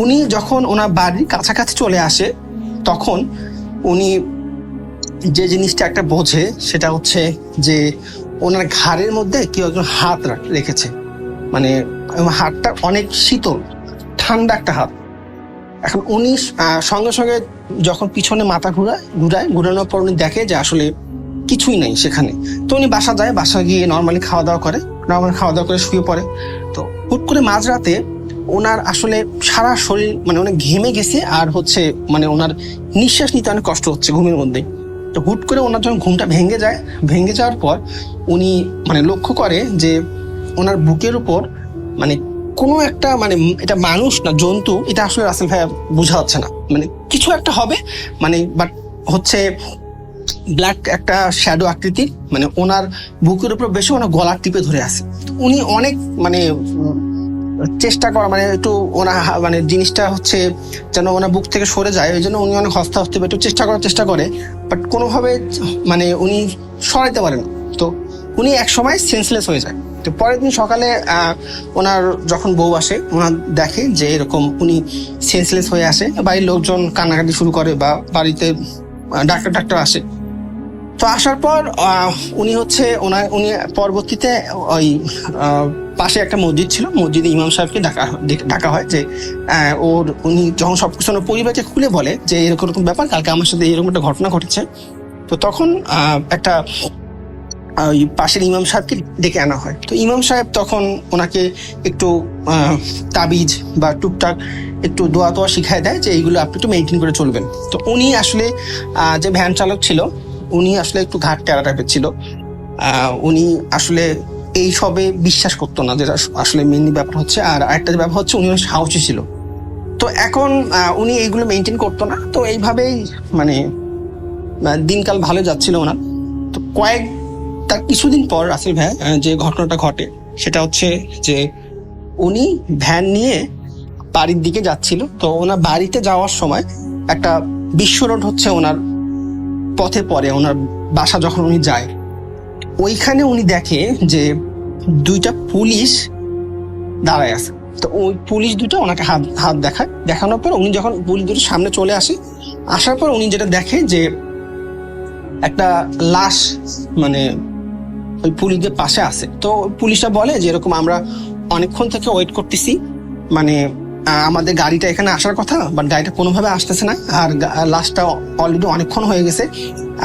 উনি যখন ওনার বাড়ির কাছাকাছি চলে আসে, তখন উনি যে জিনিসটা একটা বোঝে, সেটা যে ওনার ঘাড়ের মধ্যে কেউ একজন হাত রেখেছে। হাতটা অনেক শীতল, ঠান্ডা একটা হাত। এখন উনি সঙ্গে সঙ্গে যখন পিছনে মাথা ঘুরানোর পর উনি দেখে যে আসলে কিছুই নাই সেখানে। তো উনি বাসা যায়, বাসা গিয়ে নর্মালি খাওয়া দাওয়া করে শুয়ে পড়ে। তো হুট করে মাঝরাতে ওনার আসলে সারা শরীর মানে অনেক ঘেমে গেছে, আর হচ্ছে মানে ওনার নিঃশ্বাস নিতে অনেক কষ্ট হচ্ছে ঘুমের মধ্যে। তো হুট করে ওনার যখন ঘুমটা ভেঙে যাওয়ার পর উনি মানে লক্ষ্য করে যে ওনার বুকের উপর মানে কোনো একটা মানে এটা মানুষ না জন্তু, এটা আসলে রাসেল ভাইয়া বোঝা যাচ্ছে না, মানে কিছু একটা হবে মানে, বাট হচ্ছে ব্ল্যাক একটা শ্যাডো আকৃতির, মানে ওনার বুকের উপর বেশি ওনার গলা টিপে ধরে আছে। উনি অনেক মানে চেষ্টা করা মানে একটু ওনার মানে জিনিসটা হচ্ছে যেন ওনার বুক থেকে সরে যায়, ওই জন্য উনি অনেক হস্তে একটু চেষ্টা করে, বাট কোনোভাবে মানে উনি সরাইতে পারেন না। তো উনি এক সময় সেন্সলেস হয়ে যায়। তো পরের দিন সকালে ওনার যখন বউ আসে, ওনার দেখে যে এরকম উনি সেন্সলেস হয়ে আসে। বাড়ির লোকজন কান্নাকাটি শুরু করে বা বাড়িতে ডাক্তার আসে। তো আসার পর উনি পরবর্তীতে ওই পাশে একটা মসজিদ ছিল, মসজিদে ইমাম সাহেবকে ডাকা হয় যে উনি যখন সবকিছু ওনার পরিবারকে খুলে বলে যে এরকম ব্যাপার, কালকে আমার সাথে এরকম একটা ঘটনা ঘটেছে। তো তখন একটা ওই পাশের ইমাম সাহেবকে ডেকে আনা হয়। তো ইমাম সাহেব তখন ওনাকে একটু তাবিজ বা টুকটাক একটু দোয়া শিখায় দেয় যে এইগুলো আপনি একটু মেনটেন করে চলবেন। তো উনি আসলে যে ভ্যান চালক ছিল, উনি আসলে একটু ঘাট টেরা টাইপের ছিল। উনি আসলে এই সবে বিশ্বাস করতো না, যেটা আসলে মেনলি ব্যাপার হচ্ছে। আর আরেকটা যে ব্যাপার হচ্ছে উনি অনেক সাহসী ছিল। তো এখন উনি এইগুলো মেনটেন করতো না। তো এইভাবেই মানে দিনকাল ভালো যাচ্ছিল ওনার। তো তার কিছুদিন পর রাসেল ভাই যে ঘটনাটা ঘটে সেটা হচ্ছে যে উনি ভ্যান নিয়ে বাড়ির দিকে যাচ্ছিল। তো ওনার বাড়িতে যাওয়ার সময় একটা বিশ্ব রোড হচ্ছে ওনার পথে পড়ে। ওনার বাসা যখন উনি যায়, ওইখানে উনি দেখে যে দুইটা পুলিশ দাঁড়ায় আছে। তো ওই পুলিশ দুটো ওনাকে হাত দেখানোর পর উনি যখন পুলিশ দুটো সামনে চলে আসার পর উনি যেটা দেখে যে একটা লাশ মানে ওই পুলিশদের পাশে আছে। তো পুলিশরা বলে যে এরকম আমরা অনেকক্ষণ থেকে ওয়েট করতেছি, মানে আমাদের গাড়িটা এখানে আসার কথা, বাট গাড়িটা কোনোভাবে আসতেছে না, আর লাশটা অলরেডি অনেকক্ষণ হয়ে গেছে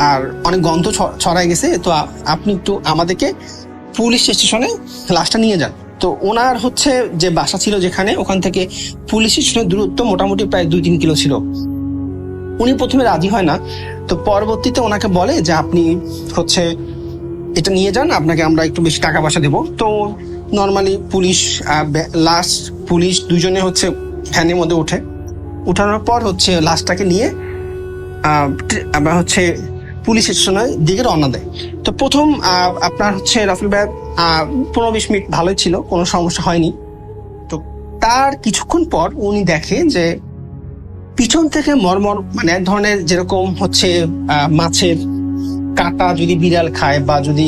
আর অনেক গন্ধ ছড়ায় গেছে। তো আপনি একটু আমাদেরকে পুলিশ স্টেশনে লাশটা নিয়ে যান। তো ওনার হচ্ছে যে বাসা ছিল যেখানে, ওখান থেকে পুলিশ স্টেশনের দূরত্ব মোটামুটি প্রায় 2-3 কিলো ছিল। উনি প্রথমে রাজি হয় না। তো পরবর্তীতে ওনাকে বলে যে আপনি হচ্ছে এটা নিয়ে যান, আপনাকে আমরা একটু বেশি টাকা পয়সা দেবো। তো নর্মালি পুলিশ দুজনে হচ্ছে ভ্যানের মধ্যে উঠানোর পর হচ্ছে লাশটাকে নিয়ে আমরা হচ্ছে পুলিশ স্টেশনের দিকে রওনা দেয়। তো প্রথম আপনার হচ্ছে রাসেল ভাই 15-20 মিনিট ভালোই ছিল, কোনো সমস্যা হয়নি। তো তার কিছুক্ষণ পর উনি দেখে যে পিছন থেকে মরমর মানে এক ধরনের যেরকম হচ্ছে মাছের কাঁটা যদি বিড়াল খায় বা যদি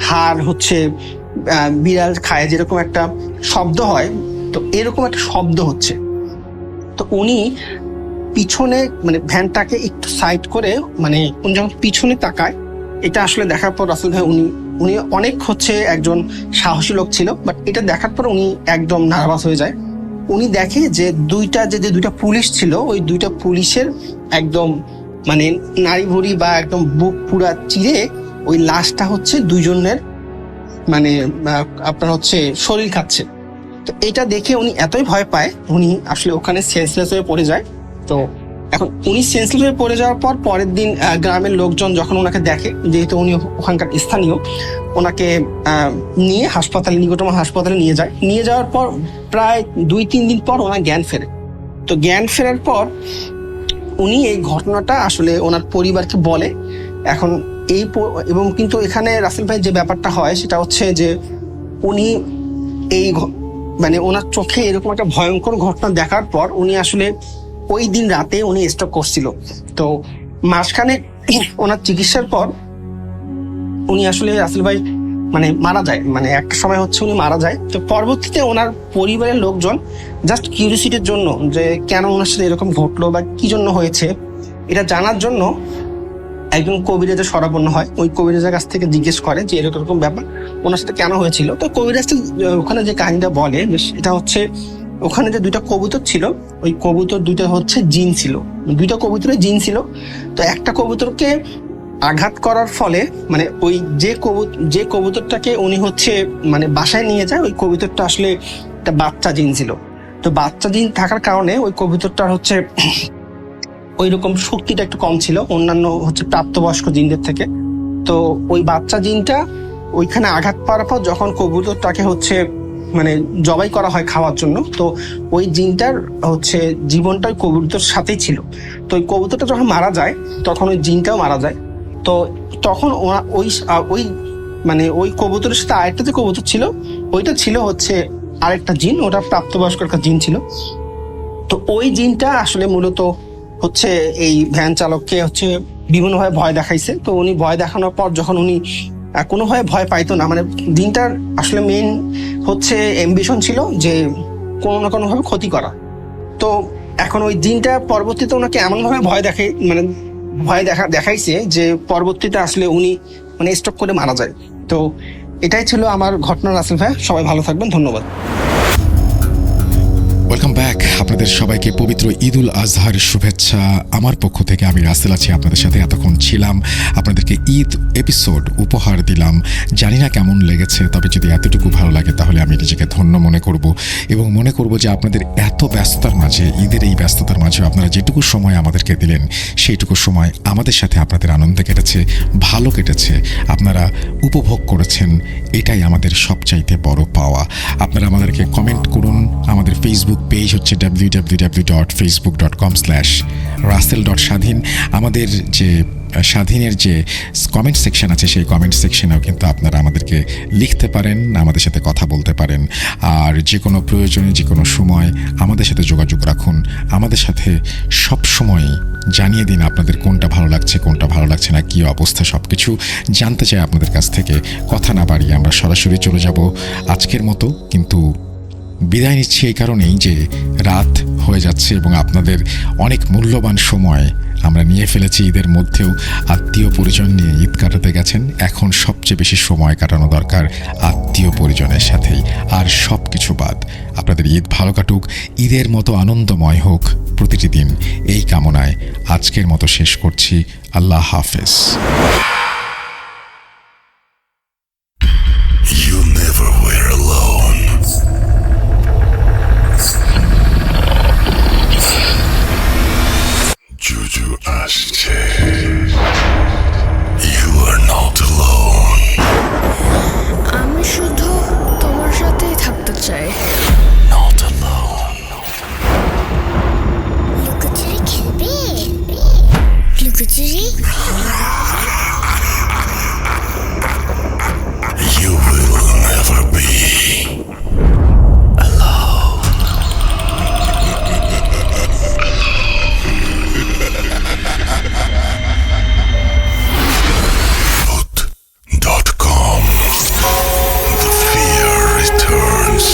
হাড় হচ্ছে বিড়াল খায় যেরকম একটা শব্দ হয়, তো এরকম একটা শব্দ হচ্ছে। তো উনি পিছনে মানে ভ্যানটাকে একটু সাইড করে মানে উনি যখন পিছনে তাকায়, এটা আসলে দেখার পর রাসেল ভাই উনি অনেক হচ্ছে একজন সাহসী লোক ছিল, বাট এটা দেখার পর উনি একদম নার্ভাস হয়ে যায়। উনি দেখে যে দুইটা পুলিশ ছিল, ওই দুইটা পুলিশের একদম মানে নাড়ি ভুড়ি বা একদম বুক পুরা চিরে ওই লাশটা হচ্ছে দুইজনের মানে আপনার হচ্ছে শরীর খাচ্ছে। তো এটা দেখে উনি এতই ভয় পায়, উনি আসলে ওখানে সেন্সলেস হয়ে পড়ে যায়। তো এখন উনি সেন্সলেস হয়ে পড়ে যাওয়ার পর পরের দিন গ্রামের লোকজন যখন ওনাকে দেখে, যেহেতু উনি ওখানকার স্থানীয়, ওনাকে নিয়ে নিকটতম হাসপাতালে নিয়ে যাওয়ার পর প্রায় 2-3 দিন পর ওনার জ্ঞান ফেরে। তো জ্ঞান ফেরার পর উনি এই ঘটনাটা আসলে ওনার পরিবারকে বলে। এখন এবং কিন্তু এখানে রাসেল ভাই যে ব্যাপারটা হয় সেটা হচ্ছে যে উনি এই মানে ওনার চোখে এরকম একটা ভয়ঙ্কর ঘটনা দেখার পর উনি আসলে ওই দিন রাতে উনি স্ট্রোক করছিল। তো মাঝখানে ওনার চিকিৎসার পর উনি আসলে রাসেল ভাই মানে মারা যায়, মানে একটা সময় হচ্ছে উনি মারা যায়। তো পরবর্তীতে ওনার পরিবারের লোকজন জাস্ট কিউরিওসিটির জন্য যে কেন ওনার সাথে এরকম ঘটলো বা কি জন্য হয়েছে এটা জানার জন্য একজন কবিরাজের শরণাপন্ন হয়। ওই কবিরাজের কাছ থেকে জিজ্ঞেস করে যে এরকম ব্যাপার ওনার সাথে কেন হয়েছিল। তো কবিরাজ ওখানে যে কাহিনীটা বলে এটা হচ্ছে ওখানে যে দুইটা কবুতর ছিল, ওই কবুতর দুইটা হচ্ছে জিন ছিল, দুইটা কবুতরের জিন ছিল। তো একটা কবুতরকে আঘাত করার ফলে মানে ওই যে কবুতরটাকে উনি হচ্ছে মানে বাসায় নিয়ে যায়, ওই কবুতরটা আসলে একটা বাচ্চা জিন ছিল। তো বাচ্চা জিন থাকার কারণে ওই কবুতরটার হচ্ছে ওই রকম শক্তিটা একটু কম ছিল অন্যান্য হচ্ছে প্রাপ্তবয়স্ক জিনদের থেকে। তো ওই বাচ্চা জিনটা ওইখানে আঘাত পাওয়ার পর যখন কবুতরটাকে হচ্ছে মানে জবাই করা হয় খাওয়ার জন্য, তো ওই জিনটার হচ্ছে জীবনটা ওই কবুতর সাথেই ছিল। তো ওই কবুতরটা যখন মারা যায় তখন ওই জিনটাও মারা যায়। তো তখন ওই মানে ওই কবুতরের সাথে আরেকটা যে কবুতর ছিল, ওইটা ছিল হচ্ছে আরেকটা জিন, ওটা প্রাপ্তবয়স্ক একটা জিন ছিল। তো ওই জিনটা আসলে মূলত হচ্ছে এই ভ্যান চালককে হচ্ছে বিভিন্নভাবে ভয় দেখাইছে। তো উনি ভয় দেখানোর পর যখন উনি কোনোভাবে ভয় পাইতো না, মানে জিনটার আসলে মেইন হচ্ছে অ্যাম্বিশন ছিল যে কোনো না কোনোভাবে ক্ষতি করা। তো এখন ওই জিনটা পরবর্তীতে ওনাকে এমনভাবে ভয় দেখাইছে যে পরবর্তীতে আসলে উনি মানে স্ট্রোক করে মারা যায়। তো এটাই ছিল আমার ঘটনা রাসেল ভাই, সবাই ভালো থাকবেন, ধন্যবাদ।
Welcome back. আপনাদের সবাইকে পবিত্র ঈদ উল আজহার শুভেচ্ছা আমার পক্ষ থেকে। আমি রাসেল আছি আপনাদের সাথে, এতক্ষণ ছিলাম, আপনাদেরকে ঈদ এপিসোড উপহার দিলাম। জানি না কেমন লেগেছে, তবে যদি এতটুকু ভালো লাগে তাহলে আমি নিজেকে ধন্য মনে করব এবং মনে করব যে আপনাদের এত ব্যস্ততার মাঝে, ঈদের এই ব্যস্ততার মাঝে আপনারা যেটুকু সময় আমাদেরকে দিলেন সেইটুকু সময় আমাদের সাথে আপনাদের আনন্দে কেটেছে, ভালো কেটেছে, আপনারা উপভোগ করেছেন, এটাই আমাদের সবচাইতে বড় পাওয়া। আপনারা আমাদেরকে কমেন্ট করুন। আমাদের ফেসবুক পেজ হচ্ছে www.facebook.com/russell.স্বাধীন। আমাদের যে স্বাধীনের যে কমেন্ট সেকশন আছে সেই কমেন্ট সেকশনেও কিন্তু আপনারা আমাদেরকে লিখতে পারেন, আমাদের সাথে কথা বলতে পারেন। আর যে কোনো প্রয়োজনে যে কোনো সময় আমাদের সাথে যোগাযোগ রাখুন। আমাদের সাথে সব সময় জানিয়ে দিন আপনাদের কোনটা ভালো লাগছে, কোনটা ভালো লাগছে না, কী অবস্থা, সব কিছু জানতে চাই আপনাদের কাছ থেকে। কথা না বাড়িয়ে আমরা সরাসরি চলে যাব আজকের মতো, কিন্তু বিদায় নিচ্ছি এই কারণেই যে রাত হয়ে যাচ্ছে এবং আপনাদের অনেক মূল্যবান সময় আমরা নিয়ে ফেলেছি। ঈদের মধ্যেও আত্মীয় পরিজন নিয়ে ঈদ কাটাতে গেছেন, এখন সবচেয়ে বেশি সময় কাটানো দরকার আত্মীয় পরিজনের সাথেই। আর সব কিছু বাদ, আপনাদের ঈদ ভালো কাটুক, ঈদের মতো আনন্দময় হোক প্রতিটি দিন, এই কামনায় আজকের মতো শেষ করছি। আল্লাহ হাফেজ।
You never were alone. Juju আসছে। You are not alone.
আমি শুধু তোমার সাথেই থাকতে চাই।
Not alone.
লুকোচুরি খেলবে? লুকোচুরি?
You will never be alone.com. The fear returns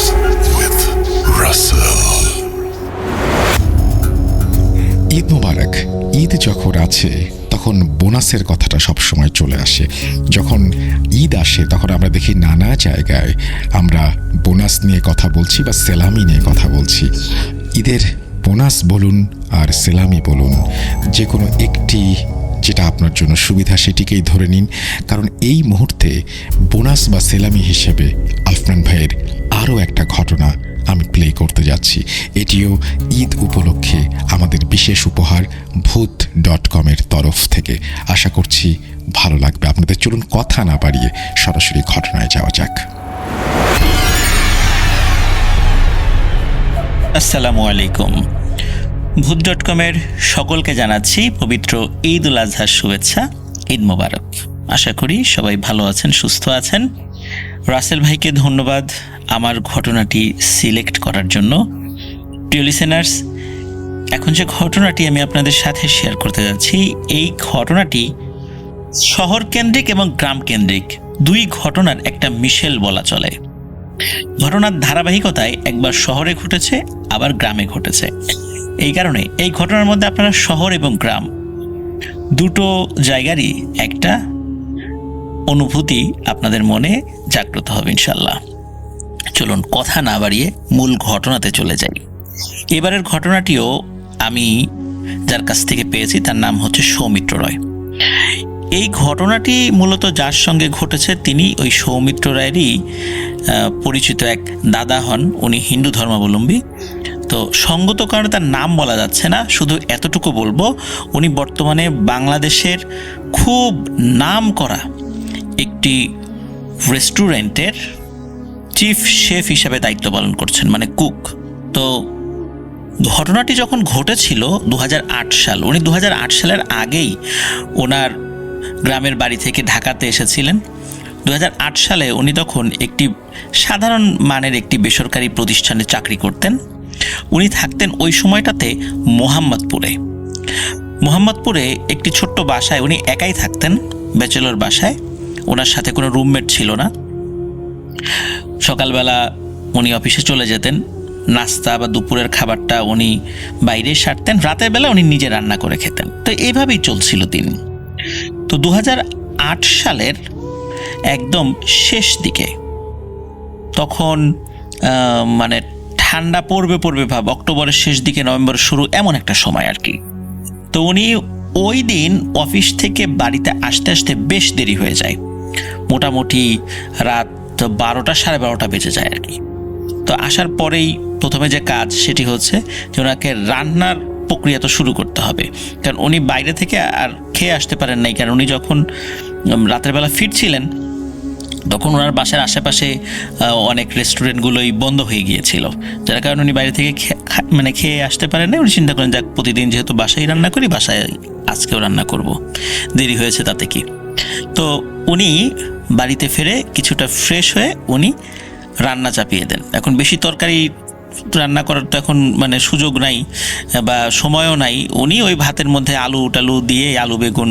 with Russell.
Eid মোবারক। ঈদ যখন আছে তখন বোনাসের কথাটা সবসময় চলে আসে। যখন ঈদ আসে তখন আমরা দেখি নানা জায়গায় আমরা বোনাস নিয়ে কথা বলছি বা সেলামি নিয়ে কথা বলছি। ঈদের বোনাস বলুন আর সেলামি বলুন, যে কোনো একটি যেটা আপনার জন্য সুবিধা সেটিকেই ধরে নিন, কারণ এই মুহূর্তে বোনাস বা সেলামি হিসেবে আফরান ভাইয়ের আরও একটা ঘটনা আমি প্লে করতে যাচ্ছি। এটিও ঈদ উপলক্ষে আমাদের বিশেষ উপহার ভূত.com-এর তরফ থেকে। আশা করছি ভালো লাগবে আপনাদের। চলুন কথা না বাড়িয়ে সরাসরি ঘটনায় যাওয়া যাক।
আসসালামু আলাইকুম। ভূত.com-এর সকলকে জানাচ্ছি পবিত্র ঈদ উল আজহার শুভেচ্ছা। ঈদ মোবারক। আশা করি সবাই ভালো আছেন, সুস্থ আছেন। রাসেল ভাইকে ধন্যবাদ আমার ঘটনাটি সিলেক্ট করার জন্য। প্রিয় লিসেনার্স, এখন যে ঘটনাটি আমি আপনাদের সাথে শেয়ার করতে যাচ্ছি, এই ঘটনাটি শহর কেন্দ্রিক এবং গ্রাম কেন্দ্রিক দুই ঘটনার একটা মিশেল বলা চলে। ঘটনার ধারাবাহিকতায় একবার শহরে ঘটেছে, আবার গ্রামে ঘটেছে। এই কারণে এই ঘটনার মধ্যে আপনারা শহর এবং গ্রাম দুটো জায়গারই একটা অনুভূতি আপনাদের মনে জাগ্রত হবে ইনশাল্লাহ। চলুন কথা না বাড়িয়ে মূল ঘটনাতে চলে যাই। এবারের ঘটনাটিও আমি যার কাছ থেকে পেয়েছি তার নাম হচ্ছে সৌমিত্র রয়। এই ঘটনাটি মূলত যার সঙ্গে ঘটেছে তিনি ওই সৌমিত্র রায়েরই পরিচিত এক দাদা হন। উনি হিন্দু ধর্মাবলম্বী। তো সঙ্গত কারণে তার নাম বলা যাচ্ছে না, শুধু এতটুকু বলবো উনি বর্তমানে বাংলাদেশের খুব নাম করা একটি রেস্টুরেন্টের চিফ শেফ হিসাবে দায়িত্ব পালন করছেন, মানে কুক। তো ঘটনাটি যখন ঘটেছিল 2008 সাল, উনি 2008 সালের আগেই ওনার গ্রামের বাড়ি থেকে ঢাকাতে এসেছিলেন। 2008 সালে উনি তখন একটি সাধারণ মানের একটি বেসরকারি প্রতিষ্ঠানে চাকরি করতেন। উনি থাকতেন ওই সময়টাতে মোহাম্মদপুরে একটি ছোট্ট বাসায় উনি একাই থাকতেন, ব্যাচেলর বাসায়। ওনার সাথে কোনো রুমমেট ছিল না। সকালবেলা উনি অফিসে চলে যেতেন, নাস্তা বা দুপুরের খাবারটা উনি বাইরে সারতেন, রাতের বেলা উনি নিজে রান্না করে খেতেন। তো এইভাবেই চলছিল দিন। তো 2008 সালের একদম শেষ দিকে, তখন মানে ঠান্ডা পড়বে ভাব, অক্টোবরের শেষ দিকে নভেম্বরের শুরু, এমন একটা সময় আর কি। তো উনি ওই দিন অফিস থেকে বাড়িতে আসতে আসতে বেশ দেরি হয়ে যায়, মোটামুটি রাত 12টা সাড়ে 12টা বেজে যায় আর কি। তো আসার পরেই প্রথমে যে কাজ সেটি হচ্ছে যে ওনাকে রান্নার প্রক্রিয়া তো শুরু করতে হবে, কারণ উনি বাইরে থেকে আর খেয়ে আসতে পারেন নাই। কারণ উনি যখন রাতের বেলা ফিরছিলেন তখন ওনার বাসার আশেপাশে অনেক রেস্টুরেন্টগুলোই বন্ধ হয়ে গিয়েছিল, যার কারণে উনি বাইরে থেকে খেয়ে আসতে পারেন না। উনি চিন্তা করেন যাক, প্রতিদিন যেহেতু বাসায় রান্না করি, বাসায় আজকেও রান্না করব, দেরি হয়েছে তাতে কি। তো উনি বাড়িতে ফিরে কিছুটা ফ্রেশ হয়ে উনি রান্না চাপিয়ে দেন। এখন বেশি তরকারি রান্না করার তো এখন মানে সুযোগ নাই বা সময়ও নাই। উনি ওই ভাতের মধ্যে আলু টালু দিয়ে, আলু বেগুন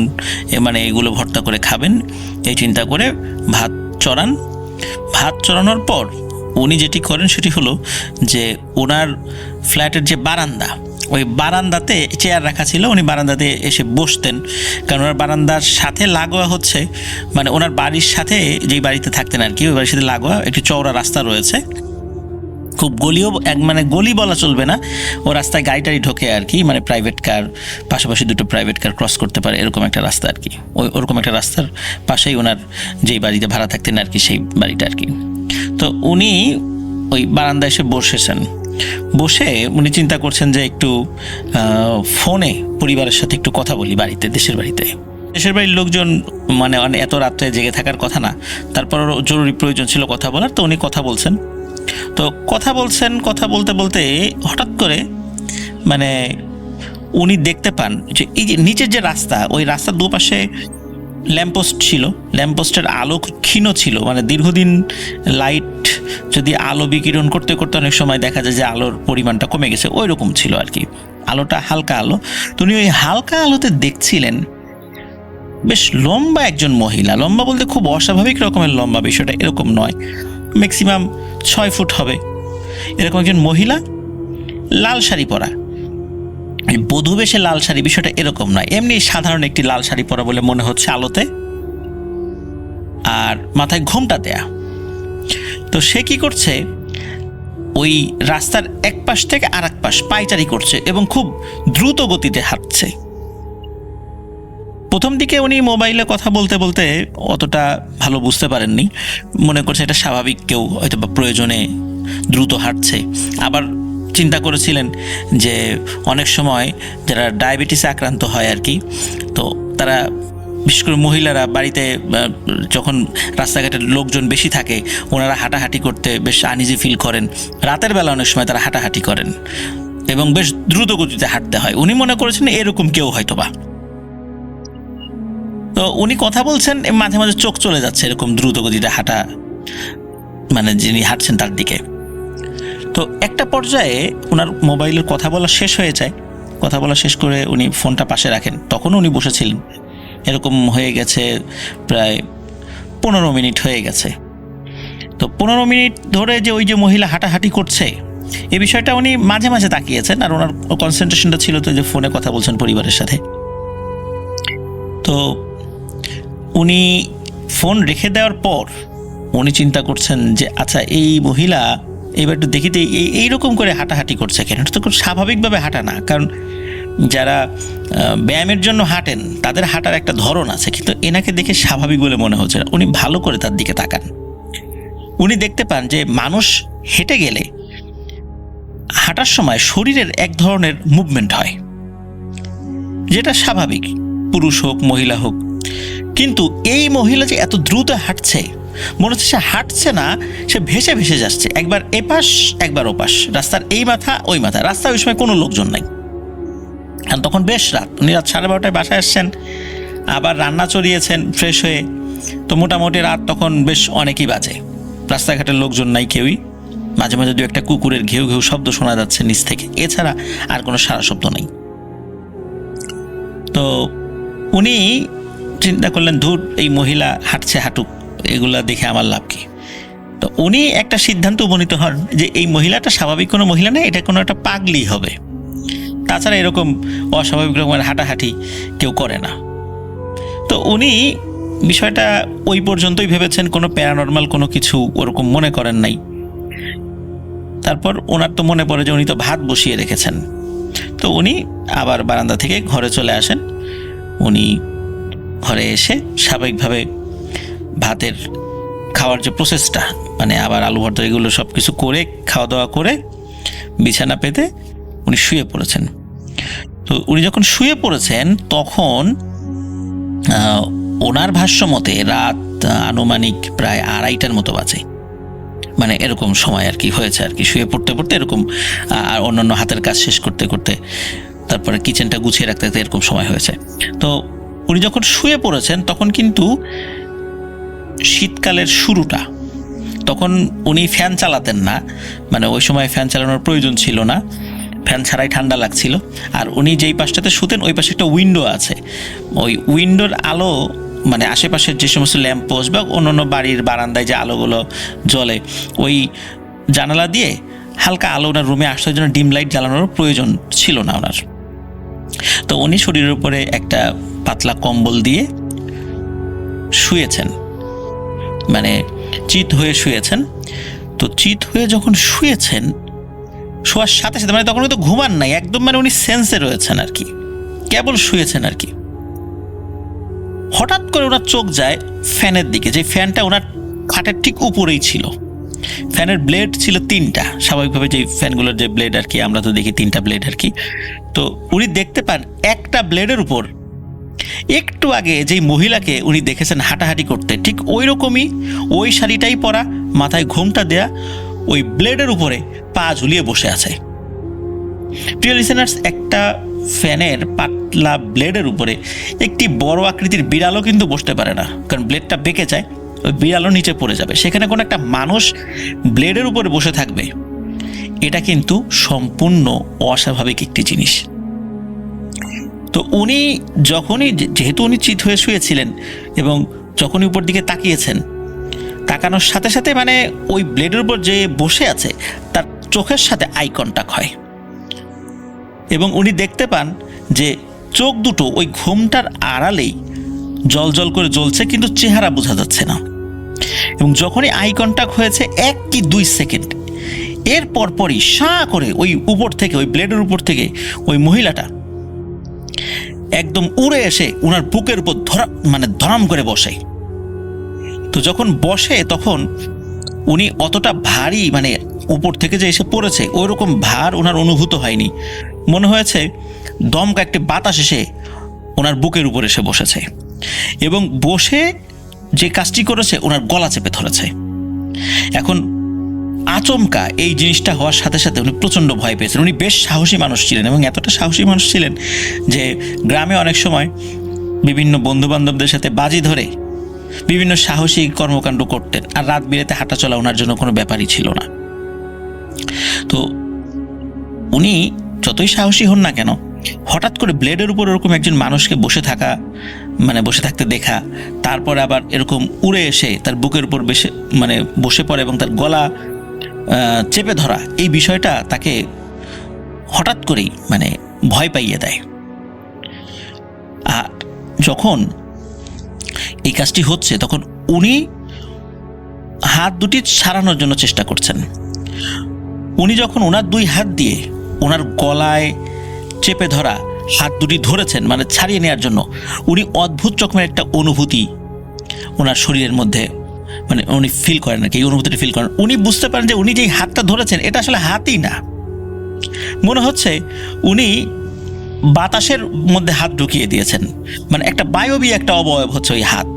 মানে এগুলো ভর্তা করে খাবেন এই চিন্তা করে ভাত চড়ানোর পর উনি যেটি করেন সেটি হলো যে ওনার ফ্ল্যাটের যে বারান্দা, ওই বারান্দাতে চেয়ার রাখা ছিল, উনি বারান্দাতে এসে বসতেন। কারণ ওনার বারান্দার সাথে লাগোয়া হচ্ছে, মানে ওনার বাড়ির সাথে, যেই বাড়িতে থাকতেন আর কি, ওই বাড়ির সাথে লাগোয়া একটি চওড়া রাস্তা রয়েছে। খুব গলিও, মানে গলি বলা চলবে না, ও রাস্তায় গাড়ি টাড়ি ঢোকে আর কি, মানে প্রাইভেট কার, পাশাপাশি দুটো প্রাইভেট কার ক্রস করতে পারে এরকম একটা রাস্তা আর কি। ওরকম একটা রাস্তার পাশেই ওনার যেই বাড়িতে ভাড়া থাকতেন আর কি, সেই বাড়িটা আর কি। তো উনি ওই বারান্দায় এসে বসে উনি চিন্তা করছেন যে একটু ফোনে পরিবারের সাথে একটু কথা বলি বাড়িতে, দেশের বাড়ির লোকজন মানে এত রাত্রে জেগে থাকার কথা না, তারপরও জরুরি প্রয়োজন ছিল কথা বলার। তো উনি কথা বলছেন। তো কথা বলতে বলতে হঠাৎ করে মানে উনি দেখতে পান যে এই যে নিচের যে রাস্তা, ওই রাস্তার দুপাশে ল্যাম্পপোস্ট ছিল, ল্যাম্পপোস্টের আলো ক্ষীণ ছিল, মানে দীর্ঘদিন লাইট যদি আলো বিকিরণ করতে করতে অনেক সময় দেখা যায় যে আলোর পরিমাণটা কমে গেছে, ওই রকম ছিল আর কি, আলোটা হালকা আলো। তো উনি ওই হালকা আলোতে দেখছিলেন বেশ লম্বা একজন মহিলা, লম্বা বলতে খুব অস্বাভাবিক রকমের লম্বা, বিষয়টা এরকম নয়, ম্যাক্সিমাম 6 ফুট হবে এরকম একজন মহিলা, লাল শাড়ি পরা, বধূ বেশে লাল শাড়ি, বিষয়টা এরকম নয়, এমনি সাধারণ একটি লাল শাড়ি পরা বলে মনে হচ্ছে আলোতে, আর মাথায় ঘোমটা দেয়া। তো সে কি করছে, ওই রাস্তার এক পাশ থেকে আর এক পাশ পায়চারি করছে এবং খুব দ্রুত গতিতে হাঁটছে। প্রথম দিকে উনি মোবাইলে কথা বলতে বলতে অতটা ভালো বুঝতে পারেননি, মনে করছে এটা স্বাভাবিক, কেউ হয়তো বা প্রয়োজনে দ্রুত হাঁটছে। আবার চিন্তা করেছিলেন যে অনেক সময় যারা ডায়াবেটিসে আক্রান্ত হয় আর কি, তো তারা বিশেষ করে মহিলারা বাড়িতে যখন রাস্তাঘাটের লোকজন বেশি থাকে, ওনারা হাঁটাহাঁটি করতে বেশ আনইজি ফিল করেন, রাতের বেলা অনেক সময় তারা হাঁটাহাঁটি করেন এবং বেশ দ্রুত গতিতে হাঁটতে হয়। উনি মনে করেছেন এরকম কেউ হয়তো বা। তো উনি কথা বলছেন, মাঝে মাঝে চোখ চলে যাচ্ছে এরকম দ্রুত গতিতে হাঁটা, মানে যিনি হাঁটছেন তার দিকে। তো একটা পর্যায়ে ওনার মোবাইলের কথা বলা শেষ হয়ে যায়, কথা বলা শেষ করে উনি ফোনটা পাশে রাখেন। তখন উনি বসেছিলেন, এরকম হয়ে গেছে প্রায় 15 মিনিট হয়ে গেছে। তো 15 মিনিট ধরে যে ওই যে মহিলা হাঁটাহাঁটি করছে, এই বিষয়টা উনি মাঝে মাঝে তাকিয়েছেন, আর ওনার কনসেন্ট্রেশনটা ছিল তো যে ফোনে কথা বলছেন পরিবারের সাথে। তো উনি ফোন রেখে দেওয়ার পর উনি চিন্তা করছেন যে আচ্ছা এই মহিলা এবার একটু দেখিতে এইরকম করে হাঁটাহাঁটি করছে কেন, এটা তো খুব স্বাভাবিকভাবে হাঁটা না, কারণ যারা ব্যায়ামের জন্য হাঁটেন তাদের হাঁটার একটা ধরন আছে, কিন্তু এনাকে দেখে স্বাভাবিক বলে মনে হচ্ছে না। উনি ভালো করে তার দিকে তাকান, উনি দেখতে পান যে মানুষ হেঁটে গেলে হাঁটার সময় শরীরের এক ধরনের মুভমেন্ট হয়, যেটা স্বাভাবিক, পুরুষ হোক মহিলা হোক। কিন্তু এই মহিলা যে এত দ্রুত হাঁটছে, মনে হচ্ছে সে হাঁটছে না, সে ভেসে ভেসে যাচ্ছে, একবার এপাশ একবার ওপাশ, রাস্তার এই মাথা ওই মাথা, রাস্তায় ওই সময় কোনো লোকজন নাই। আর তখন বেশ রাত, উনি রাত 12:30টায় বাসায় আসছেন, আবার রান্না চড়িয়েছেন ফ্রেশ হয়ে, তো মোটামুটি রাত তখন বেশ অনেকই বাজে। রাস্তাঘাটের লোকজন নাই কেউই, মাঝে মাঝে দু একটা কুকুরের ঘেউ ঘেউ শব্দ শোনা যাচ্ছে নিচ থেকে, এছাড়া আর কোনো সারা শব্দ নেই। তো উনি চিন্তা করলেন, ধুর, এই মহিলা হাঁটছে হাঁটুক, এগুলা দেখে আমার লাভ কি। তো উনি একটা সিদ্ধান্ত উপনীত হন যে এই মহিলাটা স্বাভাবিক কোনো মহিলা নেই, এটা কোনো একটা পাগলি হবে, তাছাড়া এরকম অস্বাভাবিক রকমের হাঁটাহাঁটি কেউ করে না। তো উনি বিষয়টা ওই পর্যন্তই ভেবেছেন, কোনো প্যারানর্মাল কোনো কিছু ওরকম মনে করেন নাই। তারপর ওনার তো মনে পড়ে যে উনি তো ভাত বসিয়ে রেখেছেন, তো উনি আবার বারান্দা থেকে ঘরে চলে আসেন। উনি ঘরে এসে স্বাভাবিকভাবে ভাতের খাওয়ার যে প্রসেসটা, মানে আবার আলু ভর্তা এগুলো সব কিছু করে খাওয়া দাওয়া করে বিছানা পেতে উনি শুয়ে পড়েছেন। তো উনি যখন শুয়ে পড়েছেন তখন ওনার ভাষ্য মতে রাত আনুমানিক প্রায় 2:30টার মতো বাজে, মানে এরকম সময় আর কি হয়েছে আর কি, শুয়ে পড়তে পড়তে এরকম, আর অন্যান্য হাতের কাজ শেষ করতে করতে, তারপরে কিচেনটা গুছিয়ে রাখতে রাখতে এরকম সময় হয়েছে। তো উনি যখন শুয়ে পড়েছেন তখন কিন্তু শীতকালের শুরুটা, তখন উনি ফ্যান চালাতেন না, মানে ওই সময় ফ্যান চালানোর প্রয়োজন ছিল না, ফ্যান ছাড়াই ঠান্ডা লাগছিল। আর উনি যেই পাশটাতে শুতেন ওই পাশে একটা উইন্ডো আছে, ওই উইন্ডোর আলো, মানে আশেপাশের যে সমস্ত ল্যাম্প পোস্ট বা অন্যান্য বাড়ির বারান্দায় যে আলোগুলো জ্বলে, ওই জানালা দিয়ে হালকা আলো ওনার রুমে আসার জন্য ডিম লাইট জ্বালানোর প্রয়োজন ছিল না ওনার। তো উনি শরীরের উপরে একটা পাতলা কম্বল দিয়ে শুয়েছেন, মানে চিত হয়ে শুয়েছেন। তো চিত হয়ে যখন শুয়েছেন, শোয়ার সাথে সাথে, মানে তখন হয়তো ঘুমান নাই একদম, মানে উনি সেন্সে রয়েছেন আর কি, কেবল শুয়েছেন আর কি। হঠাৎ করে ওনার চোখ যায় ফ্যানের দিকে, যে ফ্যানটা ওনার খাটের ঠিক উপরেই ছিল। ফ্যানের ব্লেড ছিল 3টা, স্বাভাবিকভাবে যে ফ্যানগুলোর যে ব্লেড আর কি, আমরা তো দেখি 3টা ব্লেড আর কি। তো উনি দেখতে পান একটা ব্লেডের উপর একটু আগে যেই মহিলাকে উনি দেখেছেন হাঁটাহাঁটি করতে, ঠিক ওই রকমই, ওই শাড়িটাই পরা, মাথায় ঘোমটা দেয়া, ওই ব্লেডের উপরে পা ঝুলিয়ে বসে আছে। প্রিয় লিসেনার্স, একটা ফ্যানের পাতলা ব্লেডের উপরে একটি বড় আকৃতির বিড়ালও কিন্তু বসতে পারে না, কারণ ব্লেডটা বেঁকে যায়, ওই বিড়ালও নিচে পড়ে যাবে। সেখানে কোনো একটা মানুষ ব্লেডের উপরে বসে থাকবে, এটা কিন্তু সম্পূর্ণ অস্বাভাবিক একটি জিনিস। তো উনি যখনই, যেহেতু উনি চিত হয়ে শুয়েছিলেন এবং যখনই উপর দিকে তাকিয়েছেন, তাকানোর সাথে সাথে মানে ওই ব্লেডের উপর যে বসে আছে তার চোখের সাথে আই কন্টাক্ট হয়, এবং উনি দেখতে পান যে চোখ দুটো ওই ঘুমটার আড়ালেই জল জল করে জ্বলছে, কিন্তু চেহারা বোঝা যাচ্ছে না। এবং যখনই আই কন্টাক্ট হয়েছে 1 কি 2 সেকেন্ড, এর পরপরই সাঁ করে ওই উপর থেকে, ওই ব্লেডের উপর থেকে ওই মহিলাটা একদম উড়ে এসে ওনার বুকের উপর ধরাম করে বসে। তো যখন বসে তখন উনি অতটা ভারী, মানে উপর থেকে যে এসে পড়েছে ওই রকম ভার ওনার অনুভূত হয়নি, মনে হয়েছে দমকা একটি বাতাস এসে ওনার বুকের উপর এসে বসেছে, এবং বসে যে কাজটি করেছে ওনার গলা চেপে ধরেছে। এখন আচমকা এই জিনিসটা হওয়ার সাথে সাথে উনি প্রচণ্ড ভয় পেয়েছেন। উনি বেশ সাহসী মানুষ ছিলেন, এবং এতটা সাহসী মানুষ ছিলেন যে গ্রামে অনেক সময় বিভিন্ন বন্ধুবান্ধবদের সাথে বাজি ধরে বিভিন্ন সাহসী কর্মকাণ্ড করতেন, আর রাত বিরেতে হাঁটা চলা ওনার জন্য কোনো ব্যাপারই ছিল না। তো উনি যতই সাহসী হন না কেন, হঠাৎ করে ব্লেডের উপর এরকম একজন মানুষকে বসে থাকতে দেখা, তারপরে আবার এরকম উড়ে এসে তার বুকের উপর বসে পড়ে এবং তার গলা চেপে ধরা, এই বিষয়টা তাকে হঠাৎ করেই ভয় পাইয়ে দেয়। আর যখন এই কাজটি হচ্ছে তখন উনি হাত দুটি ছাড়ানোর জন্য চেষ্টা করছেন। উনি যখন ওনার দুই হাত দিয়ে ওনার গলায় চেপে ধরা হাত দুটি ধরেছেন, মানে ছাড়িয়ে নেওয়ার জন্য, উনি অদ্ভুত রকমের একটা অনুভূতি ওনার শরীরের মধ্যে, মানে উনি ফিল করেন আর কি, এই অনুভূতিটা ফিল করেন। উনি বুঝতে পারেন যে উনি যেই হাতটা ধরেছেন এটা আসলে হাতই না, মনে হচ্ছে উনি বাতাসের মধ্যে হাত ঢুকিয়ে দিয়েছেন, মানে একটা বায়বীয় একটা অবয়ব হচ্ছে ওই হাত।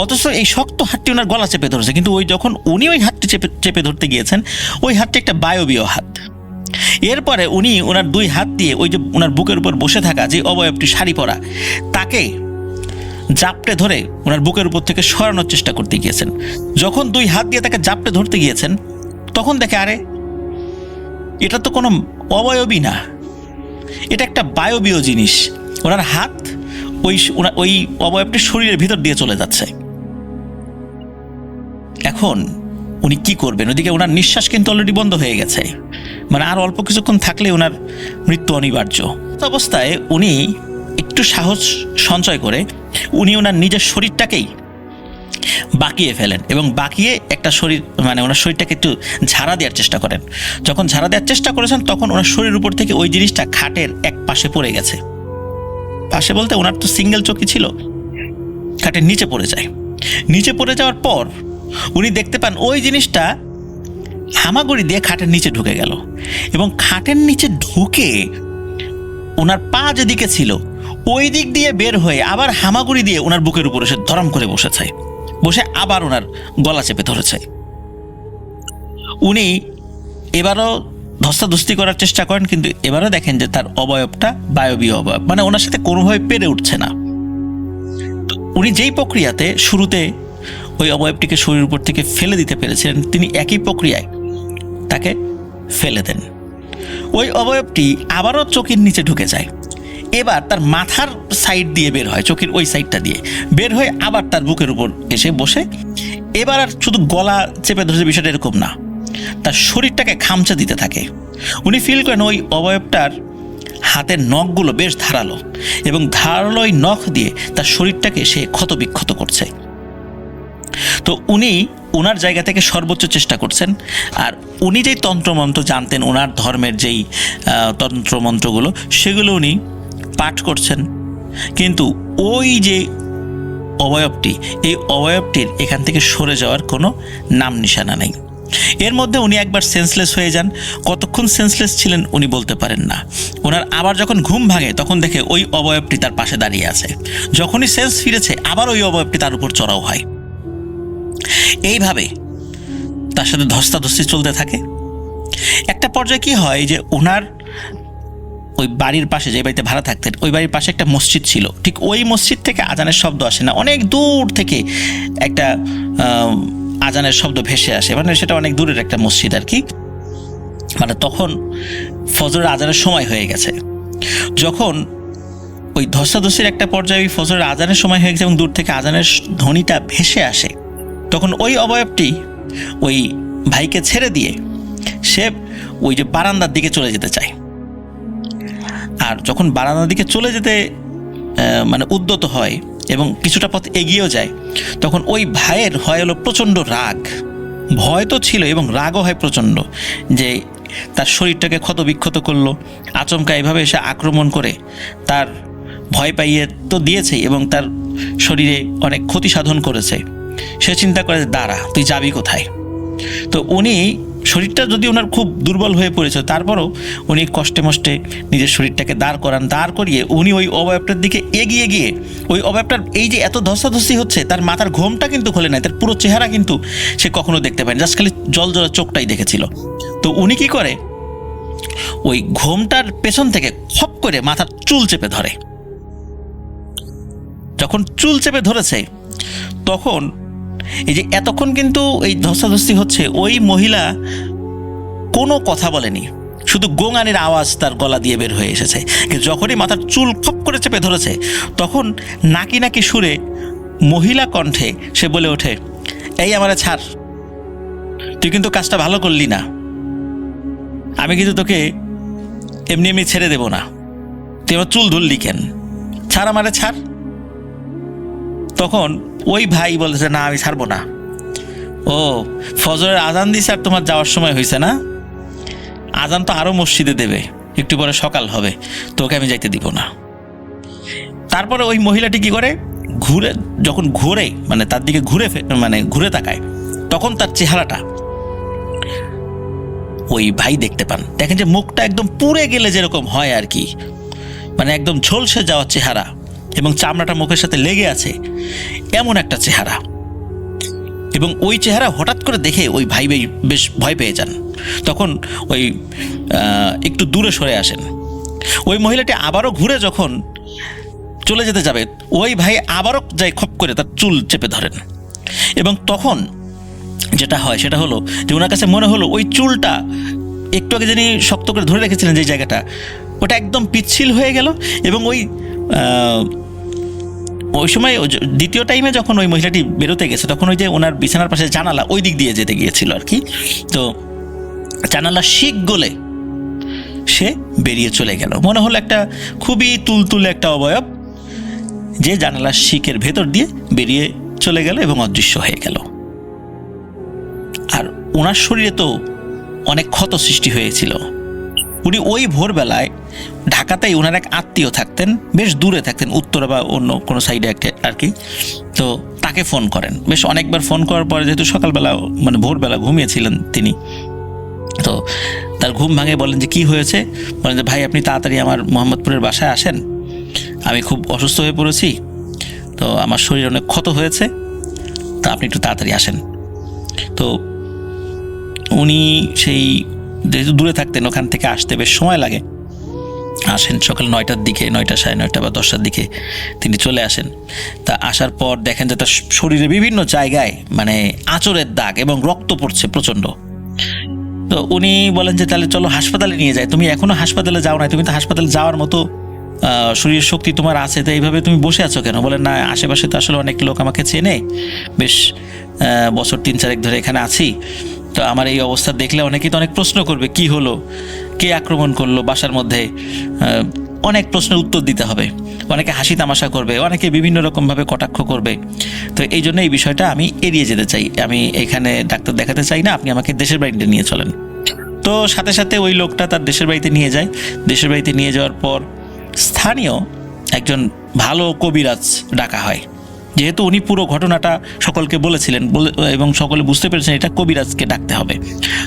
অথচ এই শক্ত হাতটি ওনার গলা চেপে ধরেছে, কিন্তু ওই যখন উনি ওই হাতটি চেপে ধরতে গিয়েছেন, ওই হাতটি একটা বায়বীয় হাত। এরপরে উনি ওনার দুই হাত দিয়ে ওই যে ওনার বুকের উপর বসে থাকা যে অবয়বটি শাড়ি পরা, তাকে জাপটে ধরে ওনার বুকের উপর থেকে সরানোর চেষ্টা করতে গিয়েছেন। যখন দুই হাত দিয়ে তাকে জাপটে ধরতে গিয়েছেন, তখন দেখে আরে এটা তো কোনো অবয়বই না, এটা একটা বায়বীয় জিনিস। ওনার হাত ওই অবয়বটি শরীরের ভিতর দিয়ে চলে যাচ্ছে। এখন উনি কি করবেন? ওদিকে ওনার নিঃশ্বাস কিন্তু অলরেডি বন্ধ হয়ে গেছে, মানে আর অল্প কিছুক্ষণ থাকলে ওনার মৃত্যু অনিবার্য অবস্থায় উনি একটু সাহস সঞ্চয় করে উনি ওনার নিজের শরীরটাকেই বাঁকিয়ে ফেলেন এবং বাঁকিয়ে একটা শরীর, মানে ওনার শরীরটাকে একটু ঝাড়া দেওয়ার চেষ্টা করেন। যখন ঝাড়া দেওয়ার চেষ্টা করেছেন, তখন ওনার শরীরের উপর থেকে ওই জিনিসটা খাটের এক পাশে পড়ে গেছে। পাশে বলতে ওনার তো সিঙ্গেল চৌকি ছিল, খাটের নিচে পড়ে যায়। নিচে পড়ে যাওয়ার পর উনি দেখতে পান ওই জিনিসটা হামাগুড়ি দিয়ে খাটের নিচে ঢুকে গেল, এবং খাটের নিচে ঢুকে ওনার পা যেদিকে ছিল ওই দিক দিয়ে বের হয়ে আবার হামাগুড়ি দিয়ে ওনার বুকের উপর এসে ধরম করে বসেছে, বসে আবার ওনার গলা চেপে ধরেছে। উনি এবারও ধস্তাধস্তি করার চেষ্টা করেন, কিন্তু এবারও দেখেন যে তার অবয়বটা বায়বীয় অবয়ব, মানে ওনার সাথে কোনোভাবে পেরে উঠছে না। উনি যেই প্রক্রিয়াতে শুরুতে ওই অবয়বটিকে শরীরের উপর থেকে ফেলে দিতে পেরেছিলেন, তিনি একই প্রক্রিয়ায় তাকে ফেলে দেন। ওই অবয়বটি আবারও চোখের নিচে ঢুকে যায়, এবার তার মাথার সাইড দিয়ে বের হয়, চোখের ওই সাইডটা দিয়ে বের হয়ে আবার তার বুকের উপর এসে বসে। এবার আর শুধু গলা চেপে ধরেছে বিষয়টা এরকম না, তার শরীরটাকে খামচা দিতে থাকে। উনি ফিল করেন ওই অবয়বটার হাতের নখগুলো বেশ ধারালো, এবং ধারালো ওই নখ দিয়ে তার শরীরটাকে সে ক্ষতবিক্ষত করছে। তো উনি ওনার জায়গা থেকে সর্বোচ্চ চেষ্টা করছেন। আর উনি যেই তন্ত্রমন্ত্র জানতেন, ওনার ধর্মের যেই তন্ত্রমন্ত্রগুলো, সেগুলো উনি পাঠ করছেন, কিন্তু ওই যে অবয়বটি, এই অবয়বটির এখান থেকে সরে যাওয়ার কোনো নাম নিশানা নেই। এর মধ্যে উনি একবার সেন্সলেস হয়ে যান। কতক্ষণ সেন্সলেস ছিলেন উনি বলতে পারেন না। ওনার আবার যখন ঘুম ভাঙে, তখন দেখে ওই অবয়বটি তার পাশে দাঁড়িয়ে আছে। যখনই সেন্স ফিরেছে, আবার ওই অবয়বটি তার উপর চড়াও হয়। এইভাবে তার সাথে ধস্তাধস্তি চলতে থাকে। একটা পর্যায়ে কি হয় যে ওনার ওই বাড়ির পাশে, যে বাড়িতে ভাড়া থাকতেন, ওই বাড়ির পাশে একটা মসজিদ ছিল। ঠিক ওই মসজিদ থেকে আজানের শব্দ আসে না, অনেক দূর থেকে একটা আজানের শব্দ ভেসে আসে, মানে সেটা অনেক দূরের একটা মসজিদ আর কি। মানে তখন ফজরের আজানের সময় হয়ে গেছে। যখন ওই ধস্তাধস্তির একটা পর্যায়ে ফজরের আজানের সময় হয়ে গেছে এবং দূর থেকে আজানের ধ্বনিটা ভেসে আসে, তখন ওই অবয়বটি ওই ভাইকে ছেড়ে দিয়ে সে ওই যে বারান্দার দিকে চলে যেতে চায়। আর যখন বারান্দার দিকে চলে যেতে মানে উদ্যত হয় এবং কিছুটা পথ এগিয়েও যায়, তখন ওই ভাইয়ের হয় হলো প্রচণ্ড রাগ। ভয় তো ছিল এবং রাগও হয় প্রচণ্ড, যে তার শরীরটাকে ক্ষতবিক্ষত করলো, আচমকা এভাবে এসে আক্রমণ করে তার ভয় পাইয়ে তো দিয়েছেই এবং তার শরীরে অনেক ক্ষতি সাধন করেছে। সে চিন্তা করে, দাঁড়া, তুই যাবি কোথায়? তো উনি শরীরটা যদি ওনার খুব দুর্বল হয়ে পড়েছে, তারপরও উনি কষ্টে মষ্টে নিজের শরীরটাকে দাঁড় করান। দাঁড় করিয়ে উনি ওই অবয়বটার দিকে এগিয়ে গিয়ে ওই অবয়বটার এই যে এত ধস্তাধস্তি হচ্ছে, তার মাথার ঘোমটা কিন্তু খোলে নাই, তার পুরো চেহারা কিন্তু সে কখনো দেখতে পায়নি, জাস্ট খালি জলজলা চোখটাই দেখেছিল। তো উনি কি করে, ওই ঘোমটার পেছন থেকে খপ করে মাথার চুল চেপে ধরে। যখন চুল চেপে ধরেছে, তখন এই যে এতক্ষণ কিন্তু এই ধস্তাধস্তি হচ্ছে, ওই মহিলা কোনো কথা বলেনি, শুধু গোঙানির আওয়াজ তার গলা দিয়ে বের হয়ে এসেছে। কিন্তু যখনই মাথার চুল খপ করে চেপে ধরেছে, তখন নাকি নাকি সুরে মহিলা কণ্ঠে সে বলে ওঠে, এই আমারে ছাড়, তুই কিন্তু কাজটা ভালো করলি না, আমি কিন্তু তোকে এমনি এমনি ছেড়ে দেব না, তুই আমার চুল ধরলি কেন, ছাড় আমারে ছাড়। তখন ওই ভাই বলেছে, না আমি ছাড়বো না। ও, ফজরের আজান দিছে আর তোমার যাওয়ার সময় হয়েছে না? আজান তো আরো মসজিদে দেবে, একটু পরে সকাল হবে, তোকে আমি যাইতে দিব না। তারপরে ওই মহিলাটি কি করে, যখন ঘুরে মানে তার দিকে ঘুরে তাকায়, তখন তার চেহারাটা ওই ভাই দেখতে পান। দেখেন যে মুখটা একদম পুড়ে গেলে যেরকম হয় আর কি, মানে একদম ঝলসে যাওয়ার চেহারা এবং চামড়াটা মুখের সাথে লেগে আছে এমন একটা চেহারা। এবং ওই চেহারা হঠাৎ করে দেখে ওই ভাই বেশ ভয় পেয়ে যান। তখন ওই একটু দূরে সরে আসেন। ওই মহিলাটি আবারও ঘুরে যখন চলে যেতে যাবে, ওই ভাই আবারও যাই খপ করে তার চুল চেপে ধরেন। এবং তখন যেটা হয় সেটা হলো যে ওনার কাছে মনে হলো ওই চুলটা একটু আগে যিনি শক্ত করে ধরে রেখেছিলেন যে জায়গাটা, ওটা একদম পিচ্ছিল হয়ে গেল। এবং ওই সময় দ্বিতীয় টাইমে যখন ওই মহিলাটি বেরোতে গেছে, তখন ওই যে ওনার বিছানার পাশে জানালা, ওই দিক দিয়ে যেতে গিয়েছিল আর কি। তো জানালা শিক গলে সে বেরিয়ে চলে গেল। মনে হলো একটা খুবই তুলতুলে একটা অবয়ব যে জানালার শিকের ভেতর দিয়ে বেরিয়ে চলে গেল এবং অদৃশ্য হয়ে গেল। আর ওনার শরীরে তো অনেক ক্ষত সৃষ্টি হয়েছিল। উনি ওই ভোরবেলায় ঢাকাতেই ওনার এক আত্মীয় থাকতেন, বেশ দূরে থাকতেন, উত্তরা বা অন্য কোনো সাইডে একটা আর কি। তো তাকে ফোন করেন, বেশ অনেকবার ফোন করার পরে, যেহেতু সকালবেলা মানে ভোরবেলা ঘুমিয়েছিলেন তিনি, তো তার ঘুম ভাঙে বলেন যে কি হয়েছে। বলেন যে ভাই আপনি তাড়াতাড়ি আমার মোহাম্মদপুরের বাসায় আসেন, আমি খুব অসুস্থ হয়ে পড়েছি, তো আমার শরীর অনেক ক্ষত হয়েছে, তা আপনি একটু তাড়াতাড়ি আসেন। তো উনি সেই যেহেতু দূরে থাকতেন, ওখান থেকে আসতে বেশ সময় লাগে, আসেন সকাল 9টার দিকে, 9টা, 9:30 বা 10টার দিকে তিনি চলে আসেন। তা আসার পর দেখেন যে তার শরীরে বিভিন্ন জায়গায় মানে আঁচড়ের দাগ এবং রক্ত পড়ছে প্রচণ্ড। তো উনি বলেন যে তাহলে চলো হাসপাতালে নিয়ে যাই, তুমি এখনো হাসপাতালে যাও না, তুমি তো হাসপাতালে যাওয়ার মতো শরীরের শক্তি তোমার আছে, তো এইভাবে তুমি বসে আছো কেন? বলেন না, আশেপাশে তো আসলে অনেক লোক আমাকে চেনে, বেশ বছর 3-4 ধরে এখানে আছি, তো আমার এই অবস্থা দেখলে অনেকেই তো অনেক প্রশ্ন করবে, কি হলো, কে আক্রমণ করলো বাসার মধ্যে, অনেক প্রশ্নের উত্তর দিতে হবে, অনেকে হাসি তামাশা করবে, অনেকে বিভিন্ন রকমভাবে কটাক্ষ করবে। তো এই জন্য এই বিষয়টা আমি এড়িয়ে যেতে চাই, আমি এখানে ডাক্তার দেখাতে চাই না, আপনি আমাকে দেশের বাড়িতে নিয়ে চলেন। তো সাথে সাথে ওই লোকটা তার দেশের বাড়িতে নিয়ে যায়। দেশের বাড়িতে নিয়ে যাওয়ার পর স্থানীয় একজন ভালো কবিরাজ ডাকা হয়, যেহেতু উনি পুরো ঘটনাটা সকলকে বলেছিলেন এবং সকলে বুঝতে পেরেছেন এটা কবিরাজকে ডাকতে হবে।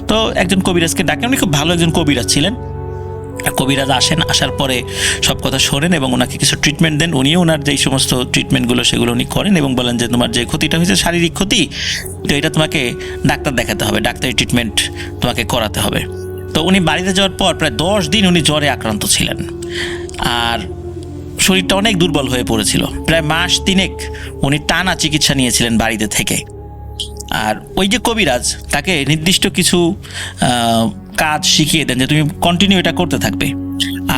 তো একজন কবিরাজকে ডাকে, উনি খুব ভালো একজন কবিরাজ ছিলেন। কবিরাজ আসেন, আসার পরে সব কথা শোনেন এবং ওনাকে কিছু ট্রিটমেন্ট দেন। উনিও ওনার যেই সমস্ত ট্রিটমেন্টগুলো সেগুলো উনি করেন এবং বলেন যে তোমার যে ক্ষতিটা হয়েছে শারীরিক ক্ষতি, তো এটা তোমাকে ডাক্তার দেখাতে হবে, ডাক্তারি ট্রিটমেন্ট তোমাকে করাতে হবে। তো উনি বাড়িতে যাওয়ার পর প্রায় 10 দিন উনি জ্বরে আক্রান্ত ছিলেন আর শরীরটা অনেক দুর্বল হয়ে পড়েছিল। প্রায় মাস 3 উনি টানা চিকিৎসা নিয়েছিলেন বাড়িতে থেকে। আর ওই যে কবিরাজ তাকে নির্দিষ্ট কিছু কাজ শিখিয়ে দেন যে তুমি কন্টিনিউ এটা করতে থাকবে।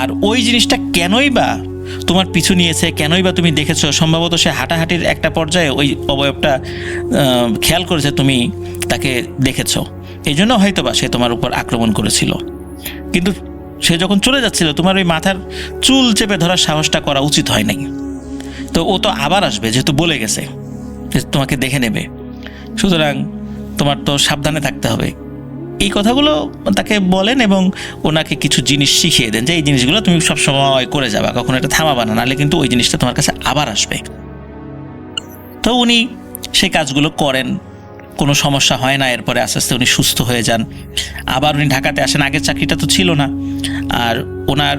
আর ওই জিনিসটা কেনই বা তোমার পিছু নিয়েছে, কেনই বা তুমি দেখেছো, সম্ভবত সে হাঁটাহাঁটির একটা পর্যায়ে ওই অবয়বটা খেয়াল করেছে, তুমি তাকে দেখেছো, এই জন্য হয়তো বা সে তোমার উপর আক্রমণ করেছিল। কিন্তু সে যখন চলে যাচ্ছিল তোমার ওই মাথার চুল চেপে ধরার সাহসটা করা উচিত হয় নাই। তো ও তো আবার আসবে, যেহেতু বলে গেছে যে তোমাকে দেখে নেবে, সুতরাং তোমার তো সাবধানে থাকতে হবে। এই কথাগুলো তাকে বলেন এবং ওনাকে কিছু জিনিস শিখিয়ে দেন যে এই জিনিসগুলো তুমি সবসময় করে যাবা, কখনো এটা থামাবা না, নাহলে কিন্তু ওই জিনিসটা তোমার কাছে আবার আসবে। তো উনি সেই কাজগুলো করেন, কোনো সমস্যা হয় না। এরপরে আস্তে আস্তে উনি সুস্থ হয়ে যান। আবার উনি ঢাকাতে আসেন, আগের চাকরিটা তো ছিল না। আর ওনার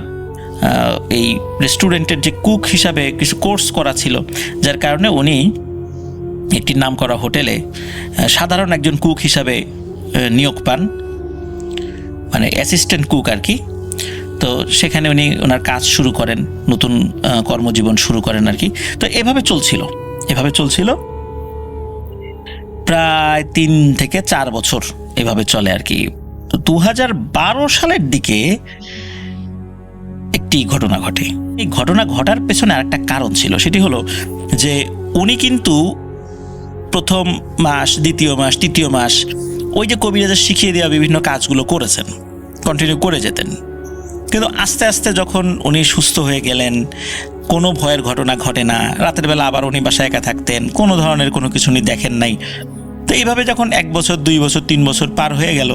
এই রেস্টুরেন্টের যে কুক হিসাবে কিছু কোর্স করা ছিল, যার কারণে উনি একটি নামকরা হোটেলে সাধারণ একজন কুক হিসাবে নিয়োগ পান, মানে অ্যাসিস্ট্যান্ট কুক আর কি। তো সেখানে উনি ওনার কাজ শুরু করেন, নতুন কর্মজীবন শুরু করেন আর কি। তো এভাবে চলছিল প্রায় 3 থেকে 4 বছর এভাবে চলে আর কি। তো 2012 সালের দিকে একটি ঘটনা ঘটে। এই ঘটনা ঘটার পেছনে আরেকটা কারণ ছিল, সেটি হলো যে উনি কিন্তু প্রথম মাস, দ্বিতীয় মাস, তৃতীয় মাস ওই যে কবিরাজের শিখিয়ে দেওয়া বিভিন্ন কাজগুলো করেছেন, কন্টিনিউ করে যেতেন। কিন্তু আস্তে আস্তে যখন উনি সুস্থ হয়ে গেলেন, কোনো ভয়ের ঘটনা ঘটে না। রাতের বেলা আবার উনি বাসায় একা থাকতেন, কোনো ধরনের কোনো কিছু উনি দেখেন নাই। তো এইভাবে যখন 1 বছর 2 বছর 3 বছর পার হয়ে গেল,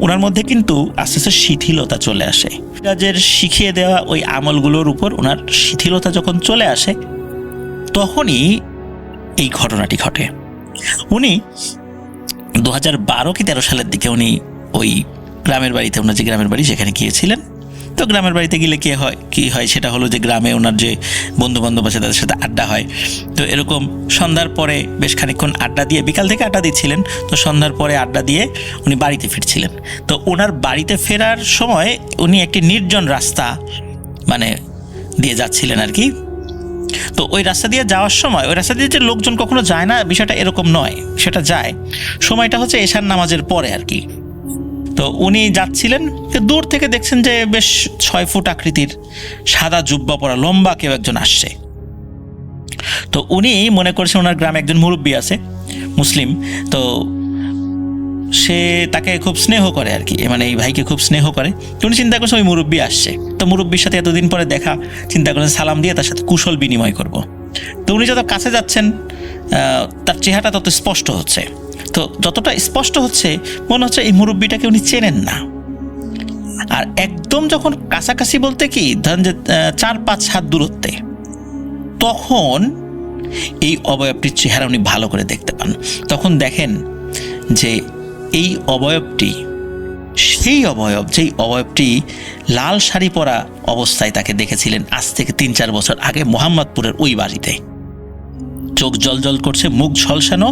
ওনার মধ্যে কিন্তু আস্তে আস্তে শিথিলতা চলে আসে। রাজের শিখিয়ে দেওয়া ওই আমলগুলোর উপর ওনার শিথিলতা যখন চলে আসে, তখনই এই ঘটনাটি ঘটে। উনি 2012 কি 13 সালের দিকে উনি ওই গ্রামের বাড়িতে, ওনার যে গ্রামের বাড়ি সেখানে গিয়েছিলেন। তো গ্রামের বাড়িতে গেলে কি হয় সেটা হলো যে গ্রামে ওনার যে বন্ধু বান্ধব আছে তাদের সাথে আড্ডা হয়। তো এরকম সন্ধ্যার পরে বেশ খানিকক্ষণ আড্ডা দিয়ে, বিকাল থেকে আড্ডা দিচ্ছিলেন, তো সন্ধ্যার পরে আড্ডা দিয়ে উনি বাড়িতে ফিরছিলেন। তো ওনার বাড়িতে ফেরার সময় উনি একটি নির্জন রাস্তা মানে দিয়ে যাচ্ছিলেন আর কি। তো ওই রাস্তা দিয়ে যাওয়ার সময়, ওই রাস্তা দিয়ে যে লোকজন কখনো যায় না বিষয়টা এরকম নয়, সেটা যায়। সময়টা হচ্ছে এশার নামাজের পরে আর কি। তো উনি যাচ্ছিলেন, দূর থেকে দেখছেন যে বেশ 6 ফুট আকৃতির সাদা জুব্বা পরা লম্বা কেউ একজন আসছে। তো উনি মনে করছেন ওনার গ্রামে একজন মুরব্বী আছে মুসলিম, তো সে তাকে খুব স্নেহ করে আর কি, মানে এই ভাইকে খুব স্নেহ করে। তো উনি চিন্তা করছেন ওই মুরব্বী আসছে, তো মুরব্বীর সাথে এতদিন পরে দেখা, চিন্তা করছেন সালাম দিয়ে তার সাথে কুশল বিনিময় করব। তো উনি যত কাছে যাচ্ছেন তার চেহারাটা তত স্পষ্ট হচ্ছে। তো যতটা স্পষ্ট হচ্ছে মনে হচ্ছে এই মুরব্বীটাকে উনি চেনেন না। আর একদম যখন কাছাকাছি বলতে কি ধরেন যে 4-5 হাত দূরত্বে, তখন এই অবয়বটির চেহারা উনি ভালো করে দেখতে পান। তখন দেখেন যে এই অবয়বটি সেই অবয়ব, যেই অবয়বটি লাল শাড়ি পরা অবস্থায় তাকে দেখেছিলেন আজ থেকে 3-4 বছর আগে মোহাম্মদপুরের ওই বাড়িতে। চোখ জল করছে, মুখ ঝলসানো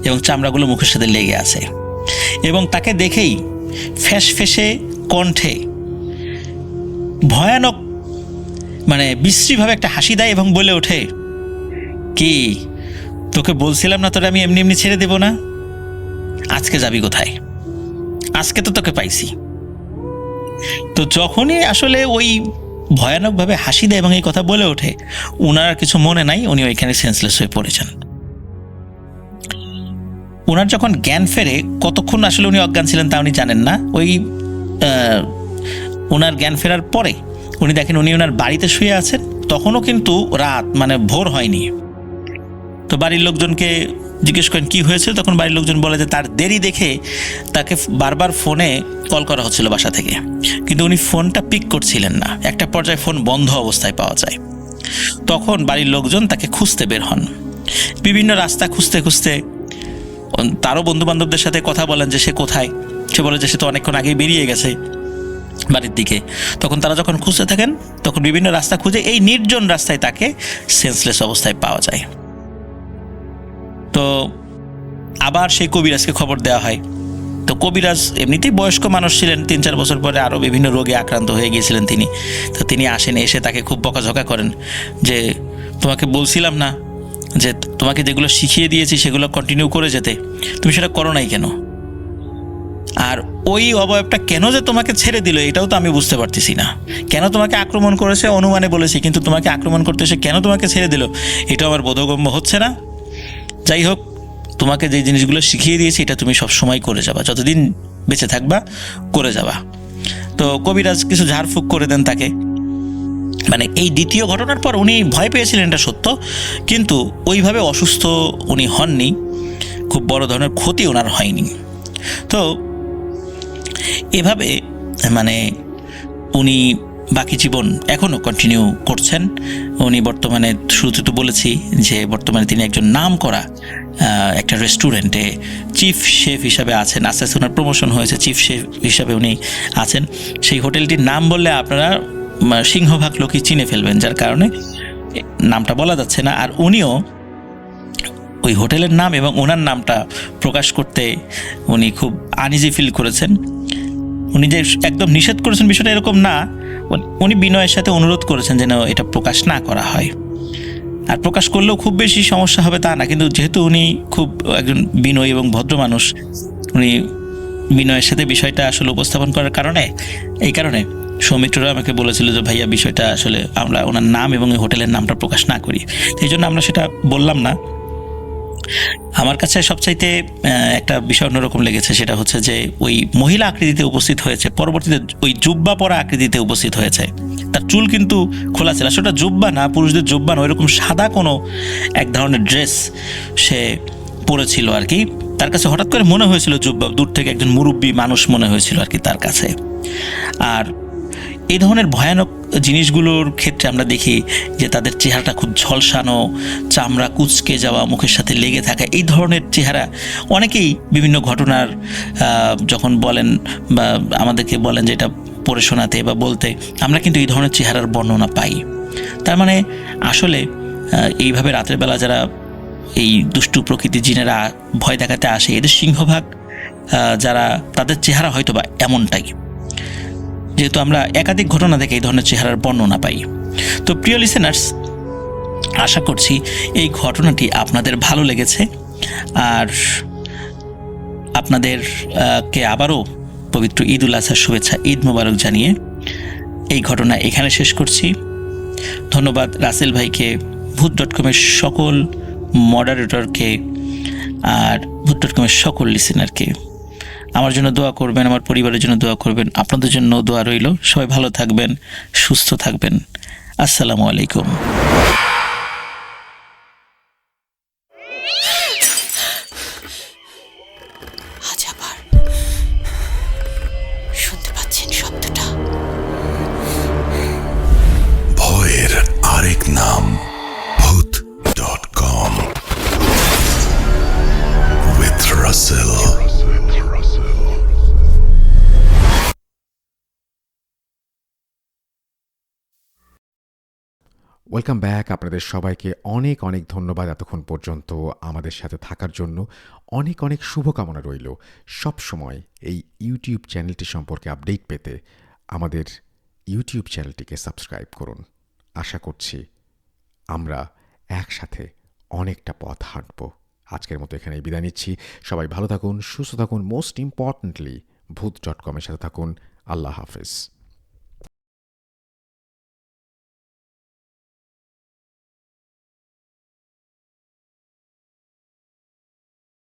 এবং চামড়াগুলো মুখের সাথে লেগে আছে। এবং তাকে দেখেই ফ্যাসফেসে কণ্ঠে ভয়ানক মানে বিশ্রীভাবে একটা হাসি দেয় এবং বলে ওঠে, কি তোকে বলছিলাম না তোরে আমি এমনি এমনি ছেড়ে দেব না? আজকে যাবি কোথায়? আজকে তো তোকে পাইছি। তো যখনই আসলে ওই ভয়ানকভাবে হাসি দেয় এবং এই কথা বলে ওঠে, ওনার আর কিছু মনে নাই, উনি ওইখানে সেন্সলেস হয়ে পড়েছেন। ওনার যখন জ্ঞান ফেরে, কতক্ষণ আসলে উনি অজ্ঞান ছিলেন তা উনি জানেন না। ওই ওনার জ্ঞান ফেরার পরে উনি দেখেন উনি ওনার বাড়িতে শুয়ে আছেন, তখনও কিন্তু রাত মানে ভোর হয়নি। তো বাড়ির লোকজনকে জিজ্ঞেস করেন কি হয়েছে, তখন বাড়ির লোকজন বলে যে তার দেরি দেখে তাকে বারবার ফোনে কল করা হচ্ছিল বাসা থেকে, কিন্তু উনি ফোনটা পিক করছিলেন না। একটা পর্যায়ে ফোন বন্ধ অবস্থায় পাওয়া যায়। তখন বাড়ির লোকজন তাকে খুঁজতে বের হন। বিভিন্ন রাস্তা খুঁজতে খুঁজতে তারও বন্ধু বান্ধবদের সাথে কথা বলেন যে সে কোথায়। সে বলে যে সে তো অনেকক্ষণ আগেই বেরিয়ে গেছে বাড়ির দিকে। তখন তারা যখন খুঁজতে থাকেন, তখন বিভিন্ন রাস্তা খুঁজে এই নির্জন রাস্তায় তাকে সেন্সলেস অবস্থায় পাওয়া যায়। তো আবার সেই কবিরাজকে খবর দেওয়া হয়। তো কবিরাজ এমনিতেই বয়স্ক মানুষ ছিলেন, 3-4 বছর পরে আরও বিভিন্ন রোগে আক্রান্ত হয়ে গিয়েছিলেন তিনি। তো তিনি আসেন, এসে তাকে খুব বকাঝকা করেন যে তোমাকে বলছিলাম না যে তোমাকে যেগুলো শিখিয়ে দিয়েছি সেগুলো কন্টিনিউ করে যেতে, তুমি সেটা করো নাই কেন? আর ওই অবয়বটা কেন যে তোমাকে ছেড়ে দিল এটাও তো আমি বুঝতে পারতেছি না। কেন তোমাকে আক্রমণ করেছে অনুমানে বলেছি, কিন্তু তোমাকে আক্রমণ করতে এসে কেন তোমাকে ছেড়ে দিল এটাও আমার বোধগম্য হচ্ছে না। যাই হোক, তোমাকে যে জিনিসগুলো শিখিয়ে দিয়েছি এটা তুমি সব সময় করে যাবা, যতদিন বেঁচে থাকবা করে যাবা। তো কবিরাজ কিছু ঝাড়ফুঁক করে দেন তাকে। মানে এই দ্বিতীয় ঘটনার পর উনি ভয় পেয়েছিলেন, এটা সত্য, কিন্তু ওইভাবে অসুস্থ উনি হননি, খুব বড় ধরনের ক্ষতি ওনার হয়নি। তো এভাবে মানে উনি বাকি জীবন এখনও কন্টিনিউ করছেন। উনি বর্তমানে, শুরুতে তো বলেছি যে বর্তমানে তিনি একজন নাম করা একটা রেস্টুরেন্টে চিফ শেফ হিসাবে আছেন। আস্তে আস্তে ওনার প্রমোশন হয়েছে, চিফ শেফ হিসাবে উনি আছেন। সেই হোটেলটির নাম বললে আপনারা সিংহভাগ লোকই চিনে ফেলবেন, যার কারণে নামটা বলা যাচ্ছে না। আর উনিও ওই হোটেলের নাম এবং ওনার নামটা প্রকাশ করতে উনি খুব আনইজি ফিল করেছেন। উনি যে একদম নিষেধ করেছেন বিষয়টা এরকম না, উনি বিনয়ের সাথে অনুরোধ করেছেন যেন এটা প্রকাশ না করা হয়। আর প্রকাশ করলেও খুব বেশি সমস্যা হবে তা না, কিন্তু যেহেতু উনি খুব একজন বিনয়ী এবং ভদ্র মানুষ, উনি বিনয়ের সাথে বিষয়টা আসলে উপস্থাপন করার কারণে, এই কারণে সৌমিত্ররা আমাকে বলেছিল যে ভাইয়া বিষয়টা আসলে আমরা ওনার নাম এবং ওই হোটেলের নামটা প্রকাশ না করি। এই জন্য আমরা সেটা বললাম না। আমার কাছে সবচাইতে একটা বিষয় অন্যরকম লেগেছে, সেটা হচ্ছে যে ওই মহিলা আকৃতিতে উপস্থিত হয়েছে, পরবর্তীতে ওই জুব্বা পরা আকৃতিতে উপস্থিত হয়েছে। তার চুল কিন্তু খোলা ছিল, সেটা জুব্বা না, পুরুষদের জুব্বা না, ওইরকম সাদা কোনো এক ধরনের ড্রেস সে পড়েছিল আর কি। তার কাছে হঠাৎ করে মনে হয়েছিল জুব্বা দূর থেকে একজন মুরব্বী মানুষ মনে হয়েছিল আর কি তার কাছে। আর এই ধরনের ভয়ানক জিনিসগুলোর ক্ষেত্রে আমরা দেখি যে তাদের চেহারাটা খুব ঝলসানো, চামড়া কুঁচকে যাওয়া, মুখের সাথে লেগে থাকা, এই ধরনের চেহারা অনেকেই বিভিন্ন ঘটনার যখন বলেন বা আমাদেরকে বলেন যে এটা পড়ে শোনাতে বা বলতে, আমরা কিন্তু এই ধরনের চেহারার বর্ণনা পাই। তার মানে আসলে এইভাবে রাতের বেলা যারা এই দুষ্টু প্রকৃতির জিনেরা ভয় দেখাতে আসে, এদের সিংহভাগ যারা তাদের চেহারা হয়তো বা এমনটাই, যেহেতু আমরা একাধিক ঘটনা থেকে এই ধরনের চেহারার বর্ণনা পাই। তো প্রিয় লিসেনার্স, আশা করছি এই ঘটনাটি আপনাদের ভালো লেগেছে। আর আপনাদেরকে আবারও পবিত্র ঈদ উল আজহার শুভেচ্ছা, ঈদ মোবারক জানিয়ে এই ঘটনা এখানে শেষ করছি। ধন্যবাদ রাসেল ভাইকে, ভূত.কমের সকল মডারেটরকে আর ভূত.কমের সকল লিসেনারকে। আমার জন্য দোয়া করবেন, আমার পরিবারের জন্য দোয়া করবেন, আপনাদের জন্য দোয়া রইল। সবাই ভালো থাকবেন, সুস্থ থাকবেন। আসসালামু আলাইকুম।
আজ আবার শুনতে পাচ্ছেন শব্দটা?
ভয়ের আরেক নাম ভূত.com with Russell.
Welcome back. আপনাদের সবাইকে অনেক অনেক ধন্যবাদ এতক্ষণ পর্যন্ত আমাদের সাথে থাকার জন্য। অনেক অনেক শুভকামনা রইল। সব সময় এই ইউটিউব চ্যানেলটি সম্পর্কে আপডেট পেতে আমাদের ইউটিউব চ্যানেলটিকে সাবস্ক্রাইব করুন। আশা করছি আমরা একসাথে অনেকটা পথ হাঁটব। আজকের মতো এখানেই বিদায় নিচ্ছি। সবাই ভালো থাকুন, সুস্থ থাকুন, মোস্ট ইম্পর্ট্যান্টলি ভূত.কমের সাথে থাকুন। আল্লাহ হাফেজ।